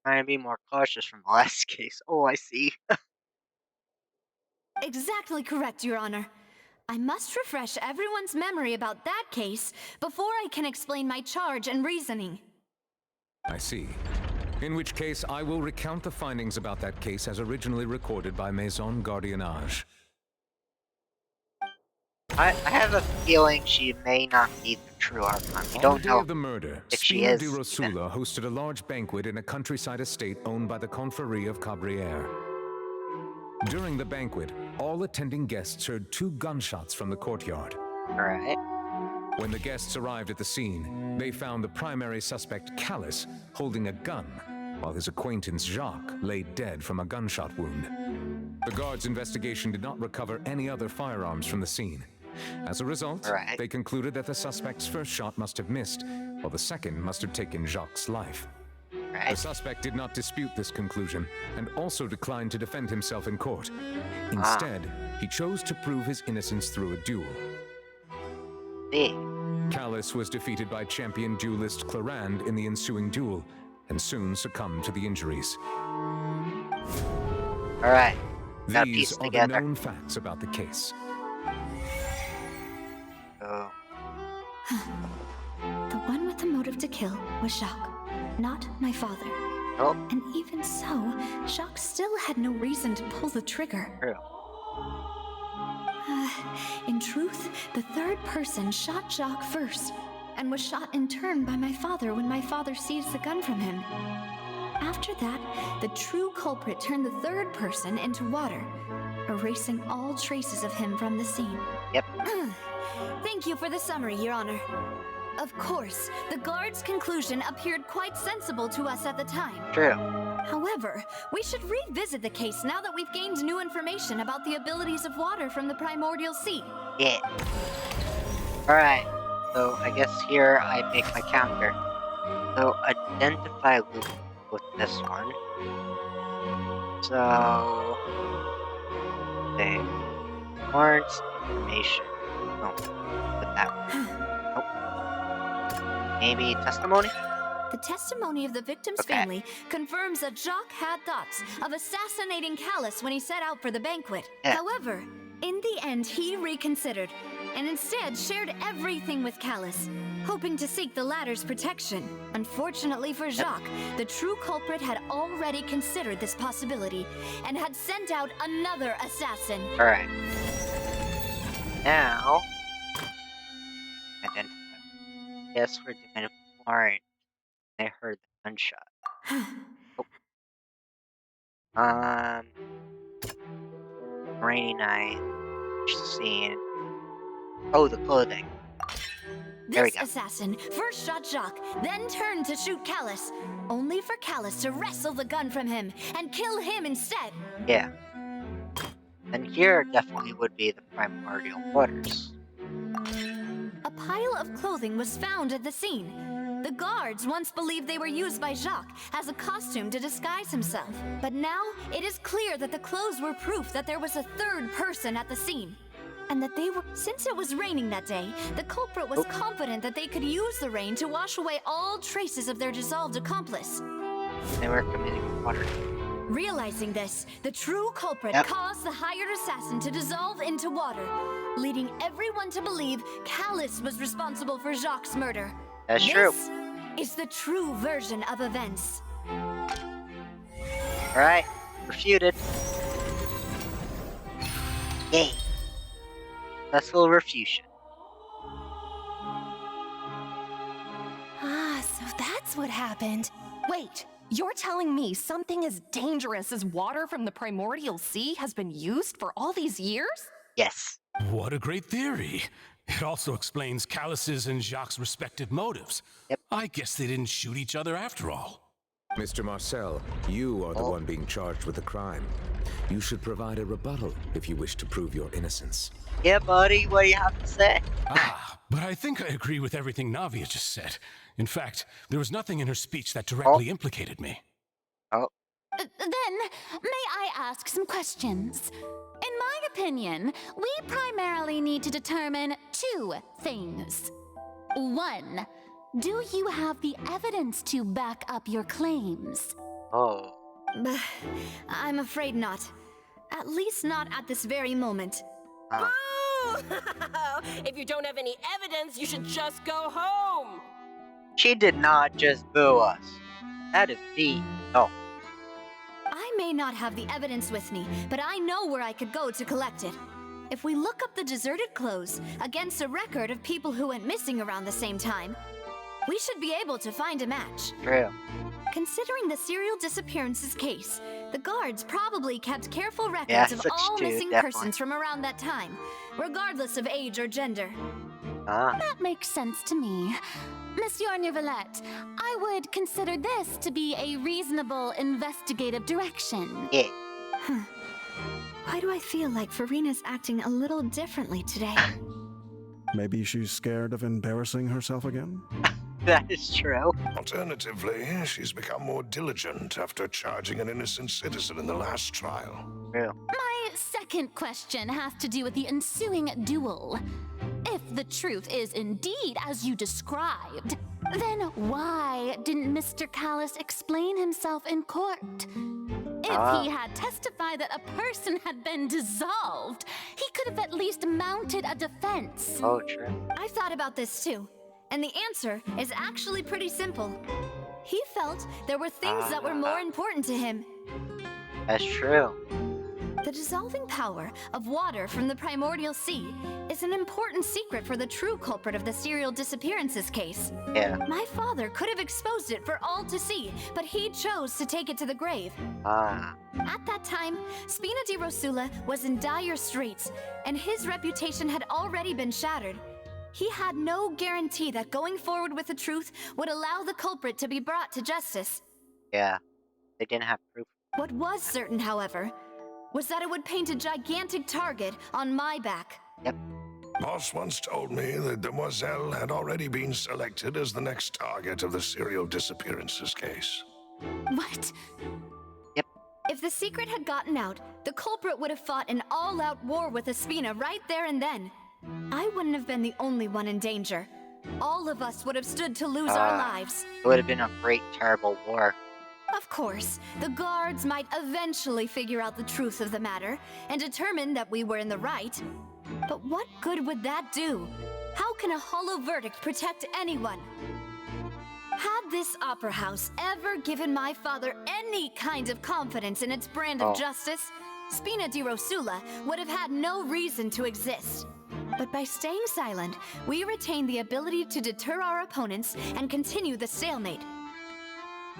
Trying to be more cautious from the last case. I see. Exactly correct, Your Honor. I must refresh everyone's memory about that case before I can explain my charge and reasoning. I see. In which case, I will recount the findings about that case as originally recorded by Maison Gardiennage. I have a feeling she may not be the true Archon. We don't know of the murder, if she Spina is. di Rosula hosted a large banquet in a countryside estate owned by the Confrérie of Cabrières. During the banquet, all attending guests heard 2 gunshots from the courtyard. Alright. When the guests arrived at the scene, they found the primary suspect, Callus, holding a gun, while his acquaintance Jacques lay dead from a gunshot wound. The guards' investigation did not recover any other firearms from the scene. As a result, they concluded that the suspect's first shot must have missed, while the second must have taken Jacques' life. The suspect did not dispute this conclusion, and also declined to defend himself in court. Instead, he chose to prove his innocence through a duel. Callus was defeated by champion duelist Clarand in the ensuing duel, and soon succumbed to the injuries. Alright. These are the known facts about the case. The one with the motive to kill was Jacques, not my father. And even so, Jacques still had no reason to pull the trigger. In truth, the third person shot Jacques first, and was shot in turn by my father when my father seized the gun from him. After that, the true culprit turned the third person into water, erasing all traces of him from the scene. Yep. Thank you for the summary, Your Honor. Of course, the guard's conclusion appeared quite sensible to us at the time. True. However, we should revisit the case now that we've gained new information about the abilities of water from the primordial sea. Yeah. Alright, so I guess here I make my counter. So, identify loop with this one. So... okay. Warrants information. No, put that one. Nope. Maybe testimony? The testimony of the victim's family confirms that Jacques had thoughts of assassinating Callus when he set out for the banquet. However, in the end, he reconsidered, and instead shared everything with Callus, hoping to seek the latter's protection. Unfortunately for Jacques, the true culprit had already considered this possibility, and had sent out another assassin. Alright. Now... identify. Yes, we're doing warrant. I heard the gunshot. Rainy night. Scene. Oh, the clothing. There we This go. assassin first shot Jacques, then turned to shoot Callus, only for Callus to wrestle the gun from him and kill him instead. Yeah. And here definitely would be the primordial waters. A pile of clothing was found at the scene. The guards once believed they were used by Jacques as a costume to disguise himself. But now, it is clear that the clothes were proof that there was a third person at the scene. And that they were... Since it was raining that day, the culprit was confident that they could use the rain to wash away all traces of their dissolved accomplice. They were committing water. Realizing this, the true culprit caused the hired assassin to dissolve into water, leading everyone to believe Callus was responsible for Jacques' murder. That's true. This is the true version of events. Alright, refuted. Yay. Successful refusion. Ah, so that's what happened. Wait, you're telling me something as dangerous as water from the primordial sea has been used for all these years? Yes. What a great theory. It also explains Callus's and Jacques' respective motives. I guess they didn't shoot each other after all. Mr. Marcel, you are the one being charged with the crime. You should provide a rebuttal if you wish to prove your innocence. Yeah, buddy, what do you have to say? But I think I agree with everything Navia just said. In fact, there was nothing in her speech that directly implicated me. Then, may I ask some questions? In my opinion, we primarily need to determine two things. One, do you have the evidence to back up your claims? I'm afraid not. At least not at this very moment. Boo! If you don't have any evidence, you should just go home! She did not just boo us. That is deep. Oh. I may not have the evidence with me, but I know where I could go to collect it. If we look up the deserted clothes against a record of people who went missing around the same time, we should be able to find a match. True. Considering the serial disappearances case, the guards probably kept careful records of all missing persons from around that time, regardless of age or gender. That makes sense to me. Monsieur Neuvillette, I would consider this to be a reasonable investigative direction. Yeah. Why do I feel like Farina's acting a little differently today? Maybe she's scared of embarrassing herself again? That is true. Alternatively, she's become more diligent after charging an innocent citizen in the last trial. True. My second question has to do with the ensuing duel. If the truth is indeed as you described, then why didn't Mr. Callis explain himself in court? If he had testified that a person had been dissolved, he could have at least mounted a defense. Oh, true. I've thought about this too, and the answer is actually pretty simple. He felt there were things that were more important to him. That's true. The dissolving power of water from the primordial sea is an important secret for the true culprit of the serial disappearances case. Yeah. My father could have exposed it for all to see, but he chose to take it to the grave. At that time, Spina di Rosula was in dire straits, and his reputation had already been shattered. He had no guarantee that going forward with the truth would allow the culprit to be brought to justice. Yeah. They didn't have proof. What was certain, however, was that it would paint a gigantic target on my back. Yep. Boss once told me that Demoiselle had already been selected as the next target of the serial disappearances case. What? Yep. If the secret had gotten out, the culprit would have fought an all-out war with Espina right there and then. I wouldn't have been the only one in danger. All of us would have stood to lose our lives. It would have been a great, terrible war. Of course, the guards might eventually figure out the truth of the matter and determine that we were in the right. But what good would that do? How can a hollow verdict protect anyone? Had this opera house ever given my father any kind of confidence in its brand of justice, Spina di Rosula would have had no reason to exist. But by staying silent, we retain the ability to deter our opponents and continue the stalemate.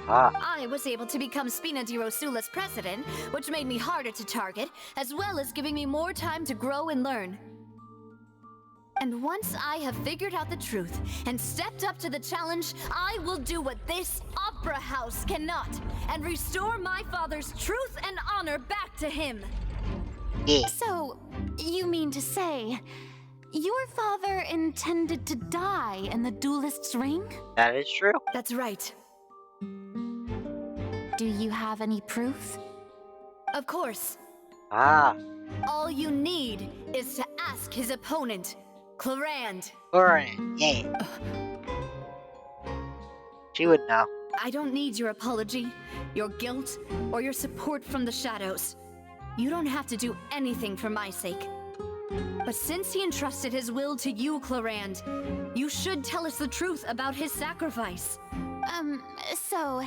I was able to become Spina di Rosula's president, which made me harder to target, as well as giving me more time to grow and learn. And once I have figured out the truth and stepped up to the challenge, I will do what this opera house cannot, and restore my father's truth and honor back to him. So, you mean to say, your father intended to die in the duelist's ring? That is true. That's right. Do you have any proof? Of course. All you need is to ask his opponent, Clarand. Clarand, yeah. She would know. I don't need your apology, your guilt, or your support from the shadows. You don't have to do anything for my sake. But since he entrusted his will to you, Clarand, you should tell us the truth about his sacrifice. So,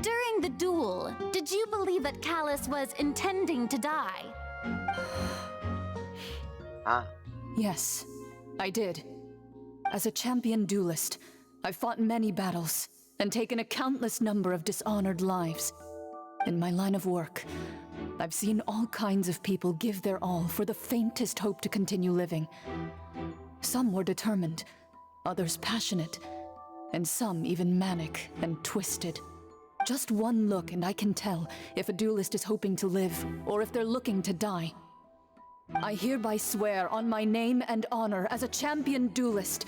during the duel, did you believe that Callis was intending to die? Yes, I did. As a champion duelist, I've fought many battles and taken a countless number of dishonored lives. In my line of work, I've seen all kinds of people give their all for the faintest hope to continue living. Some were determined, others passionate, and some even manic and twisted. Just one look and I can tell if a duelist is hoping to live or if they're looking to die. I hereby swear on my name and honor as a champion duelist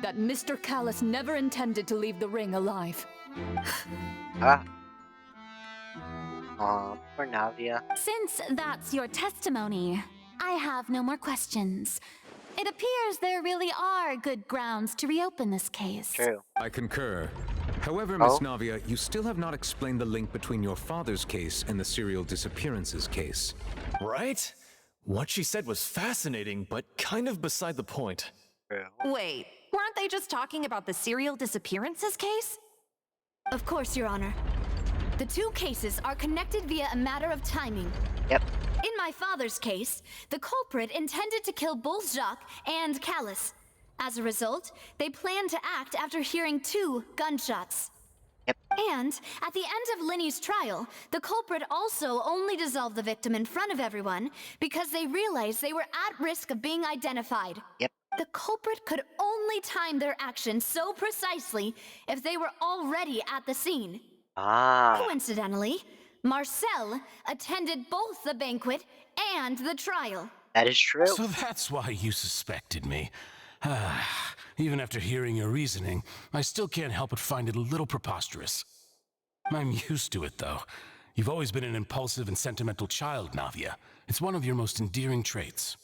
that Mr. Callis never intended to leave the ring alive. Poor Navia. Since that's your testimony, I have no more questions. It appears there really are good grounds to reopen this case. True. I concur. However, Miss Navia, you still have not explained the link between your father's case and the serial disappearances case. Right? What she said was fascinating, but kind of beside the point. True. Wait, weren't they just talking about the serial disappearances case? Of course, Your Honor. The two cases are connected via a matter of timing. Yep. In my father's case, the culprit intended to kill both Jacques and Callis. As a result, they planned to act after hearing 2 gunshots. Yep. And at the end of Linny's trial, the culprit also only dissolved the victim in front of everyone because they realized they were at risk of being identified. Yep. The culprit could only only timed their actions so precisely if they were already at the scene. Coincidentally, Marcel attended both the banquet and the trial. That is true. So that's why you suspected me. Even after hearing your reasoning, I still can't help but find it a little preposterous. I'm used to it, though. You've always been an impulsive and sentimental child, Navia. It's one of your most endearing traits.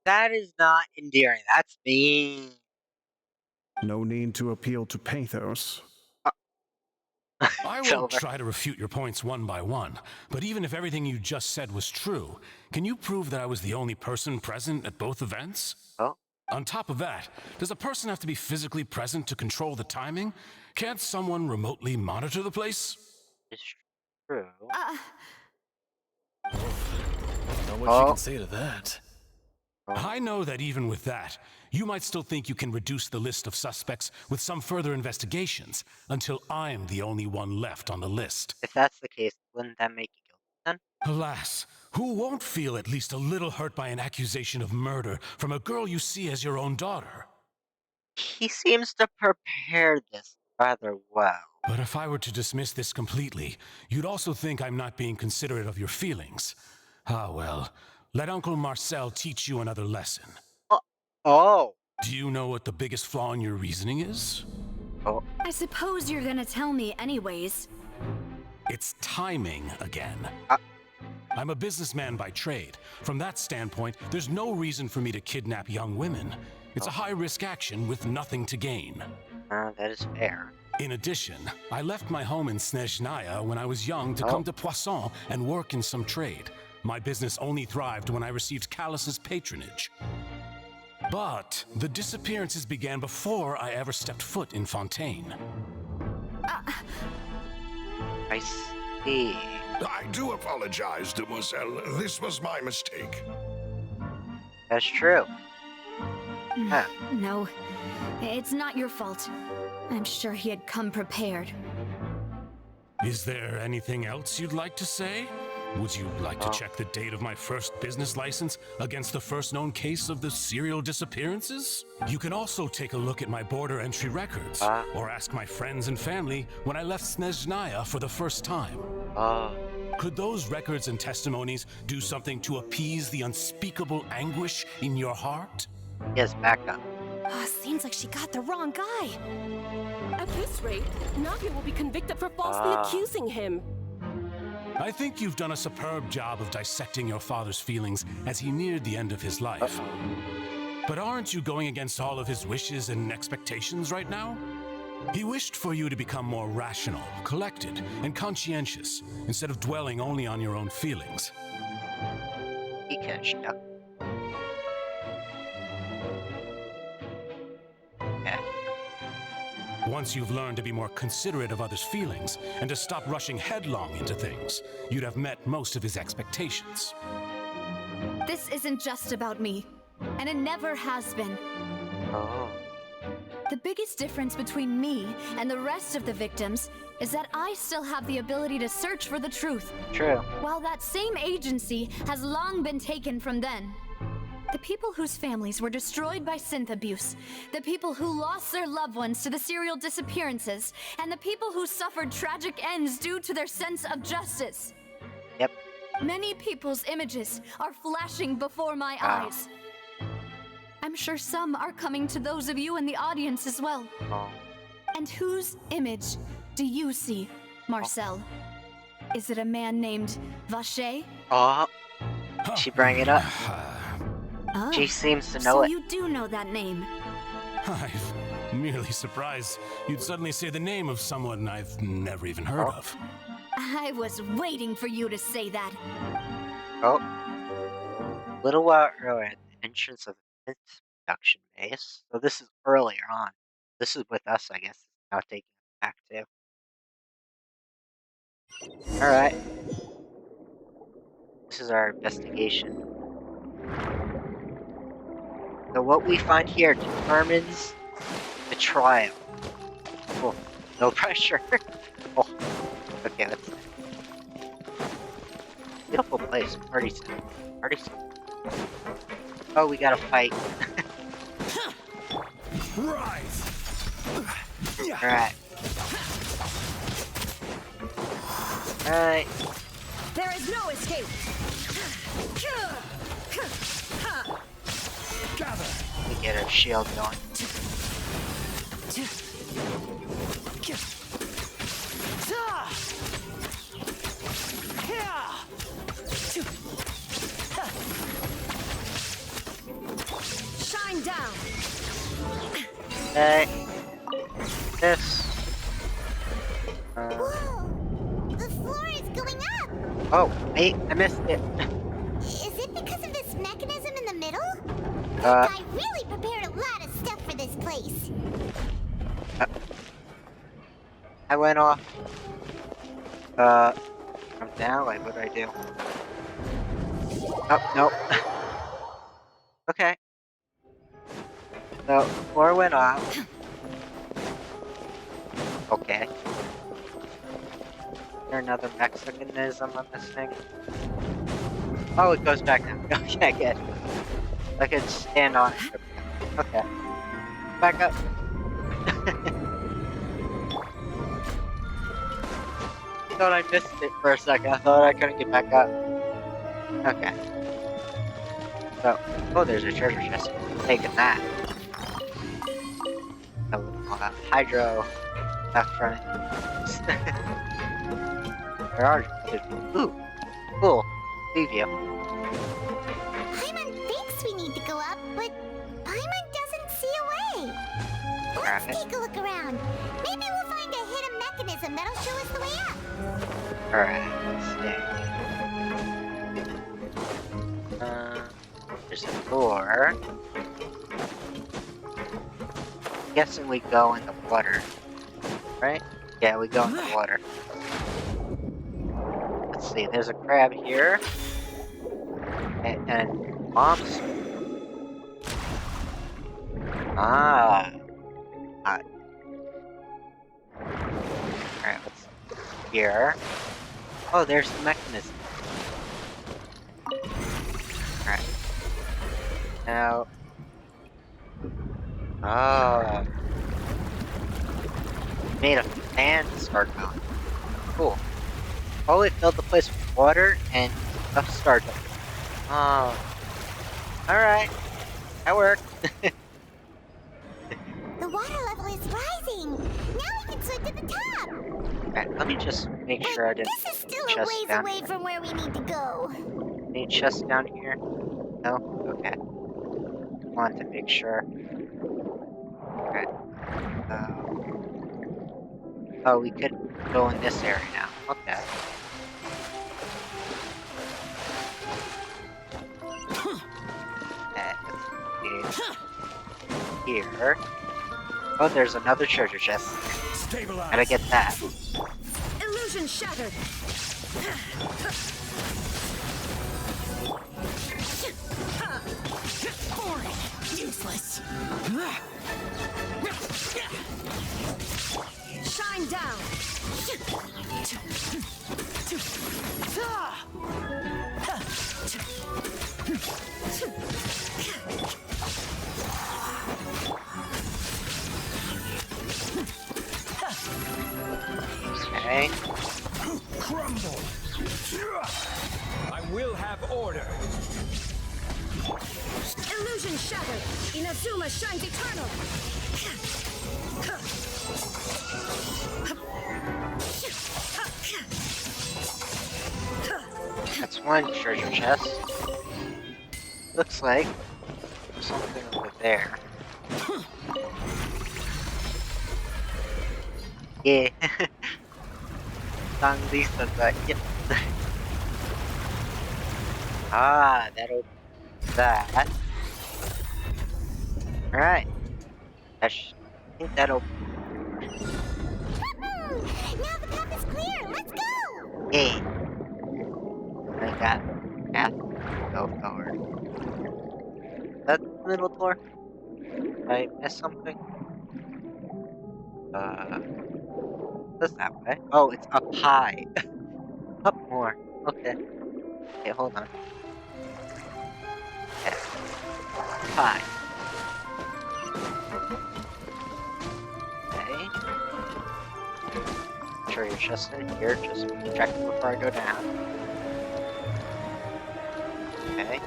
That is not endearing. That's mean. No need to appeal to pathos. I won't try to refute your points one by one, but even if everything you just said was true, can you prove that I was the only person present at both events? On top of that, does a person have to be physically present to control the timing? Can't someone remotely monitor the place? It's true. I don't know what you can say to that. I know that even with that, you might still think you can reduce the list of suspects with some further investigations until I'm the only one left on the list. If that's the case, wouldn't that make you guilty then? Alas, who won't feel at least a little hurt by an accusation of murder from a girl you see as your own daughter? He seems to prepare this rather well. But if I were to dismiss this completely, you'd also think I'm not being considerate of your feelings. Ah well, let Uncle Marcel teach you another lesson. Do you know what the biggest flaw in your reasoning is? I suppose you're gonna tell me anyways. It's timing again. I'm a businessman by trade. From that standpoint, there's no reason for me to kidnap young women. It's a high-risk action with nothing to gain. That is fair. In addition, I left my home in Snezhnaya when I was young to come to Poisson and work in some trade. My business only thrived when I received Callus's patronage. But the disappearances began before I ever stepped foot in Fontaine. I see. I do apologize, demoiselle. This was my mistake. That's true. No, it's not your fault. I'm sure he had come prepared. Is there anything else you'd like to say? Would you like to check the date of my first business license against the first known case of the serial disappearances? You can also take a look at my border entry records, or ask my friends and family when I left Snezhnaya for the first time. Could those records and testimonies do something to appease the unspeakable anguish in your heart? Yes, back up. Seems like she got the wrong guy. At this rate, Navia will be convicted for falsely accusing him. I think you've done a superb job of dissecting your father's feelings as he neared the end of his life. But aren't you going against all of his wishes and expectations right now? He wished for you to become more rational, collected, and conscientious, instead of dwelling only on your own feelings. He can't stuck. Once you've learned to be more considerate of others' feelings and to stop rushing headlong into things, you'd have met most of his expectations. This isn't just about me, and it never has been. The biggest difference between me and the rest of the victims is that I still have the ability to search for the truth. True. While that same agency has long been taken from them. The people whose families were destroyed by synth abuse, the people who lost their loved ones to the serial disappearances, and the people who suffered tragic ends due to their sense of justice. Yep. Many people's images are flashing before my eyes. I'm sure some are coming to those of you in the audience as well. And whose image do you see, Marcel? Is it a man named Vacher? She bring it up. She seems to know it. So you do know that name. I'm merely surprised you'd suddenly say the name of someone I've never even heard of. I was waiting for you to say that. Little while earlier at the entrance of the production base. So this is earlier on. This is with us, I guess. Now taking it back too. Alright. This is our investigation. So what we find here determines the trial. No pressure. Okay, let's see. Beautiful place. Party center. Party center. Oh, we gotta fight. Rise. Alright. Alright. There is no escape. Gather. We get our shield going. Shine down. Okay. This. Whoa! The floor is going up! Oh, wait, I missed it. Is it because of this mechanism in the middle? That guy really prepared a lot of stuff for this place. I went off. I'm down, like, what do I do? Oh, nope. Okay. So, floor went off. Okay. Is there another Mexicanism on this thing? Oh, it goes back now. Okay, good. I could stand on it. Okay. Back up. I thought I missed it for a second. I thought I couldn't get back up. Okay. So, oh, there's a treasure chest. Taking that. A little hydro up front. There are other people. Ooh, cool. Preview. Paimon thinks we need to go up, but Paimon doesn't see a way. Let's take a look around. Maybe we'll find a hidden mechanism that'll show us the way up. Alright, let's see. There's a door. Guessing we go in the water. Right? Yeah, we go in the water. Let's see, there's a crab here. And bombs. Alright, let's see. Here. Oh, there's the mechanism. Alright. Now. Oh. Made a fan to start going. Cool. Oh, it filled the place with water and stuff started. Oh. Alright. That worked. The water level is rising. Now we can swim to the top. Alright, let me just make sure I didn't. This is still a ways away from where we need to go. Any chests down here? No? Okay. Want to make sure. Okay. Oh, we could go in this area now. Okay. Let's see. Here. Oh, there's another treasure chest. Stabilize. Gotta get that. Illusion shattered. Boring. Useless. Shine down. Okay. Crumble. I will have order. Illusion shattered. Inazuma shines eternal. That's one treasure chest. Looks like something over there. Yeah. Sang Lisa got it. Ah, that opens that. Alright. I think that opens. Now the path is clear. Let's go. Yay. I got path. Go forward. That little door? Did I miss something? This that way. Oh, it's up high. Up more. Okay. Okay, hold on. Okay. Up high. Okay. Treasure chest in here, just check before I go down. Okay.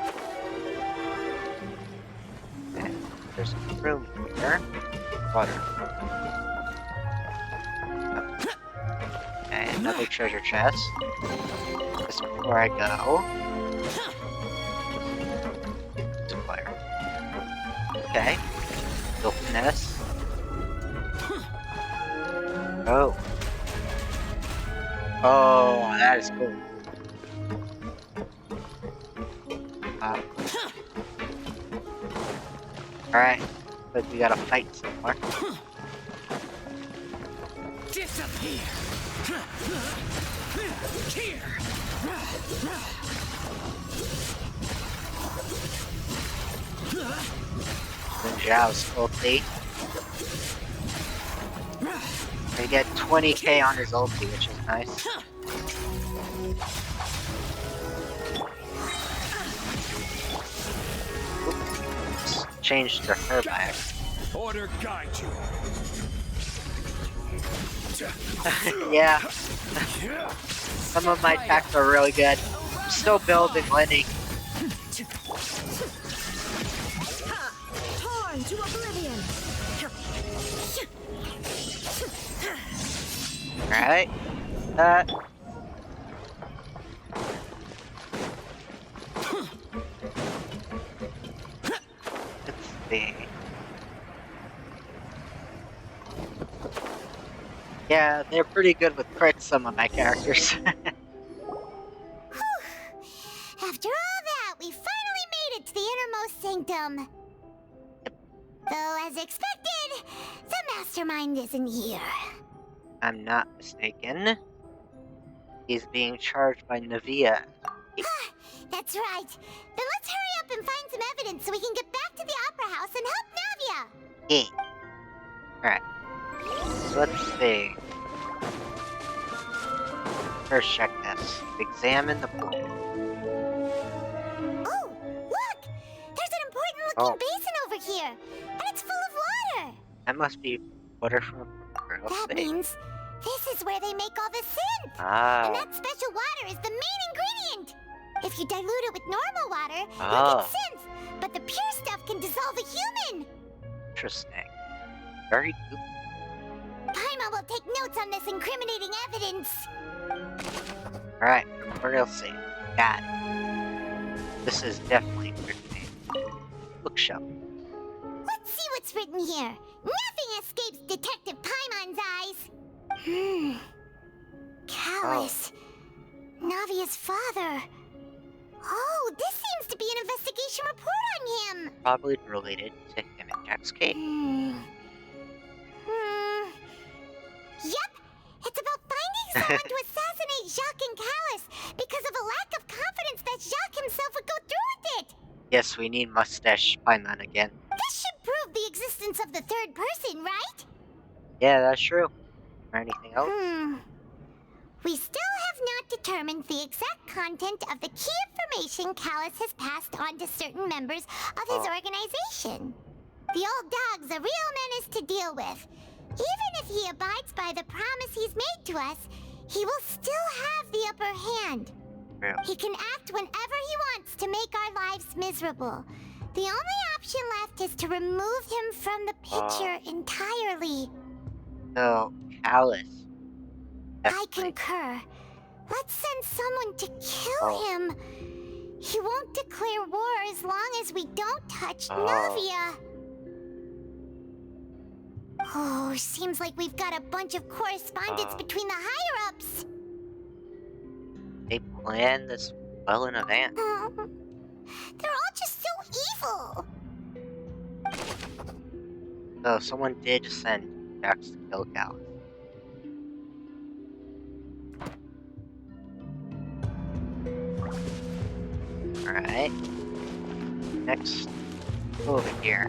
And there's a room here. Water. Okay, another treasure chest. Just before I go. Fire. Okay. Still finesse. Oh. Oh, that is cool. Alright. But we gotta fight somewhere. Disappear! Here! Zhao's ulti. He get 20k on his ulti, which is nice. Oops. Changed to her back. Order guide you. Yeah. Some of my attacks are really good. I'm still building Lenny. Torn to oblivion! Alright. Let's see. Yeah, they're pretty good with crits, some of my characters. After all that, we finally made it to the innermost sanctum. Though, as expected, the mastermind isn't here. I'm not mistaken. He's being charged by Navia. That's right. Then let's hurry up and find some evidence so we can get back to the Opera House and help Navia. Yeah. Alright. So let's see. First check this. Examine the pool. Oh, look! There's an important-looking basin over here, and it's full of water. That must be water from a pool. That means this is where they make all the synth. Ah. And that special water is the main ingredient. If you dilute it with normal water, you'll Ah. get synth, but the pure stuff can dissolve a human. Interesting. Very good. Paimon will take notes on this incriminating evidence. Alright, Memorial Safe. Got it. This is definitely incriminating. Bookshelf. Let's see what's written here. Nothing escapes Detective Paimon's eyes. Callus. Navia's father. Oh, this seems to be an investigation report on him. Probably related to him and Jack's case. Yep. It's about finding someone to assassinate Jacques and Callus because of a lack of confidence that Jacques himself would go through with it. Yes, we need Mustache Paimon again. This should prove the existence of the third person, right? Yeah, that's true. Or anything else? We still have not determined the exact content of the key information Callus has passed on to certain members of his organization. The old dog's a real menace to deal with. Even if he abides by the promise he's made to us, he will still have the upper hand. Really? He can act whenever he wants to make our lives miserable. The only option left is to remove him from the picture entirely. So, Callus. I concur. Let's send someone to kill him. He won't declare war as long as we don't touch Navia. Oh, seems like we've got a bunch of correspondence between the higher-ups. They planned this well in advance. They're all just so evil. So, someone did send Jax to kill Callus. Alright. Next, over here.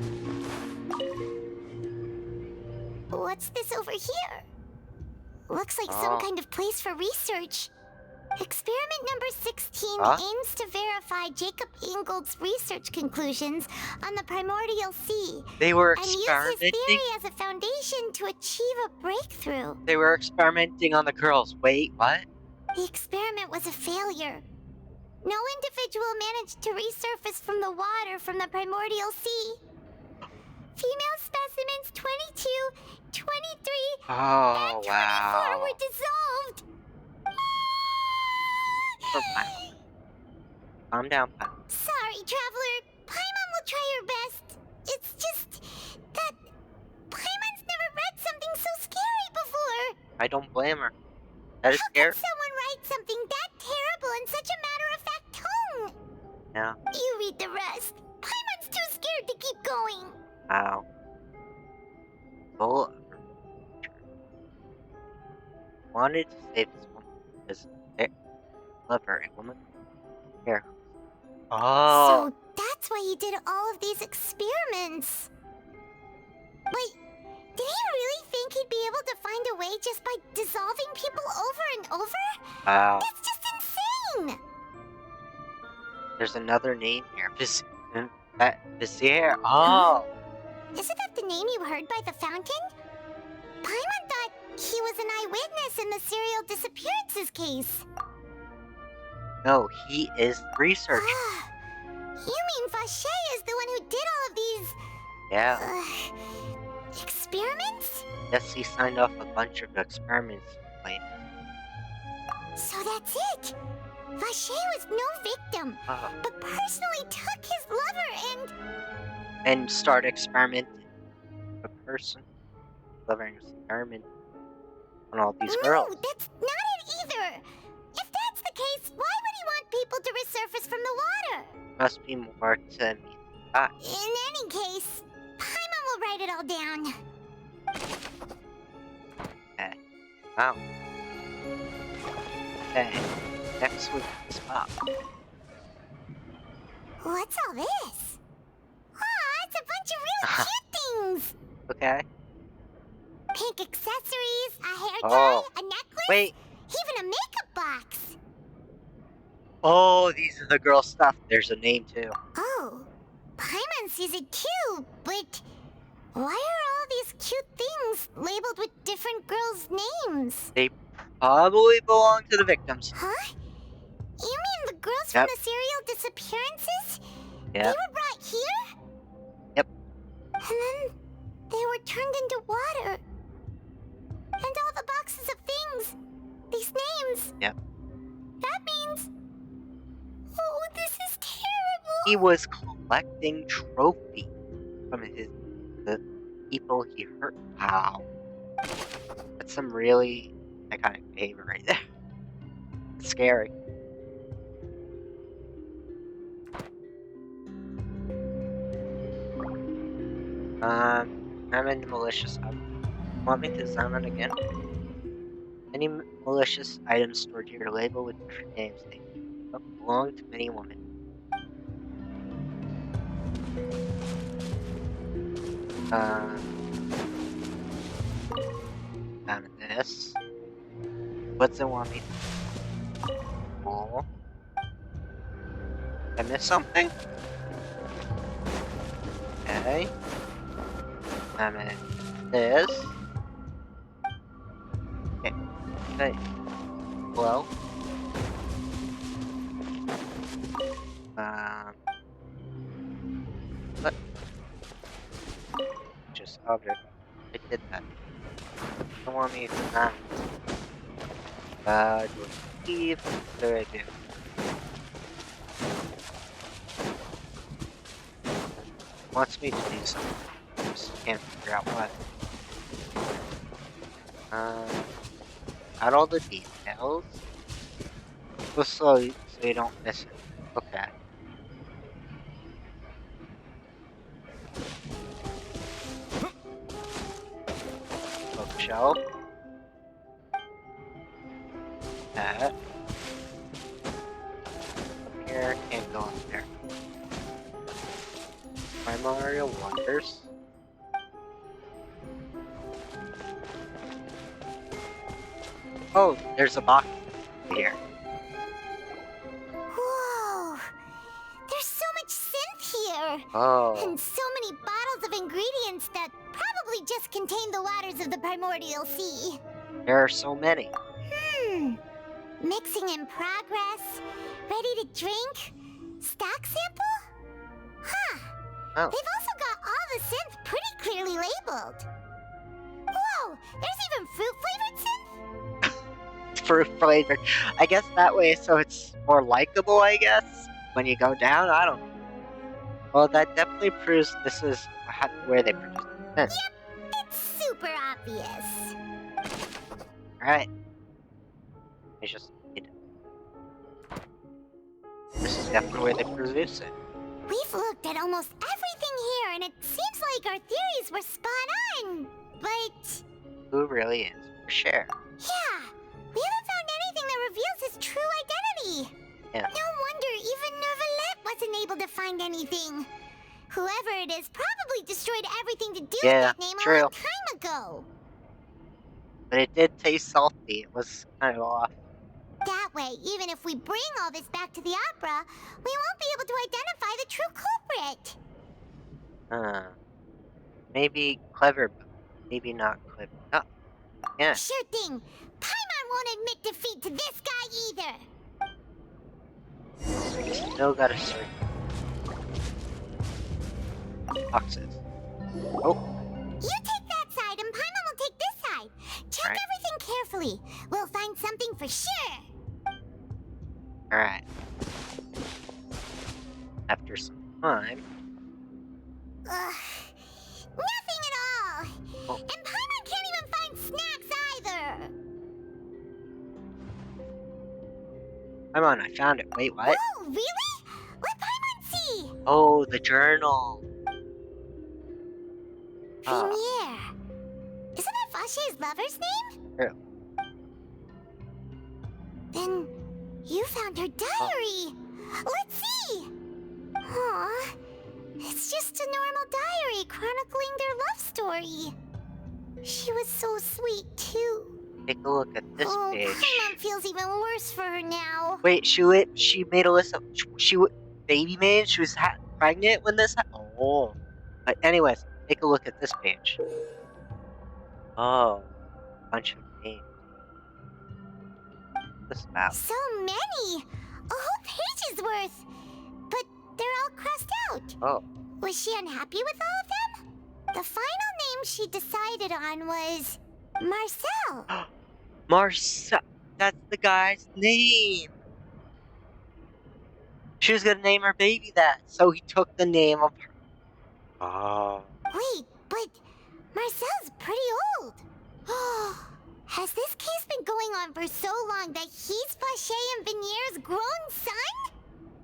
What's this over here? Looks like some kind of place for research. Experiment number 16 aims to verify Jacob Ingold's research conclusions on the primordial sea. They were and use his experimenting? theory as a foundation to achieve a breakthrough. They were experimenting on the girls. Wait, what? The experiment was a failure. No individual managed to resurface from the water from the primordial sea. Female specimens 22, 23, and 24 were dissolved. Calm down, Paimon. Sorry, Traveler. Paimon will try her best. It's just that Paimon's never read something so scary before. I don't blame her. That is scary. How can someone write something that terrible in such a matter-of-fact tone? Yeah. You read the rest. Paimon's too scared to keep going. Wow. Full wanted to save this woman because they love her, a woman here. Oh. So that's why he did all of these experiments. Wait, did he really think he'd be able to find a way just by dissolving people over and over? Wow. That's just insane! There's another name here. Vizier. Oh. Isn't that the name you heard by the fountain? Paimon thought he was an eyewitness in the serial disappearances case. No, he is the researcher. You mean Vache is the one who did all of these... Yeah. Experiments? Yes, he signed off a bunch of experiments. Wait. So that's it! Vache was no victim, but personally took his lover and start experimenting. A person loving experiment on all these girls. No, that's not it either! If that's the case, why would he want people to resurface from the water? Must be more to me. In any case, Paimon will write it all down. Okay. Wow. Okay. Next week, spot. What's all this? Aw, it's a bunch of really cute things! Okay. Pink accessories, a hair tie, a necklace, wait. even a makeup box. Oh, these are the girl stuff. There's a name too. Oh, Paimon sees it too, but why are all these cute things labeled with different girls' names? They probably belong to the victims. Huh? You mean the girls from the serial disappearances? Yep. They were brought here? Yep. And then they were turned into water. And all the boxes of things, these names. Yep. That means... Oh, this is terrible! He was collecting trophies from the people he hurt. Wow. That's some really iconic behavior right there. It's scary. I'm in the malicious item. Want me to examine again? Any malicious items stored here labeled with different names they belong to many women. Examine this. What's it want me to do? Oh. I missed something? Okay. Examine this. Okay. Okay. Well. What? Just object. I did that. Don't want me to not. Do I leave? What do I do? Wants me to do something. Just can't figure out what. Got all the details. Just so you don't miss it. Okay. Bookshelf. That. Up here, can't go up there. Primordial Wonders. Oh, there's a box here. Oh. And so many bottles of ingredients that probably just contain the waters of the primordial sea. There are so many. Mixing in progress. Ready to drink? Stock sample? Huh. Oh. They've also got all the synth pretty clearly labeled. Whoa! There's even fruit-flavored synth? Fruit flavored. I guess that way so it's more likable, I guess. When you go down, I don't know. Well, that definitely proves this is where they produce it. Yep, it's super obvious. Alright. It's just... This is definitely where they produce it. We've looked at almost everything here, and it seems like our theories were spot on, but... Who really is, for sure. Yeah, we haven't found anything that reveals his true identity. Yeah. No wonder even Nervalette wasn't able to find anything. Whoever it is probably destroyed everything to do with that name a long time ago. But it did taste salty. It was kind of off. That way, even if we bring all this back to the opera, we won't be able to identify the true culprit. Maybe clever, but maybe not clever. Oh, yeah. Sure thing. Paimon won't admit defeat to this guy either. Still gotta search. Boxes. Oh. You take that side, and Paimon will take this side. Check everything carefully. We'll find something for sure. Alright. After some time... Nothing at all! Oh. And Paimon can't even find snacks either! Paimon, I found it. Wait, what? Oh, really? Let Paimon see! Oh, the journal! Premiere. Isn't that Vache's lover's name? True. Then you found her diary. Let's see. Aw, it's just a normal diary chronicling their love story. She was so sweet too. Take a look at this page. Paimon feels even worse for her now. Wait, she made Alyssa. She baby made. She was pregnant when this happened. Oh. But anyways, take a look at this page. Oh, bunch of names. What's this about? So many! A whole page's worth! But they're all crossed out. Oh. Was she unhappy with all of them? The final name she decided on was... Marcel. Marcel! That's the guy's name! She was gonna name her baby that, so he took the name of her. Oh. Wait, but Marcel's pretty old. Has this case been going on for so long that he's Vache and Venier's grown son?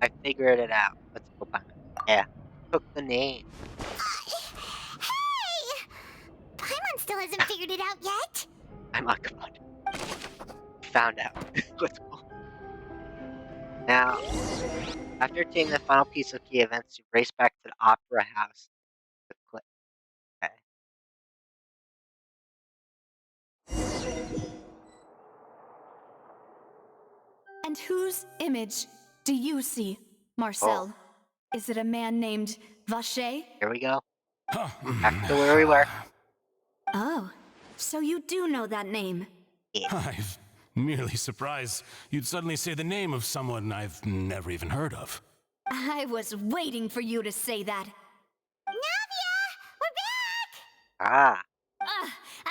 I figured it out. Let's go back. Yeah. Took the name. Hey! Paimon still hasn't figured it out yet. I'm on, come on. Found out. Let's go. Now, after taking the final piece of key events, you race back to the opera house. Click. Okay. And whose image do you see, Marcel? Is it a man named Vache? Here we go. Back to where we were. Oh, so you do know that name. I'm merely surprised you'd suddenly say the name of someone I've never even heard of. I was waiting for you to say that. Navia! We're back! Ah.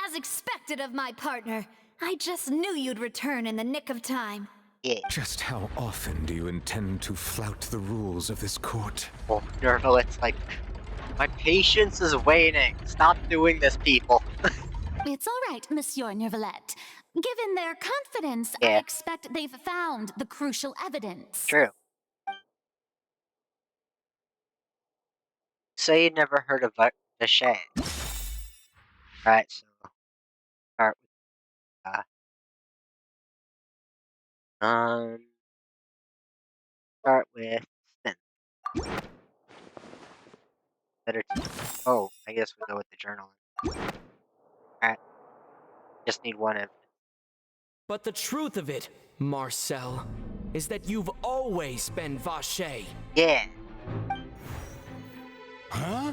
As expected of my partner. I just knew you'd return in the nick of time. Yeah. Just how often do you intend to flout the rules of this court? Oh, Nervalette's like, my patience is waning. Stop doing this, people. It's all right, Monsieur Nervalette. Given their confidence, I expect they've found the crucial evidence. True. Say you never heard of Vache. Right, so start with start with synth. Better oh, I guess we go with the journal. Alright. Just need one evidence. But the truth of it, Marcel, is that you've always been Vache. Yeah. Huh?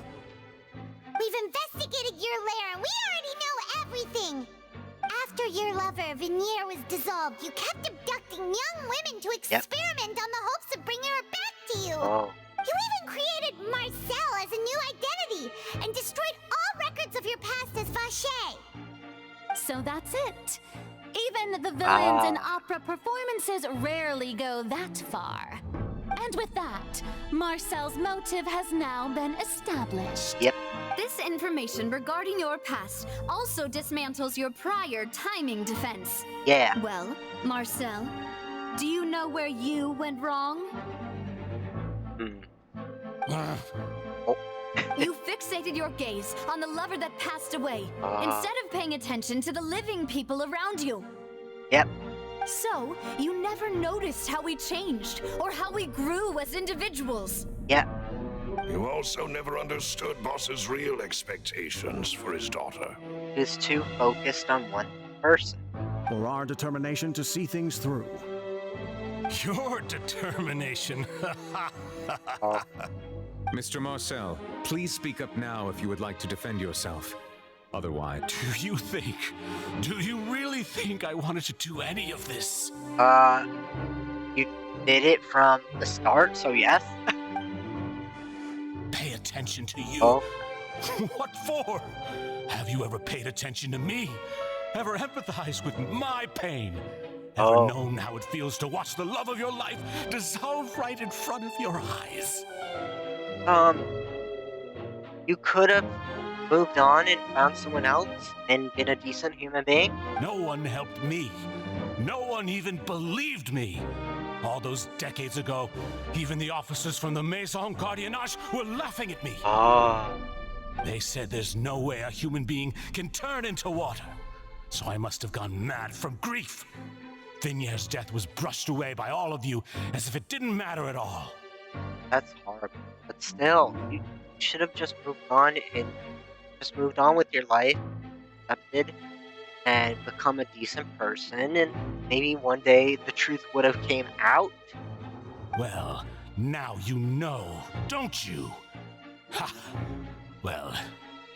We've investigated your lair and we already know everything! After your lover, Veneer, was dissolved, you kept abducting young women to experiment on the hopes of bringing her back to you! Oh. You even created Marcel as a new identity and destroyed all records of your past as Vache! So that's it. Even the villains in opera performances rarely go that far. And with that, Marcel's motive has now been established. Yep. This information regarding your past also dismantles your prior timing defense. Yeah. Well, Marcel, do you know where you went wrong? You fixated your gaze on the lover that passed away, instead of paying attention to the living people around you. Yep. So, you never noticed how we changed, or how we grew as individuals. Yep. You also never understood Boss's real expectations for his daughter. He's too focused on one person. Or our determination to see things through. Your determination. Mr. Marcel, please speak up now if you would like to defend yourself. Otherwise... Do you really think I wanted to do any of this? You did it from the start, so yes. Pay attention to you? Oh. What for? Have you ever paid attention to me? Ever empathized with my pain? Ever known how it feels to watch the love of your life dissolve right in front of your eyes? You could have moved on and found someone else and been a decent human being. No one helped me. No one even believed me. All those decades ago, even the officers from the Maison Gardiennage were laughing at me. They said there's no way a human being can turn into water. So I must have gone mad from grief. Vignere's death was brushed away by all of you as if it didn't matter at all. That's horrible. But still, you should have just moved on with your life, accepted, and become a decent person, and maybe one day the truth would have came out. Well, now you know, don't you? Ha! Well,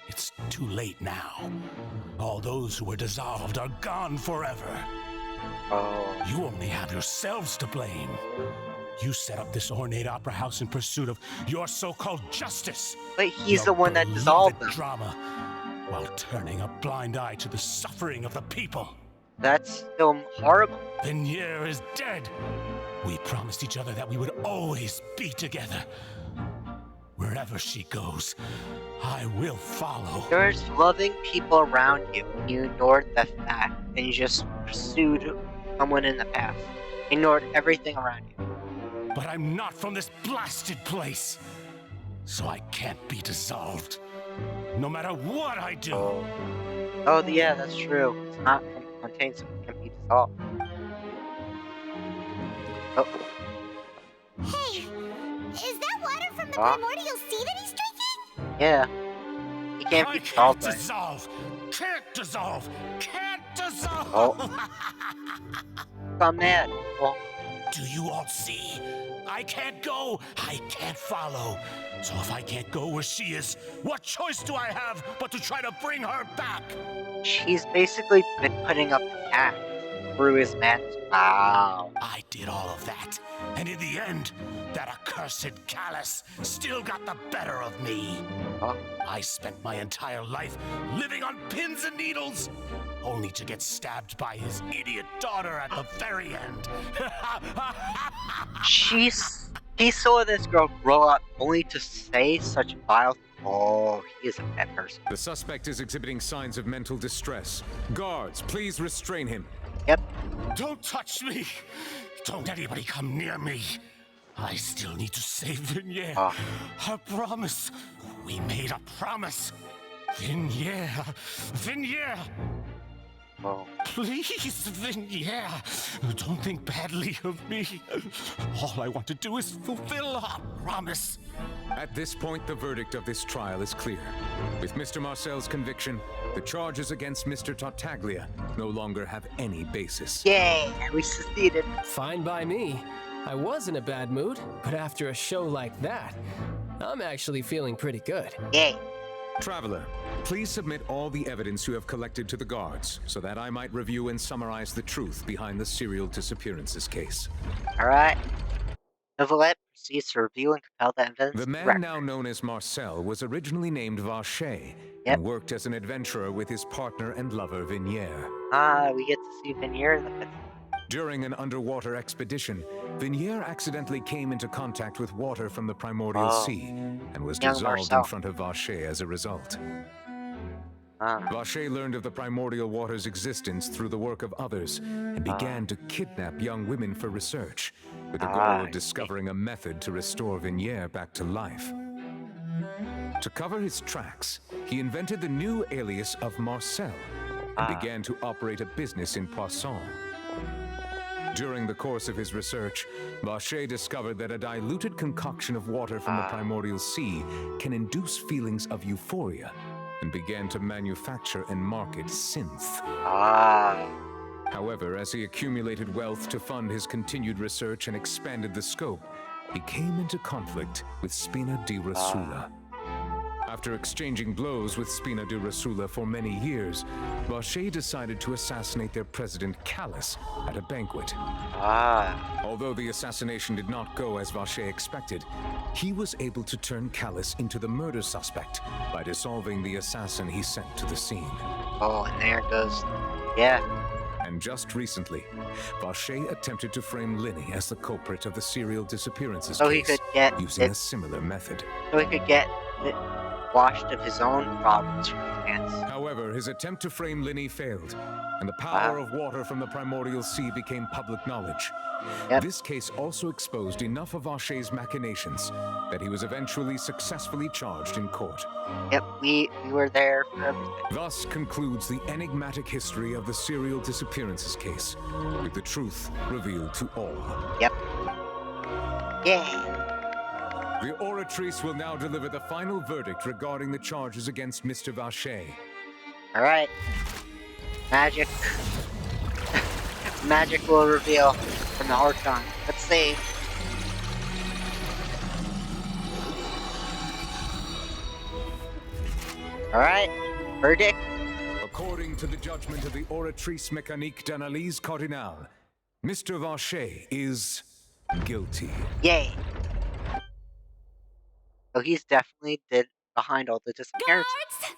it's too late now. All those who were dissolved are gone forever. You only have yourselves to blame. You set up this ornate opera house in pursuit of your so-called justice. But he's the one that dissolved them. Drama, while turning a blind eye to the suffering of the people. That's still horrible. Veneer is dead. We promised each other that we would always be together. Wherever she goes, I will follow. There's loving people around you, and you ignored the fact, and you just pursued someone in the past. Ignored everything around you. But I'm not from this blasted place, so I can't be dissolved. No matter what I do. Oh yeah, that's true. It's not from Fontaine, so it can be dissolved. Hey, is that water from the primordial sea that he's drinking? Yeah. He can't be dissolved. Can't dissolve! Can't dissolve! I'm mad. Do you all see? I can't go. I can't follow. So if I can't go where she is, what choice do I have but to try to bring her back? She's basically been putting up the act through his madness. Wow. I did all of that. And in the end, that accursed Callus still got the better of me. I spent my entire life living on pins and needles, only to get stabbed by his idiot daughter at the very end. He saw this girl grow up only to say such vile things. Oh, he is a bad person. The suspect is exhibiting signs of mental distress. Guards, please restrain him. Yep. Don't touch me! Don't anybody come near me! I still need to save Vignier. Her promise. We made a promise. Vignier. Vignier! Please, Vignier, don't think badly of me. All I want to do is fulfill our promise. At this point, the verdict of this trial is clear. With Mr. Marcel's conviction, the charges against Mr. Tartaglia no longer have any basis. Yay, we succeeded. Fine by me. I was in a bad mood, but after a show like that, I'm actually feeling pretty good. Yay. Traveler, please submit all the evidence you have collected to the guards, so that I might review and summarize the truth behind the serial disappearances case. Alright. Novelette proceeds to review and compile the evidence. The man now known as Marcel was originally named Vacher, and worked as an adventurer with his partner and lover Vignier. We get to see Vignier in the fifth. During an underwater expedition, Vignier accidentally came into contact with water from the primordial sea, and was dissolved in front of Vacher as a result. Vacher learned of the primordial water's existence through the work of others, and began to kidnap young women for research, with the goal of discovering a method to restore Vignier back to life. To cover his tracks, he invented the new alias of Marcel, and began to operate a business in Poisson. During the course of his research, Vacher discovered that a diluted concoction of water from the primordial sea can induce feelings of euphoria, and began to manufacture and market synth. However, as he accumulated wealth to fund his continued research and expanded the scope, he came into conflict with Spina di Rosula. After exchanging blows with Spina di Rosula for many years, Vacher decided to assassinate their president Callus at a banquet. Although the assassination did not go as Vacher expected, he was able to turn Callus into the murder suspect by dissolving the assassin he sent to the scene. Oh, and there goes... Yeah. And just recently, Vacher attempted to frame Linny as the culprit of the serial disappearances case, he could get using a similar method. So he could get washed of his own problems from his hands. However, his attempt to frame Linny failed, and the power of water from the primordial sea became public knowledge. This case also exposed enough of Vacher's machinations that he was eventually successfully charged in court. We were there for everything. Thus concludes the enigmatic history of the serial disappearances case, with the truth revealed to all. The Oratrice will now deliver the final verdict regarding the charges against Mr. Vacher. Alright. Magic. Magic will reveal from the Horton. Let's see. Alright. Verdict. According to the judgment of the Oratrice Mécanique d'Analyse Cardinale, Mr. Vacher is guilty. Yay. So he's definitely behind all the disappearances. Guards!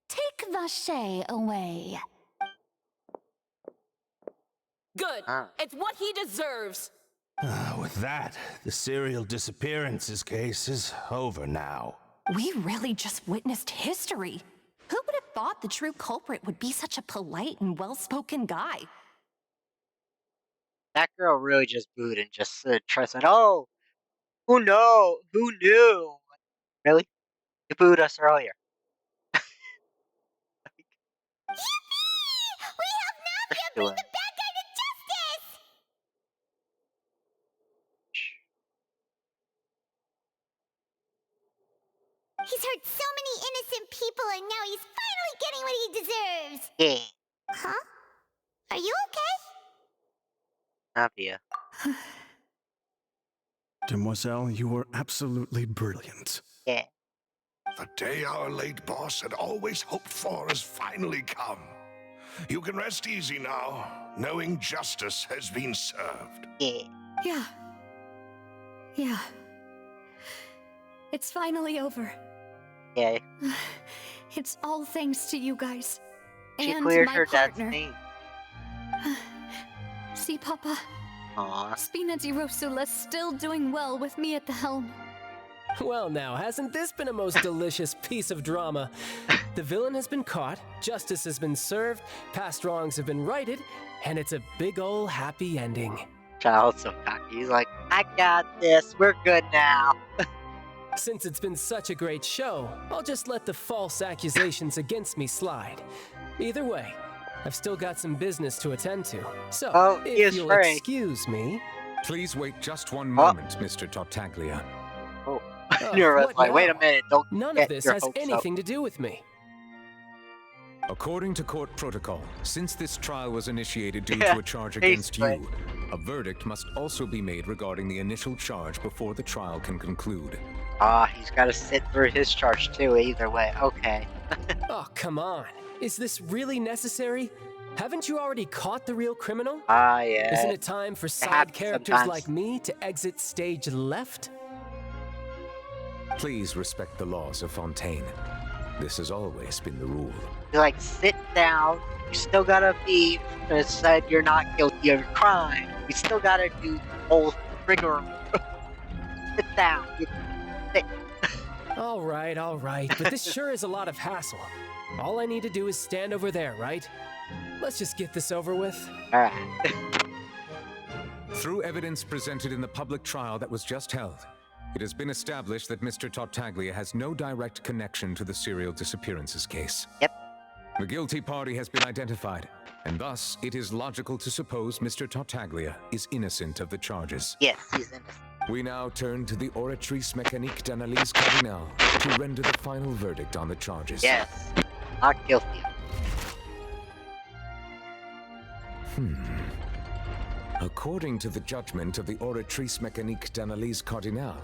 Take Vacher away. Good. It's what he deserves. With that, the serial disappearances case is over now. We really just witnessed history. Who would have thought the true culprit would be such a polite and well-spoken guy? That girl really just booed and just said, "Oh, who knew? Really? You booed us earlier." Yippee! We helped Mafia bring the bad guy to justice! He's hurt so many innocent people, and now he's finally getting what he deserves! Yeah. Huh? Are you okay? Mafia. Demoiselle, you were absolutely brilliant. Yeah. The day our late boss had always hoped for has finally come. You can rest easy now, knowing justice has been served. Yeah. Yeah. It's finally over. Yeah. It's all thanks to you guys. She and cleared my her dad's partner. name. See, Papa? Aww. Spina di Rosula's still doing well with me at the helm. Well now, hasn't this been a most delicious piece of drama? The villain has been caught, justice has been served, past wrongs have been righted, and it's a big ol' happy ending. Child's so cocky. He's like, "I got this, we're good now." Since it's been such a great show, I'll just let the false accusations against me slide. Either way, I've still got some business to attend to. So, if you'll excuse me... Please wait just one moment, Mr. Tartaglia. You're like, wait a minute, don't None of this has anything to do with me. According to court protocol, since this trial was initiated due to a charge against you, A verdict must also be made regarding the initial charge before the trial can conclude. He's got to sit through his charge too, either way. Okay. Oh, come on. Is this really necessary? Haven't you already caught the real criminal? Yeah. Isn't it time for side characters like me to exit stage left? Please respect the laws of Fontaine. This has always been the rule. You're like, sit down. You still gotta be said you're not guilty of a crime. You still gotta do the whole rigor. Sit down. Sit. All right. But this sure is a lot of hassle. All I need to do is stand over there, right? Let's just get this over with. All right. Through evidence presented in the public trial that was just held, it has been established that Mr. Tartaglia has no direct connection to the serial disappearances case. Yep. The guilty party has been identified, and thus it is logical to suppose Mr. Tartaglia is innocent of the charges. Yes, he's innocent. We now turn to the Oratrice Mécanique d'Analyse Cardinale to render the final verdict on the charges. Yes, not guilty. According to the judgment of the Oratrice Mécanique d'Analyse Cardinale,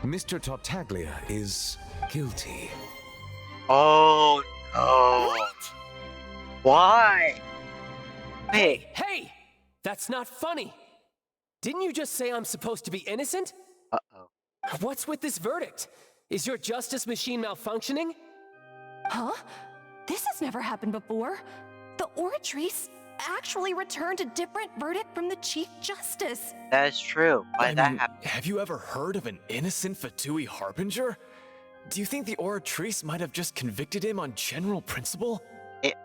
Mr. Tartaglia is guilty. Oh no. What? Why? Hey! That's not funny! Didn't you just say I'm supposed to be innocent? Uh-oh. What's with this verdict? Is your justice machine malfunctioning? Huh? This has never happened before. The Oratrice actually returned a different verdict from the Chief Justice. That is true. Why that happened? Have you ever heard of an innocent Fatui Harbinger? Do you think the Oratrice might have just convicted him on general principle? It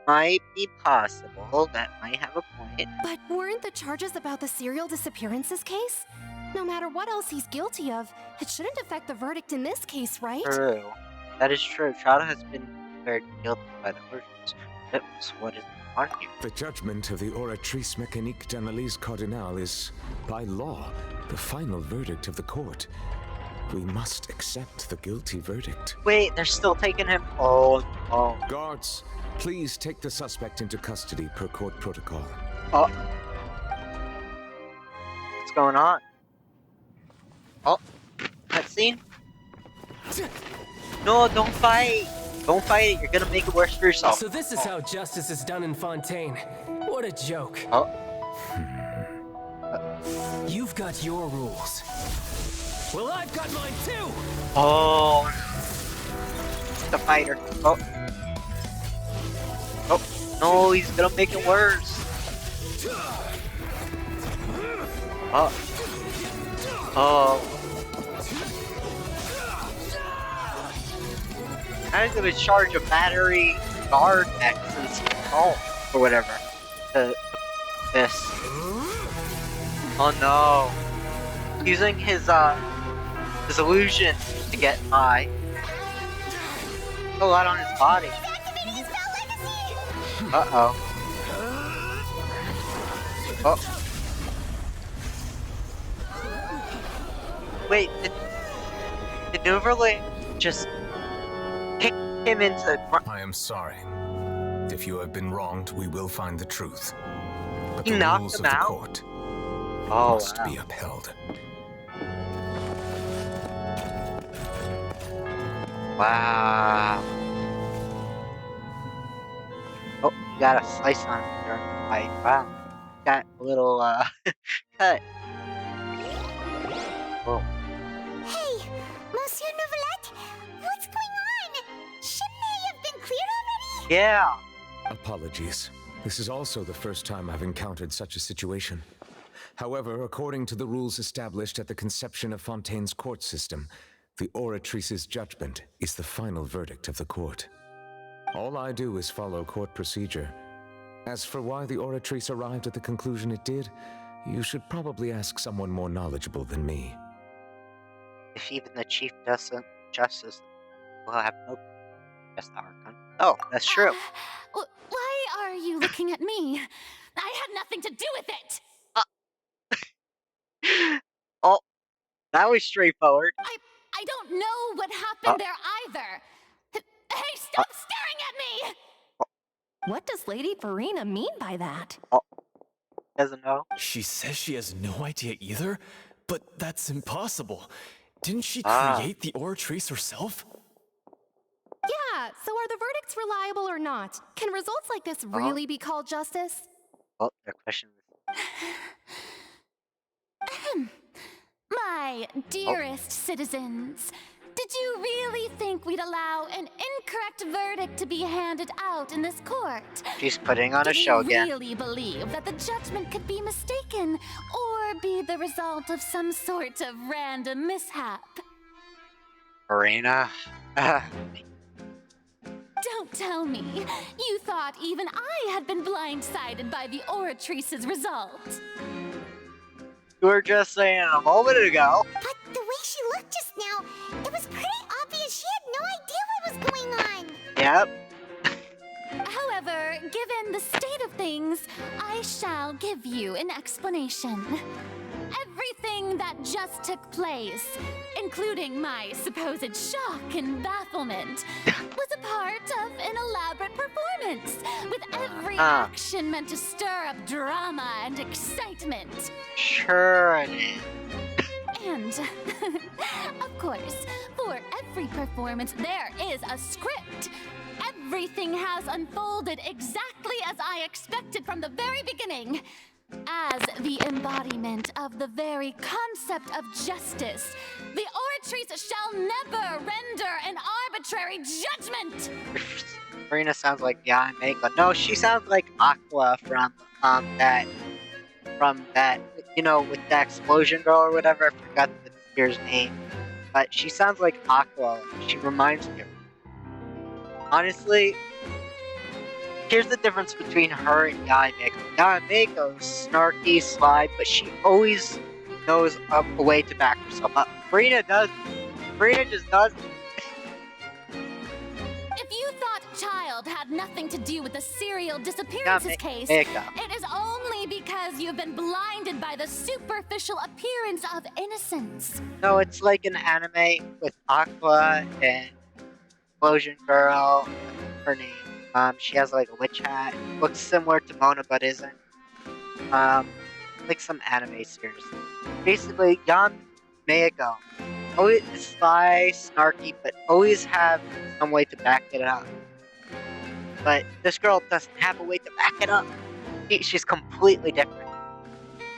might be possible. That might have a point. But weren't the charges about the serial disappearances case? No matter what else he's guilty of, it shouldn't affect the verdict in this case, right? True. That is true. Chada has been declared guilty by the verdict. That was what is on here. The judgment of the Oratrice Mécanique d'Analyse Cardinale is, by law, the final verdict of the court. We must accept the guilty verdict. Wait, they're still taking him? Oh. Guards, please take the suspect into custody per court protocol. Oh. What's going on? Oh. Cutscene? No, don't fight! Don't fight it, you're gonna make it worse for yourself. So this is how justice is done in Fontaine. What a joke. Oh. You've got your rules. Well, I've got mine too! Oh. The fighter. Oh. Oh. No, he's gonna make it worse. Oh. Oh. I'm gonna charge a battery guard X and salt or whatever. This. Oh no. Using his illusion to get by. A lot on his body. Uh-oh. Oh. Wait, did Nuverly just kick him into... I am sorry. If you have been wronged, we will find the truth. But He the knocked rules him of the out? court must be upheld. Wow. Oh, you got a slice on him during the fight. Wow. Got a little, cut. Whoa. Hey, Monsieur Novelette, what's going on? Shouldn't they have been cleared already? Yeah. Apologies. This is also the first time I've encountered such a situation. However, according to the rules established at the conception of Fontaine's court system, the Oratrice's judgment is the final verdict of the court. All I do is follow court procedure. As for why the Oratrice arrived at the conclusion it did, you should probably ask someone more knowledgeable than me. If even the Chief Justice will have no just our country. Oh, that's true. Why are you looking at me? I had nothing to do with it! Oh, that was straightforward. I don't know what happened there either. Hey, stop staring at me! What does Lady Farina mean by that? Doesn't know. She says she has no idea either, but that's impossible. Didn't she Ah. create the Oratrice herself? Yeah, so are the verdicts reliable or not? Can results like this really be called justice? Oh, their question was... My dearest citizens, did you really think we'd allow an incorrect verdict to be handed out in this court? She's putting on a show again. Did you really believe that the judgment could be mistaken or be the result of some sort of random mishap? Marina. Don't tell me. You thought even I had been blindsided by the Oratrice's result. You were just saying a moment ago. But the way she looked just now, it was pretty obvious she had no idea what was going on. Yep. However, given the state of things, I shall give you an explanation. Everything that just took place, including my supposed shock and bafflement, was a part of an elaborate performance, with every action meant to stir up drama and excitement. Sure it is. And, of course, for every performance there is a script. Everything has unfolded exactly as I expected from the very beginning. As the embodiment of the very concept of justice, the Oratrice shall never render an arbitrary judgment! Marina sounds like Yameko. No, she sounds like Aqua from that, you know, with the explosion girl or whatever. I forgot the spear's name. But she sounds like Aqua. She reminds me of her. Honestly, here's the difference between her and Yameko. Yameko's snarky, sly, but she always knows a way to back herself up. Marina does. Marina just doesn't. If you thought Child had nothing to do with the serial disappearances case, it is only because you've been blinded by the superficial appearance of innocence. No, it's like an anime with Aqua and Explosion Girl. Her name. She has like a witch hat. Looks similar to Mona, but isn't. Like some anime series. Basically, Yameko always sly, snarky, but always have some way to back it up. But this girl doesn't have a way to back it up. She's completely different.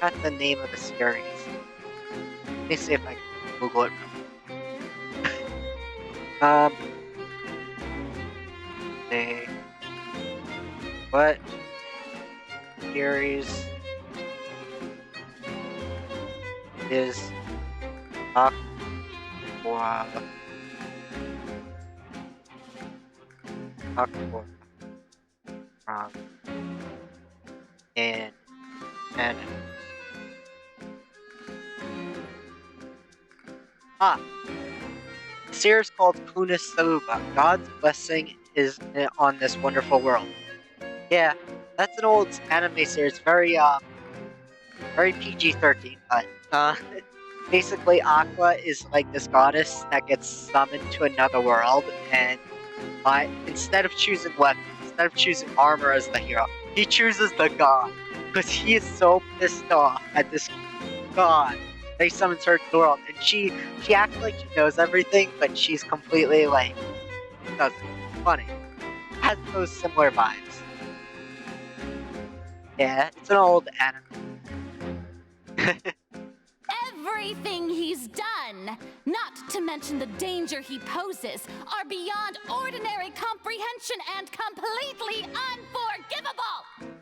That's the name of the series. Let me see if I can Google it. What series is Aqua from in anime? The series called Kunosuba. God's blessing is on this wonderful world. Yeah, that's an old anime series, very PG-13, but basically Aqua is like this goddess that gets summoned to another world, and instead of choosing weapons, instead of choosing armor as the hero, he chooses the god, because he is so pissed off at this god. They summons her to the world, and she acts like she knows everything, but she's completely like, doesn't. Funny. Has those similar vibes. Yeah, it's an old anime. Everything he's done, not to mention the danger he poses, are beyond ordinary comprehension and completely unforgivable!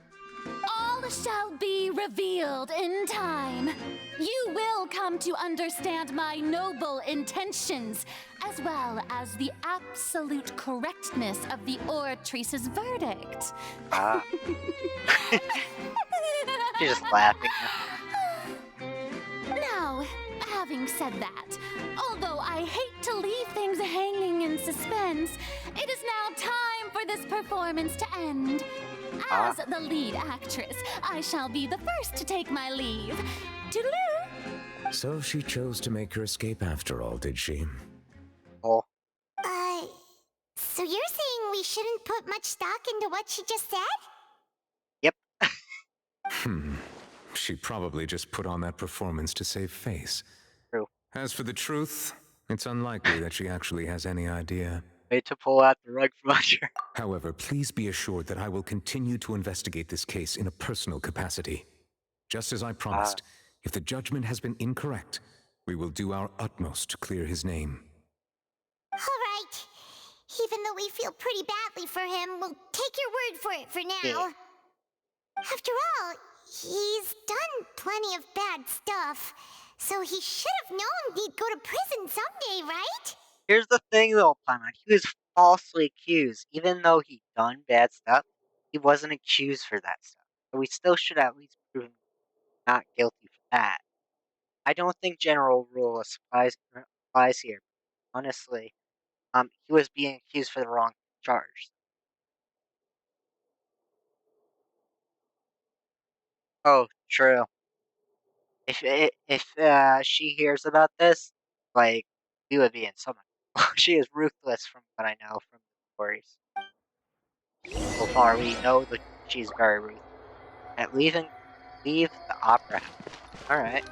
All shall be revealed in time. You will come to understand my noble intentions, as well as the absolute correctness of the Oratrice's verdict. She's just laughing. Now, having said that, although I hate to leave things hanging in suspense, it is now time for this performance to end. As the lead actress, I shall be the first to take my leave. Toodaloo! So she chose to make her escape after all, did she? Oh. So you're saying we shouldn't put much stock into what she just said? Yep. She probably just put on that performance to save face. True. As for the truth, it's unlikely that she actually has any idea. Way to pull out the rug from under. However, please be assured that I will continue to investigate this case in a personal capacity. Just as I promised, if the judgment has been incorrect, we will do our utmost to clear his name. All right. Even though we feel pretty badly for him, we'll take your word for it for now. Yeah. After all, he's done plenty of bad stuff, so he should have known he'd go to prison someday, right? Here's the thing though, Paimon. He was falsely accused. Even though he'd done bad stuff, he wasn't accused for that stuff. So we still should at least prove him not guilty for that. I don't think general rule applies here. Honestly, he was being accused for the wrong charge. Oh, true. If she hears about this, like, we would be in so much. She is ruthless, from what I know from the stories. So far, we know that she's very ruthless. Leave the opera house. All right.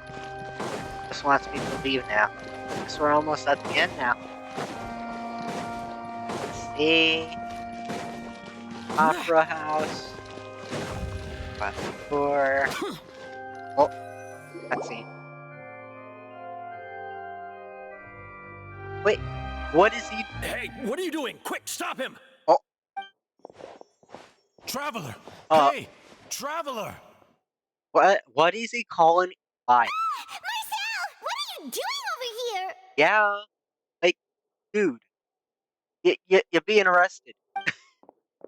Just wants me to leave now. Guess we're almost at the end now. Let's see. Opera house. Left door. Oh, cutscene. Wait, what is he? Hey, what are you doing? Quick, stop him! Oh. Traveler! Hey, traveler! What is he calling? Why? Marcel, what are you doing over here? Yeah, like, dude, you're being arrested.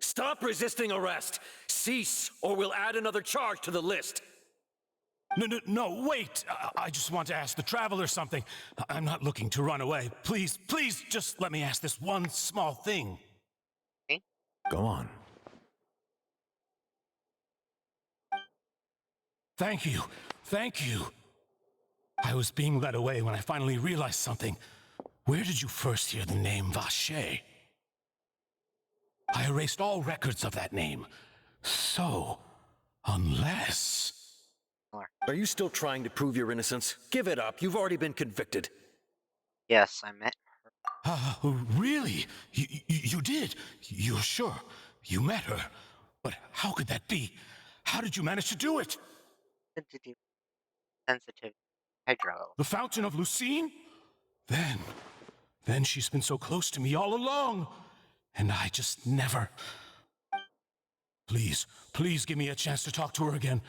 Stop resisting arrest. Cease, or we'll add another charge to the list. No, wait. I just want to ask the traveler something. I'm not looking to run away. Please, just let me ask this one small thing. Okay. Go on. Thank you. I was being led away when I finally realized something. Where did you first hear the name Vacher? I erased all records of that name. So, unless... Are you still trying to prove your innocence? Give it up. You've already been convicted. Yes, I met her. Really? You did? You're sure? You met her? But how could that be? How did you manage to do it? Sensitive hydro. The Fountain of Lucine? Then she's been so close to me all along. And I just never... Please give me a chance to talk to her again.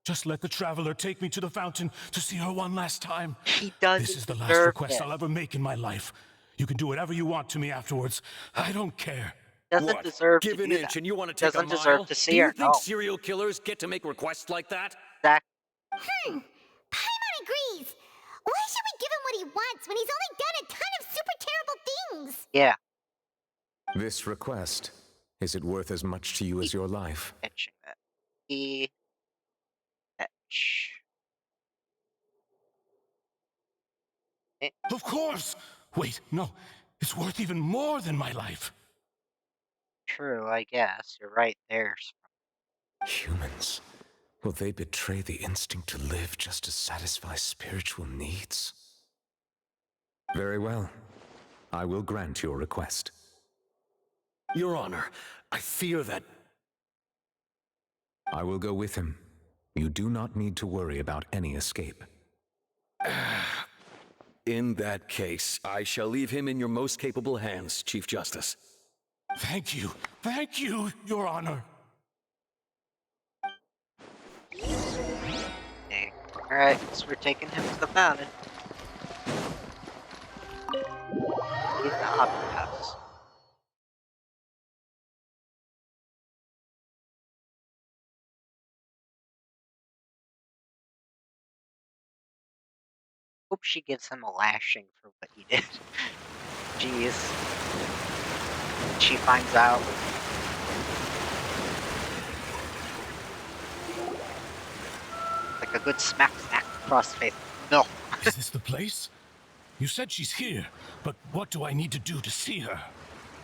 Just let the traveler take me to the fountain to see her one last time. He doesn't. This is the last request I'll ever make in my life. You can do whatever you want to me afterwards. I don't care. Doesn't deserve Give to an do inch that. and you want to take Doesn't a mile? deserve to see do you her. think No. serial killers get to make requests like that? Paimon agrees. Why should we give him what he wants when he's only done a ton of super terrible things? Yeah. This request, is it worth as much to you as your life? Etching that. Of course! Wait, no. It's worth even more than my life. True, I guess. You're right there. Humans. Will they betray the instinct to live just to satisfy spiritual needs? Very well. I will grant your request. Your Honor, I fear that... I will go with him. You do not need to worry about any escape. In that case, I shall leave him in your most capable hands, Chief Justice. Thank you, Your Honor. Okay. Alright, so we're taking him to the fountain. He's the opera house. Hope she gives him a lashing for what he did. Jeez. She finds out. Like a good smack across the face. No. Is this the place? You said she's here, but what do I need to do to see her?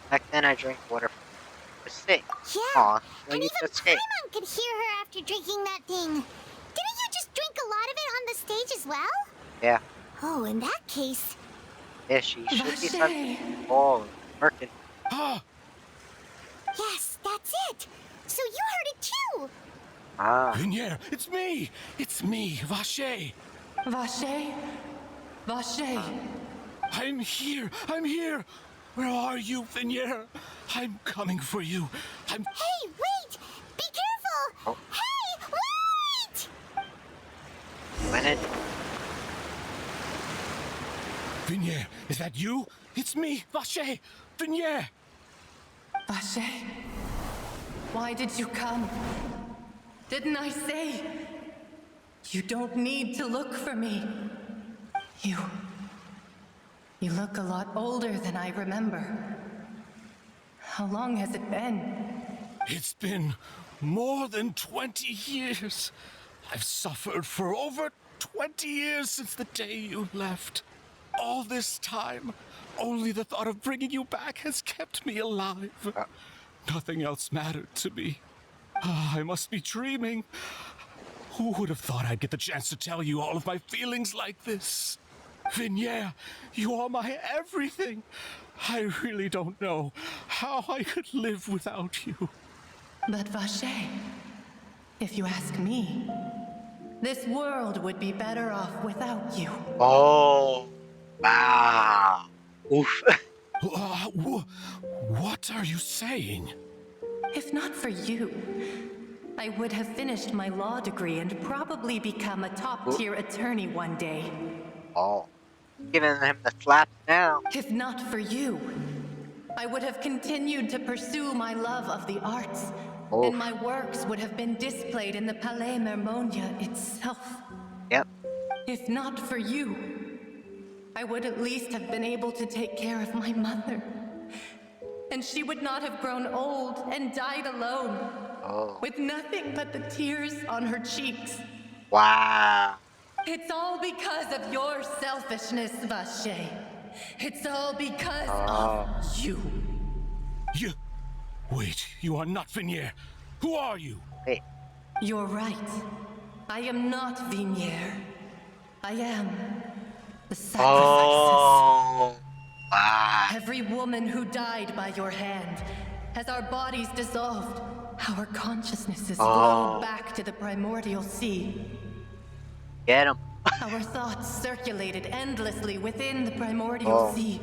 Back then I drank water from the stick. Yeah, Aw, and even Paimon could hear her after drinking that thing. Didn't you just drink the stage as well? Yeah. Oh, in that case... Yeah, she should be something. Oh, working. Yes, that's it! So you heard it too! Ah. Vignier, it's me! It's me, Vache! Vache? Vache? I'm here! I'm here! Where are you, Vignier? I'm coming for you. I'm... Hey, wait! Be careful! Hey, wait! When? Vignier, is that you? It's me, Vache! Vignier! Vache? Why did you come? Didn't I say? You don't need to look for me. You look a lot older than I remember. How long has it been? It's been more than 20 years. I've suffered for over 20 years since the day you left. All this time, only the thought of bringing you back has kept me alive. Nothing else mattered to me. I must be dreaming. Who would have thought I'd get the chance to tell you all of my feelings like this? Vignier, you are my everything. I really don't know how I could live without you. But Vache, if you ask me, this world would be better off without you. Oh, wow. Oof. What are you saying? If not for you, I would have finished my law degree and probably become a top-tier attorney one day. Oh, giving him the slaps now. If not for you, I would have continued to pursue my love of the arts, and my works would have been displayed in the Palais Mermonia itself. Yep. If not for you, I would at least have been able to take care of my mother. And she would not have grown old and died alone, with nothing but the tears on her cheeks. Wow. It's all because of your selfishness, Vache. It's all because of you. You... Wait, you are not Vignier. Who are you? Hey. You're right. I am not Vignier. I am the sacrifices. Oh. Wow. Every woman who died by your hand, as our bodies dissolved, our consciousnesses flowed back to the primordial sea. Get him. Our thoughts circulated endlessly within the primordial sea,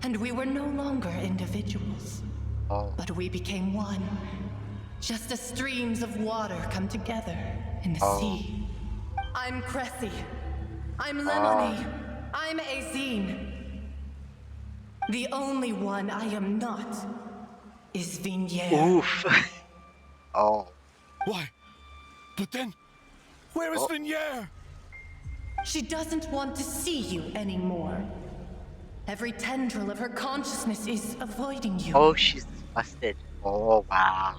and we were no longer individuals, but we became one, just as streams of water come together in the sea. I'm Cressy. I'm Lemony. I'm Azine. The only one I am not is Vignier. Oof. Oh. Why? But then, where is Vignier? She doesn't want to see you anymore. Every tendril of her consciousness is avoiding you. Oh, she's disgusted. Oh, wow.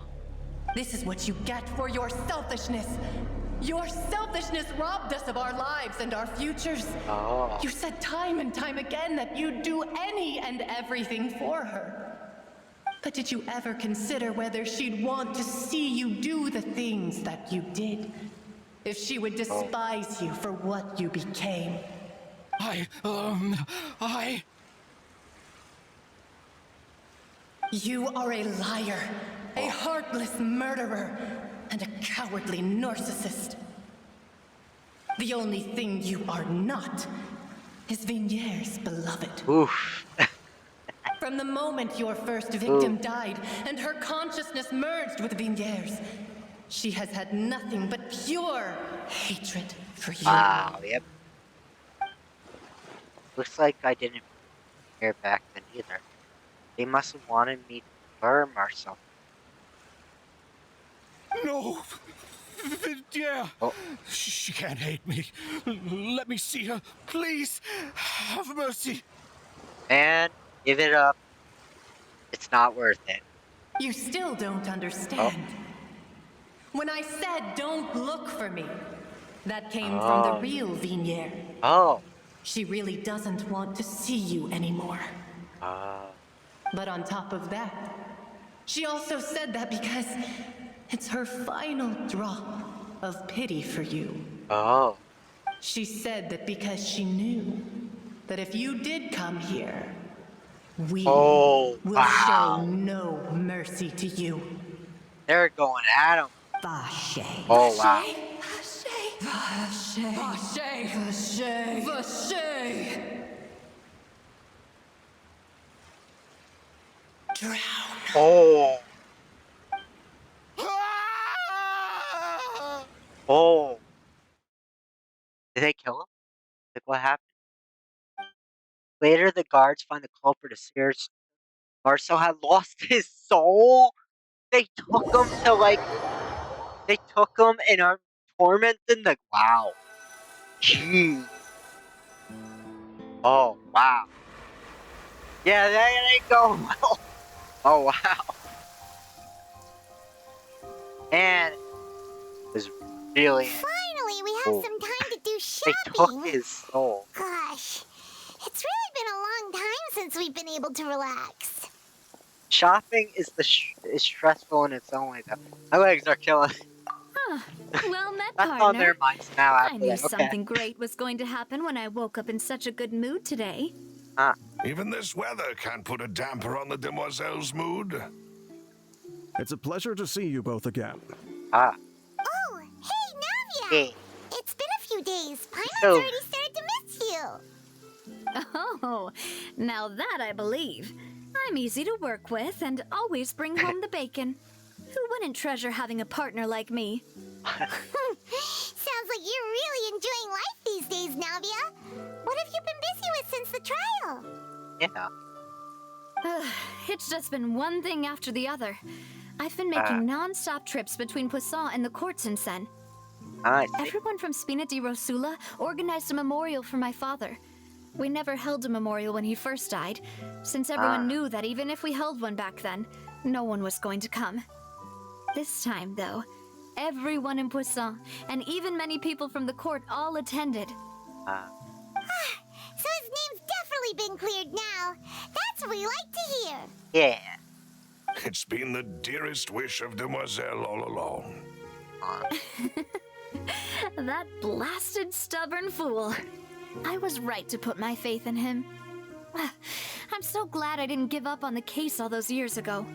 This is what you get for your selfishness. Your selfishness robbed us of our lives and our futures. You said time and time again that you'd do any and everything for her. But did you ever consider whether she'd want to see you do the things that you did? If she would despise you for what you became? You are a liar, a heartless murderer, and a cowardly narcissist. The only thing you are not is Vignier's beloved. Oof. From the moment your first victim died and her consciousness merged with Vignier's, she has had nothing but pure hatred for you. Wow, yep. Looks like I didn't hear back then either. They must have wanted me to burn or something. No! Yeah. She can't hate me. Let me see her. Please, have mercy. And give it up. It's not worth it. You still don't understand. When I said don't look for me, that came from the real Vignier. She really doesn't want to see you anymore. But on top of that, she also said that because it's her final drop of pity for you. She said that because she knew that if you did come here, we will show no mercy to you. They're going at him. Vache. Oh, wow. Vache. Vache. Vache. Vache. Drown. Oh. Oh. Did they kill him? Like, what happened? Later, the guards find the culprit as serious. Marcel had lost his soul. They took him to, like, they took him and are tormenting the. Wow. Jeez. Oh, wow. Yeah, that ain't going well. Oh, wow. And it was really. Finally, we have some time to do shopping. They took his soul. Gosh, it's really been a long time since we've been able to relax. Shopping is is stressful in its own way, though. My legs are killing. Huh. Well met, That's partner. on their minds now. I knew that. Okay. something great was going to happen when I woke up in such a good mood today. Even this weather can't put a damper on the demoiselle's mood. It's a pleasure to see you both again. Oh, hey, Navia! Hey. It's been a few days. Paimon's So- already started to miss you. Oh, now that I believe. I'm easy to work with and always bring home the bacon. Who wouldn't treasure having a partner like me? Sounds like you're really enjoying life these days, Navia. What have you been busy with since the trial? Yeah. It's just been one thing after the other. I've been making non-stop trips between Poisson and the court since then. Everyone from Spina di Rosula organized a memorial for my father. We never held a memorial when he first died, since everyone knew that even if we held one back then, no one was going to come. This time, though, everyone in Poisson, and even many people from the court, all attended. So his name's definitely been cleared now. That's what we like to hear. Yeah. It's been the dearest wish of Demoiselle all along. That blasted stubborn fool. I was right to put my faith in him. I'm so glad I didn't give up on the case all those years ago.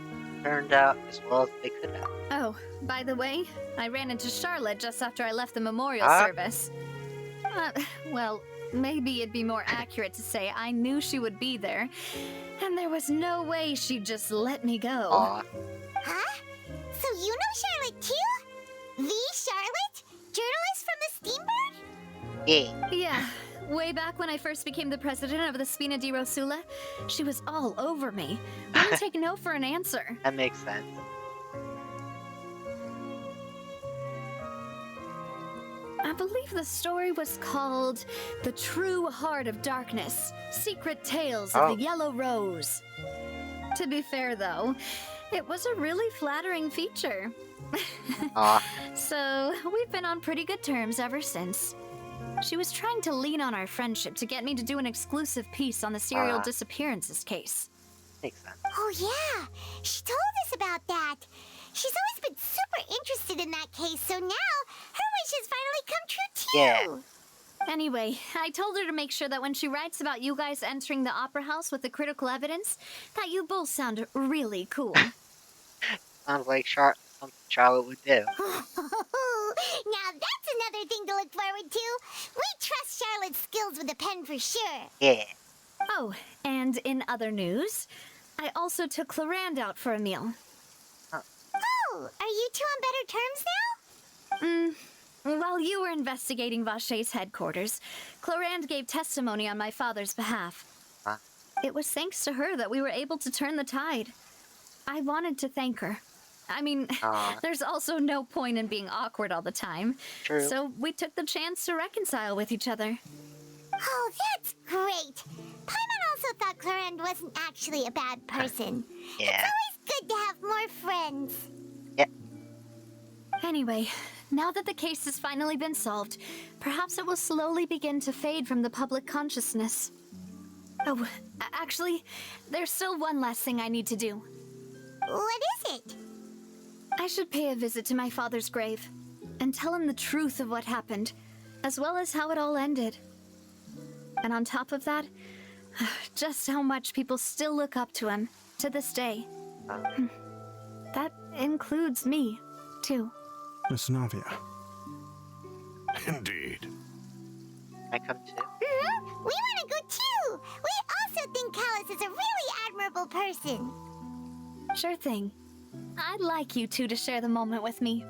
Turned out as well as they could have. Oh, by the way, I ran into Charlotte just after I left the memorial service. Well, maybe it'd be more accurate to say I knew she would be there, and there was no way she'd just let me go. Huh? So you know Charlotte too? The Charlotte? Journalist from the Steambird? Yeah. Yeah. Way back when I first became the president of the Spina di Rosula, she was all over me. Wouldn't take no for an answer. That makes sense. I believe the story was called The True Heart of Darkness, Secret Tales of the Yellow Rose. To be fair, though, it was a really flattering feature. So, we've been on pretty good terms ever since. She was trying to lean on our friendship to get me to do an exclusive piece on the serial disappearances case. Makes sense. Oh yeah, she told us about that. She's always been super interested in that case, so now her wish has finally come true too. Yeah. Anyway, I told her to make sure that when she writes about you guys entering the opera house with the critical evidence, that you both sound really cool. Sounds like something Charlotte would do. Now that's another thing to look forward to. We trust Charlotte's skills with a pen for sure. Yeah. Oh, and in other news, I also took Clarand out for a meal. Oh, are you two on better terms now? While you were investigating Vache's headquarters, Clarand gave testimony on my father's behalf. It was thanks to her that we were able to turn the tide. I wanted to thank her. I mean, there's also no point in being awkward all the time. True. So we took the chance to reconcile with each other. Oh, that's great. Paimon also thought Clarend wasn't actually a bad person. Yeah. It's always good to have more friends. Yep. Anyway, now that the case has finally been solved, perhaps it will slowly begin to fade from the public consciousness. Oh, actually, there's still one last thing I need to do. What is it? I should pay a visit to my father's grave and tell him the truth of what happened, as well as how it all ended. And on top of that, just how much people still look up to him to this day. That includes me, too. Miss Navia. Indeed. I come too. We want to go too! We also think Callus is a really admirable person. Sure thing. I'd like you two to share the moment with me.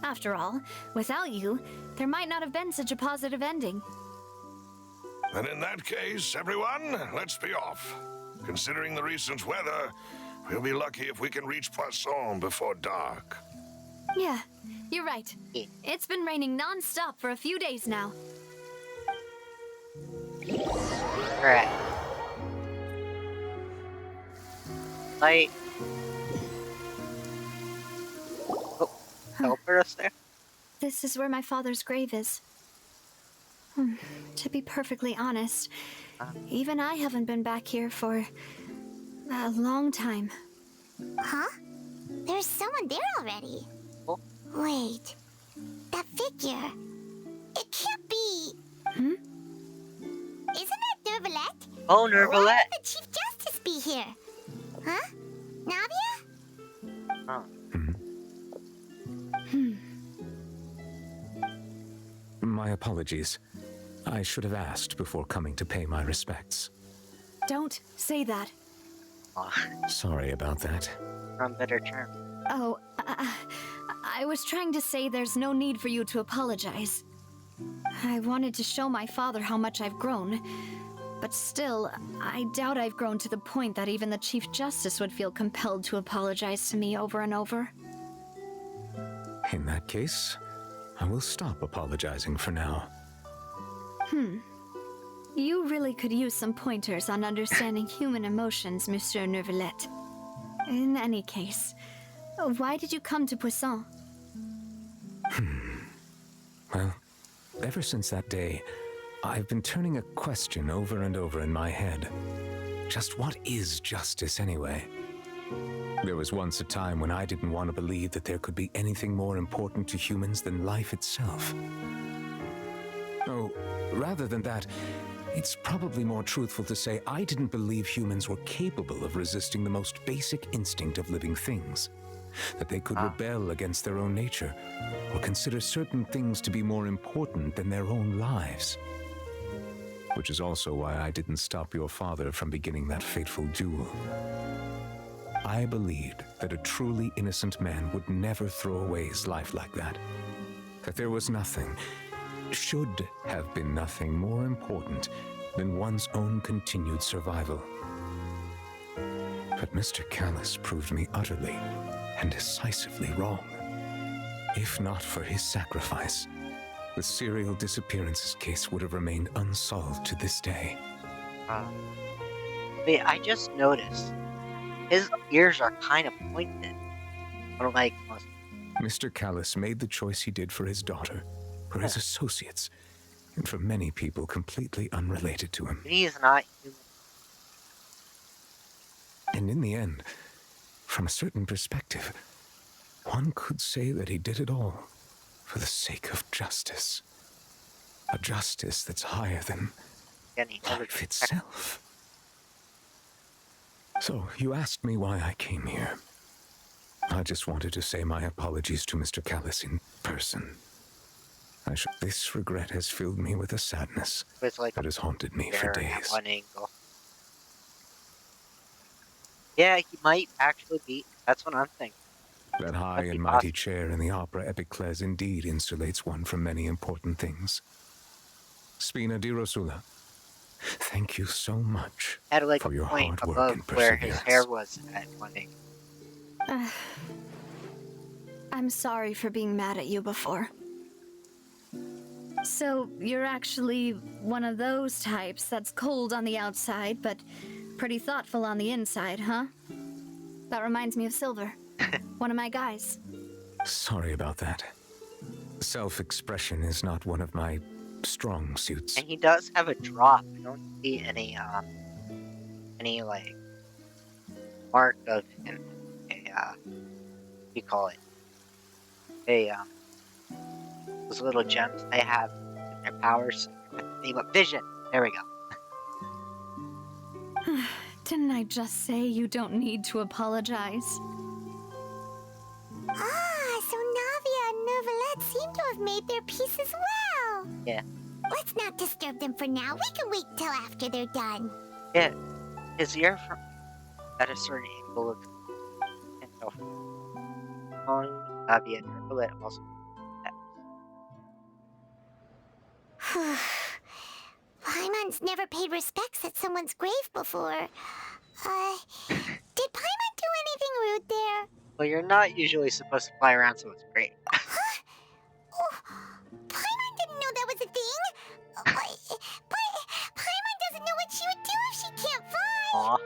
After all, without you, there might not have been such a positive ending. And in that case, everyone, let's be off. Considering the recent weather, we'll be lucky if we can reach Poisson before dark. Yeah, you're right. It's been raining non-stop for a few days now. Alright. Light. Oh, teleport us there? This is where my father's grave is. To be perfectly honest, even I haven't been back here for a long time. Huh? There's someone there already. Oh. Wait. That figure. It can't be. Isn't that Nervalette? Oh, Nervalette. Why would the Chief Justice be here? Huh? Navia? Oh. My apologies. I should have asked before coming to pay my respects. Don't say that. Sorry about that. On better terms. Oh, I was trying to say there's no need for you to apologize. I wanted to show my father how much I've grown, but still, I doubt I've grown to the point that even the Chief Justice would feel compelled to apologize to me over and over. In that case, I will stop apologizing for now. You really could use some pointers on understanding human emotions, Monsieur Nervalette. In any case, why did you come to Poisson? Well, ever since that day, I've been turning a question over and over in my head. Just what is justice anyway? There was once a time when I didn't want to believe that there could be anything more important to humans than life itself. Oh, rather than that, it's probably more truthful to say I didn't believe humans were capable of resisting the most basic instinct of living things. That they could rebel against their own nature, or consider certain things to be more important than their own lives. Which is also why I didn't stop your father from beginning that fateful duel. I believed that a truly innocent man would never throw away his life like that. That there was nothing, should have been nothing more important than one's own continued survival. But Mr. Callus proved me utterly and decisively wrong. If not for his sacrifice, the serial disappearances case would have remained unsolved to this day. Wait, I just noticed. His ears are kind of pointed. Unlike most. Mr. Callus made the choice he did for his daughter, for his associates, and for many people completely unrelated to him. He is not human. And in the end, from a certain perspective, one could say that he did it all for the sake of justice. A justice that's higher than life itself. So, you asked me why I came here. I just wanted to say my apologies to Mr. Callus in person. This regret has filled me with a sadness that has haunted me for days. One angle. Yeah, he might actually be. That's what I'm thinking. That high and mighty chair in the opera Epiclese indeed insulates one from many important things. Spina di Rosula, thank you so much for your hard work and perseverance. Where his hair was at one angle. I'm sorry for being mad at you before. So, you're actually one of those types that's cold on the outside, but pretty thoughtful on the inside, huh? That reminds me of Silver, one of my guys. Sorry about that. Self-expression is not one of my strong suits. And he does have a drop. I don't see any like, mark of him. What do you call it? Those little gems they have to their powers with the theme of vision. There we go. Didn't I just say you don't need to apologize? Ah, so Navia and Neuvillette seem to have made their peace as well. Yeah. Let's not disturb them for now. We can wait till after they're done. Yeah. His ear from at a certain angle looks on Navia and Neuvillette also. Paimon's never paid respects at someone's grave before. Did Paimon do anything rude there? Well, you're not usually supposed to fly around someone's grave. Paimon didn't know that was a thing. But Paimon doesn't know what she would do if she can't fly. Aw.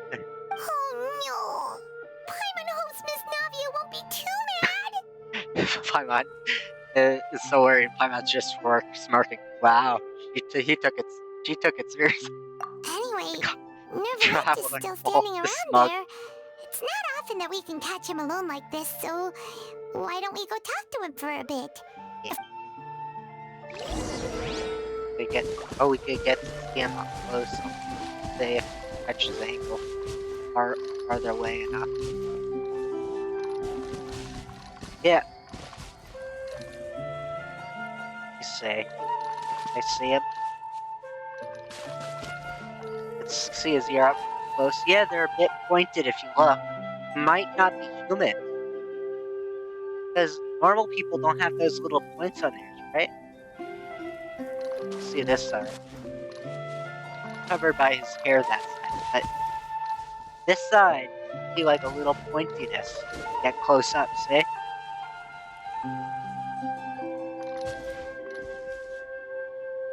Oh no. Paimon hopes Miss Navia won't be too mad. Paimon is so worried. Paimon's just smirking. Wow, she took it seriously. Anyway, Neuvillette is still standing around there. It's not often that we can catch him alone like this, so why don't we go talk to him for a bit? Yeah. We could get to see him up close. Say if he catches the angle farther away enough. Yeah. I see him. Let's see his ear up close. Yeah, they're a bit pointed if you look. Might not be human. Because normal people don't have those little points on theirs, right? Let's see this side. Covered by his hair that side. But this side, see like a little pointiness. Get close up, see?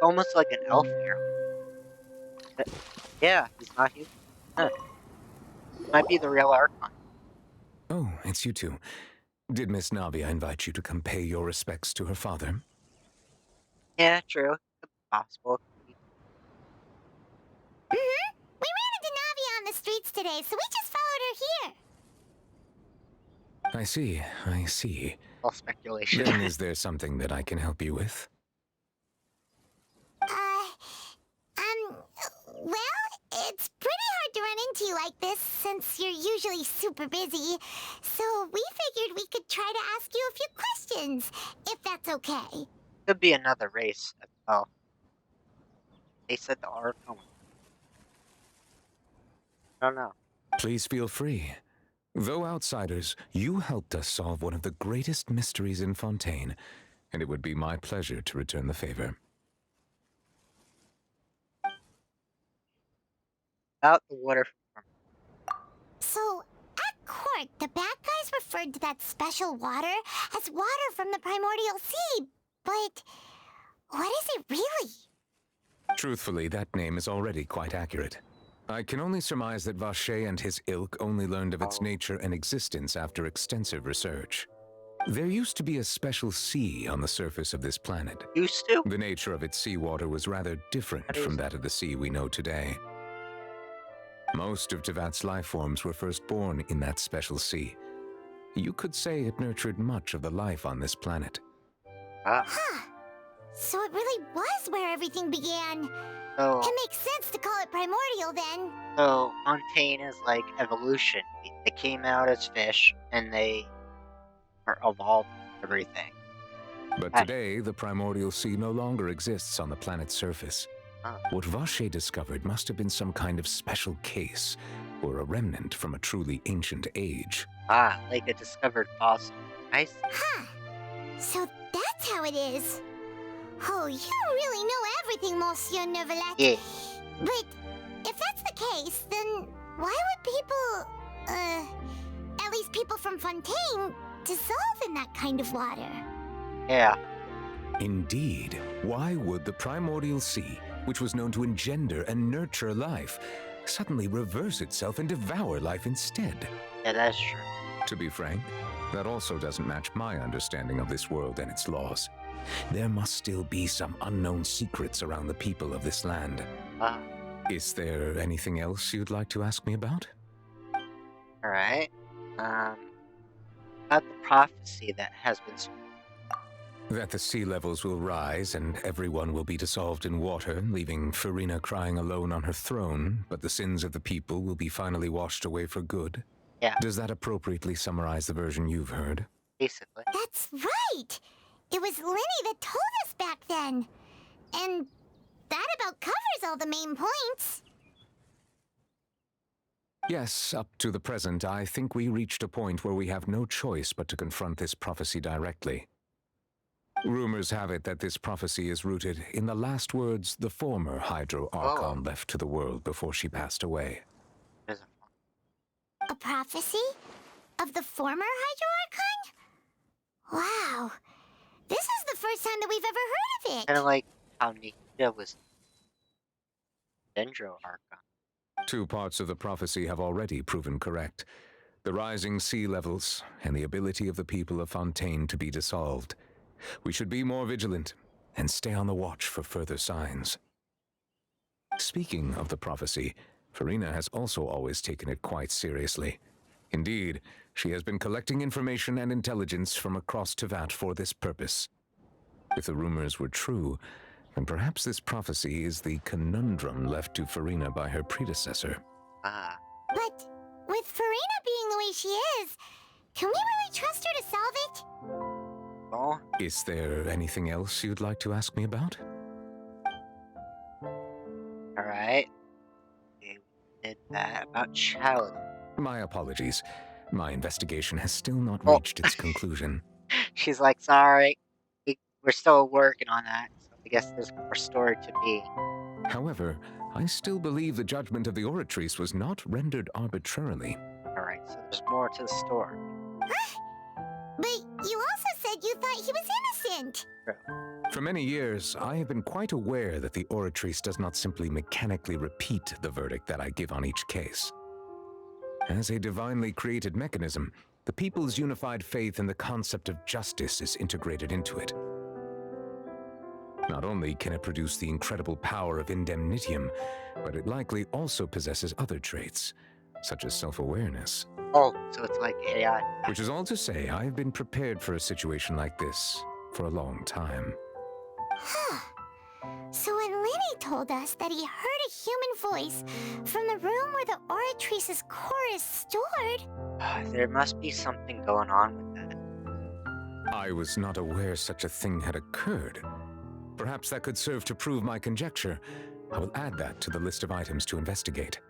Almost like an elf here. But, yeah, he's not human. Huh. Might be the real Archon. Oh, it's you two. Did Miss Navia invite you to come pay your respects to her father? Yeah, true. Possible. We ran into Navia on the streets today, so we just followed her here. I see. All speculation. Then is there something that I can help you with? Well, it's pretty hard to run into you like this since you're usually super busy. So we figured we could try to ask you a few questions, if that's okay. Could be another race as well. They said the Archon. I don't know. Please feel free. Though outsiders, you helped us solve one of the greatest mysteries in Fontaine, and it would be my pleasure to return the favor. Out the water. So, at court, the bad guys referred to that special water as water from the primordial sea. But what is it really? Truthfully, that name is already quite accurate. I can only surmise that Vacher and his ilk only learned of its nature and existence after extensive research. There used to be a special sea on the surface of this planet. Used to? The nature of its seawater was rather different from that of the sea we know today. Most of Tevat's life forms were first born in that special sea. You could say it nurtured much of the life on this planet. Huh. So it really was where everything began. So, it makes sense to call it primordial then. So Fontaine is like evolution. They came out as fish and they are evolved everything. But today, the primordial sea no longer exists on the planet's surface. What Vacher discovered must have been some kind of special case, or a remnant from a truly ancient age. Like a discovered fossil. I see. Huh. So that's how it is. Oh, you really know everything, Monsieur Neuvillette. Yeah. But if that's the case, then why would people, at least people from Fontaine, dissolve in that kind of water? Yeah. Indeed. Why would the primordial sea, which was known to engender and nurture life, suddenly reverse itself and devour life instead? Yeah, that's true. To be frank, that also doesn't match my understanding of this world and its laws. There must still be some unknown secrets around the people of this land. Is there anything else you'd like to ask me about? Alright. About the prophecy that has been That the sea levels will rise and everyone will be dissolved in water, leaving Farina crying alone on her throne, but the sins of the people will be finally washed away for good? Yeah. Does that appropriately summarize the version you've heard? Basically. That's right! It was Linny that told us back then. And that about covers all the main points. Yes, up to the present, I think we reached a point where we have no choice but to confront this prophecy directly. Rumors have it that this prophecy is rooted in the last words the former Hydro Archon left to the world before she passed away. A prophecy? Of the former Hydro Archon? Wow. This is the first time that we've ever heard of it. Kind of like how Nikita was Dendro Archon. 2 parts of the prophecy have already proven correct. The rising sea levels and the ability of the people of Fontaine to be dissolved. We should be more vigilant and stay on the watch for further signs. Speaking of the prophecy, Farina has also always taken it quite seriously. Indeed, she has been collecting information and intelligence from across Tevat for this purpose. If the rumors were true, then perhaps this prophecy is the conundrum left to Farina by her predecessor. But with Farina being the way she is, can we really trust her to solve it? Oh. Is there anything else you'd like to ask me about? Alright. We did that about Chalice. My apologies. My investigation has still not reached its conclusion. She's like, sorry, we're still working on that, so I guess there's more story to be. However, I still believe the judgment of the Oratrice was not rendered arbitrarily. Alright, so there's more to the story. But you also said you thought he was innocent. For many years, I have been quite aware that the Oratrice does not simply mechanically repeat the verdict that I give on each case. As a divinely created mechanism, the people's unified faith in the concept of justice is integrated into it. Not only can it produce the incredible power of indemnitium, but it likely also possesses other traits, such as self-awareness. Oh, so it's like AI. Which is all to say, I have been prepared for a situation like this for a long time. Huh. So when Linny told us that he heard a human voice from the room where the Oratrice's core is stored... There must be something going on with that. I was not aware such a thing had occurred. Perhaps that could serve to prove my conjecture. I will add that to the list of items to investigate.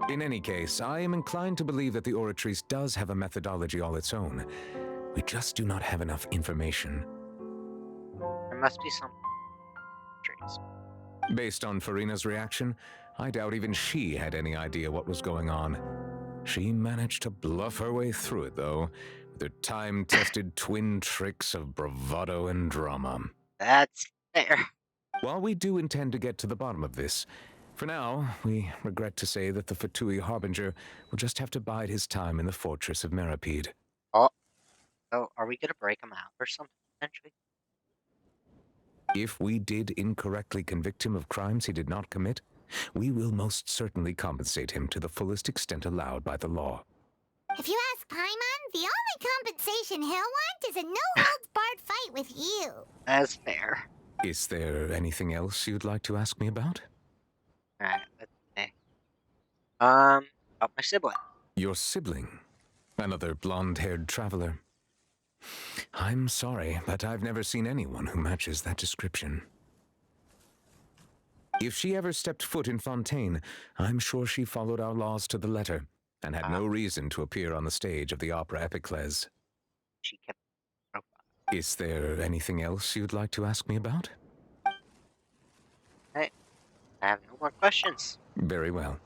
In any case, I am inclined to believe that the Oratrice does have a methodology all its own. We just do not have enough information. There must be some traits. Based on Farina's reaction, I doubt even she had any idea what was going on. She managed to bluff her way through it, though, with her time-tested twin tricks of bravado and drama. That's fair. While we do intend to get to the bottom of this, for now, we regret to say that the Fatui Harbinger will just have to bide his time in the fortress of Meripede. Oh, are we going to break him out or something, potentially? If we did incorrectly convict him of crimes he did not commit, we will most certainly compensate him to the fullest extent allowed by the law. If you ask Paimon, the only compensation he'll want is a no-holds-barred fight with you. That's fair. Is there anything else you'd like to ask me about? Alright, let's see. About my sibling. Your sibling? Another blonde-haired traveler. I'm sorry, but I've never seen anyone who matches that description. If she ever stepped foot in Fontaine, I'm sure she followed our laws to the letter, and had no reason to appear on the stage of the opera Epicles. She kept... Is there anything else you'd like to ask me about? Hey, I have no more questions. Very well.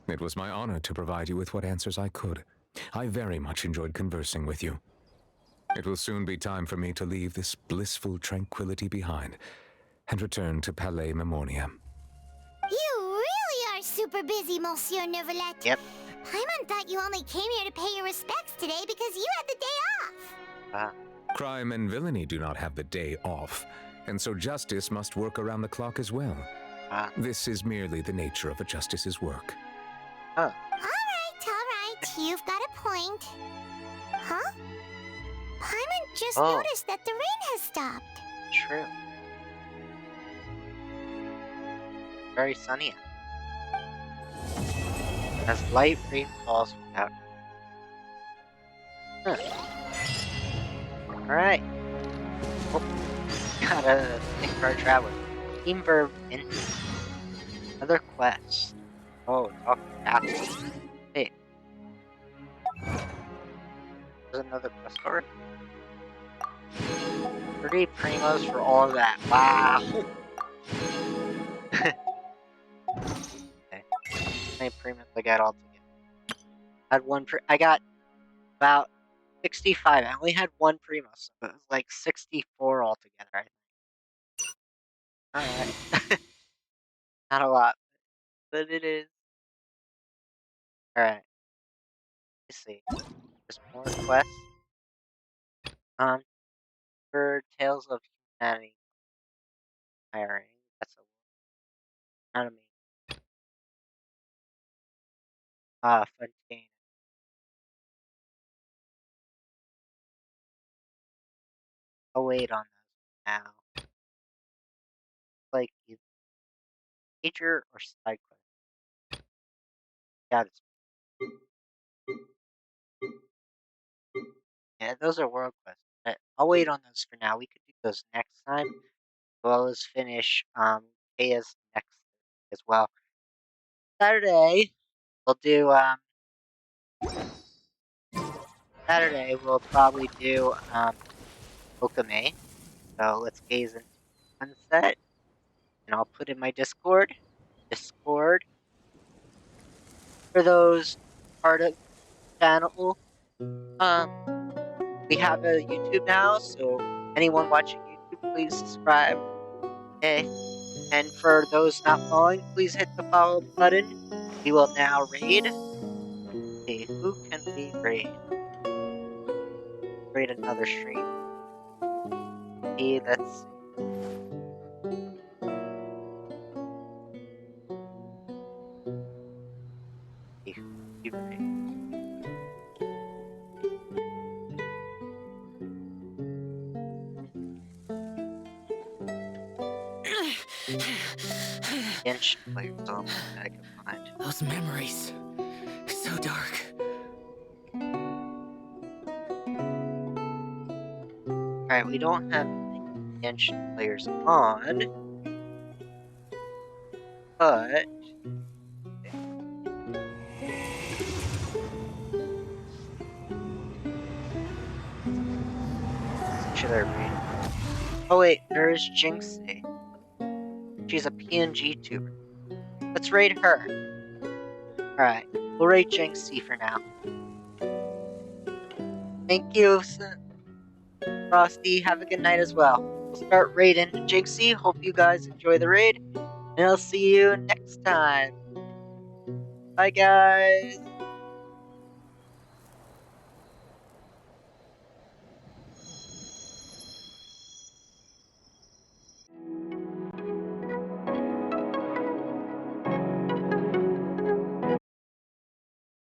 It was my honor to provide you with what answers I could. I very much enjoyed conversing with you. It will soon be time for me to leave this blissful tranquility behind and return to Palais Memoria. You really are super busy, Monsieur Neuvillette. Yep. Paimon thought you only came here to pay your respects today because you had the day off. Crime and villainy do not have the day off, and so justice must work around the clock as well. This is merely the nature of a justice's work. All right. You've got a point. Huh? Paimon just noticed that the rain has stopped. true. Very sunny out. As light rain falls without. Huh. Alright. Oh, gotta think for our traveler. Team verb in. Another quest. Oh, talking backwards. Hey. There's another quest over. 30 primos for all of that. Wow. Okay. How many primos I got altogether? I got about 65. I only had one primo, so it was like 64 altogether, I think. Alright. Not a lot, but it is. Alright. Let's see. There's more quests. For Tales of Humanity. Hiring. That's a not a me. Fontaine. I'll wait on those now. Like either major or side quest. Yeah, yeah, those are world quests. But I'll wait on those for now. We could do those next time. As well as finish Kaya's next as well. Saturday we'll do Saturday we'll probably do Okame. So let's gaze into sunset. And I'll put in my Discord. For those part of the channel. We have a YouTube now, so anyone watching YouTube, please subscribe. Okay. And for those not following, please hit the follow button. We will now raid. Okay, who can we raid? Raid another stream. Okay, let's see who we raid. Genshin players, oh, I can find. Those memories. So dark. Alright, we don't have any Genshin players on. But should I read? Oh wait, there is Jinxie. She's a PNG tuber. Let's raid her. Alright, we'll raid Jinxie for now. Thank you, Frosty. Have a good night as well. We'll start raiding Jinxie. Hope you guys enjoy the raid. And I'll see you next time. Bye, guys.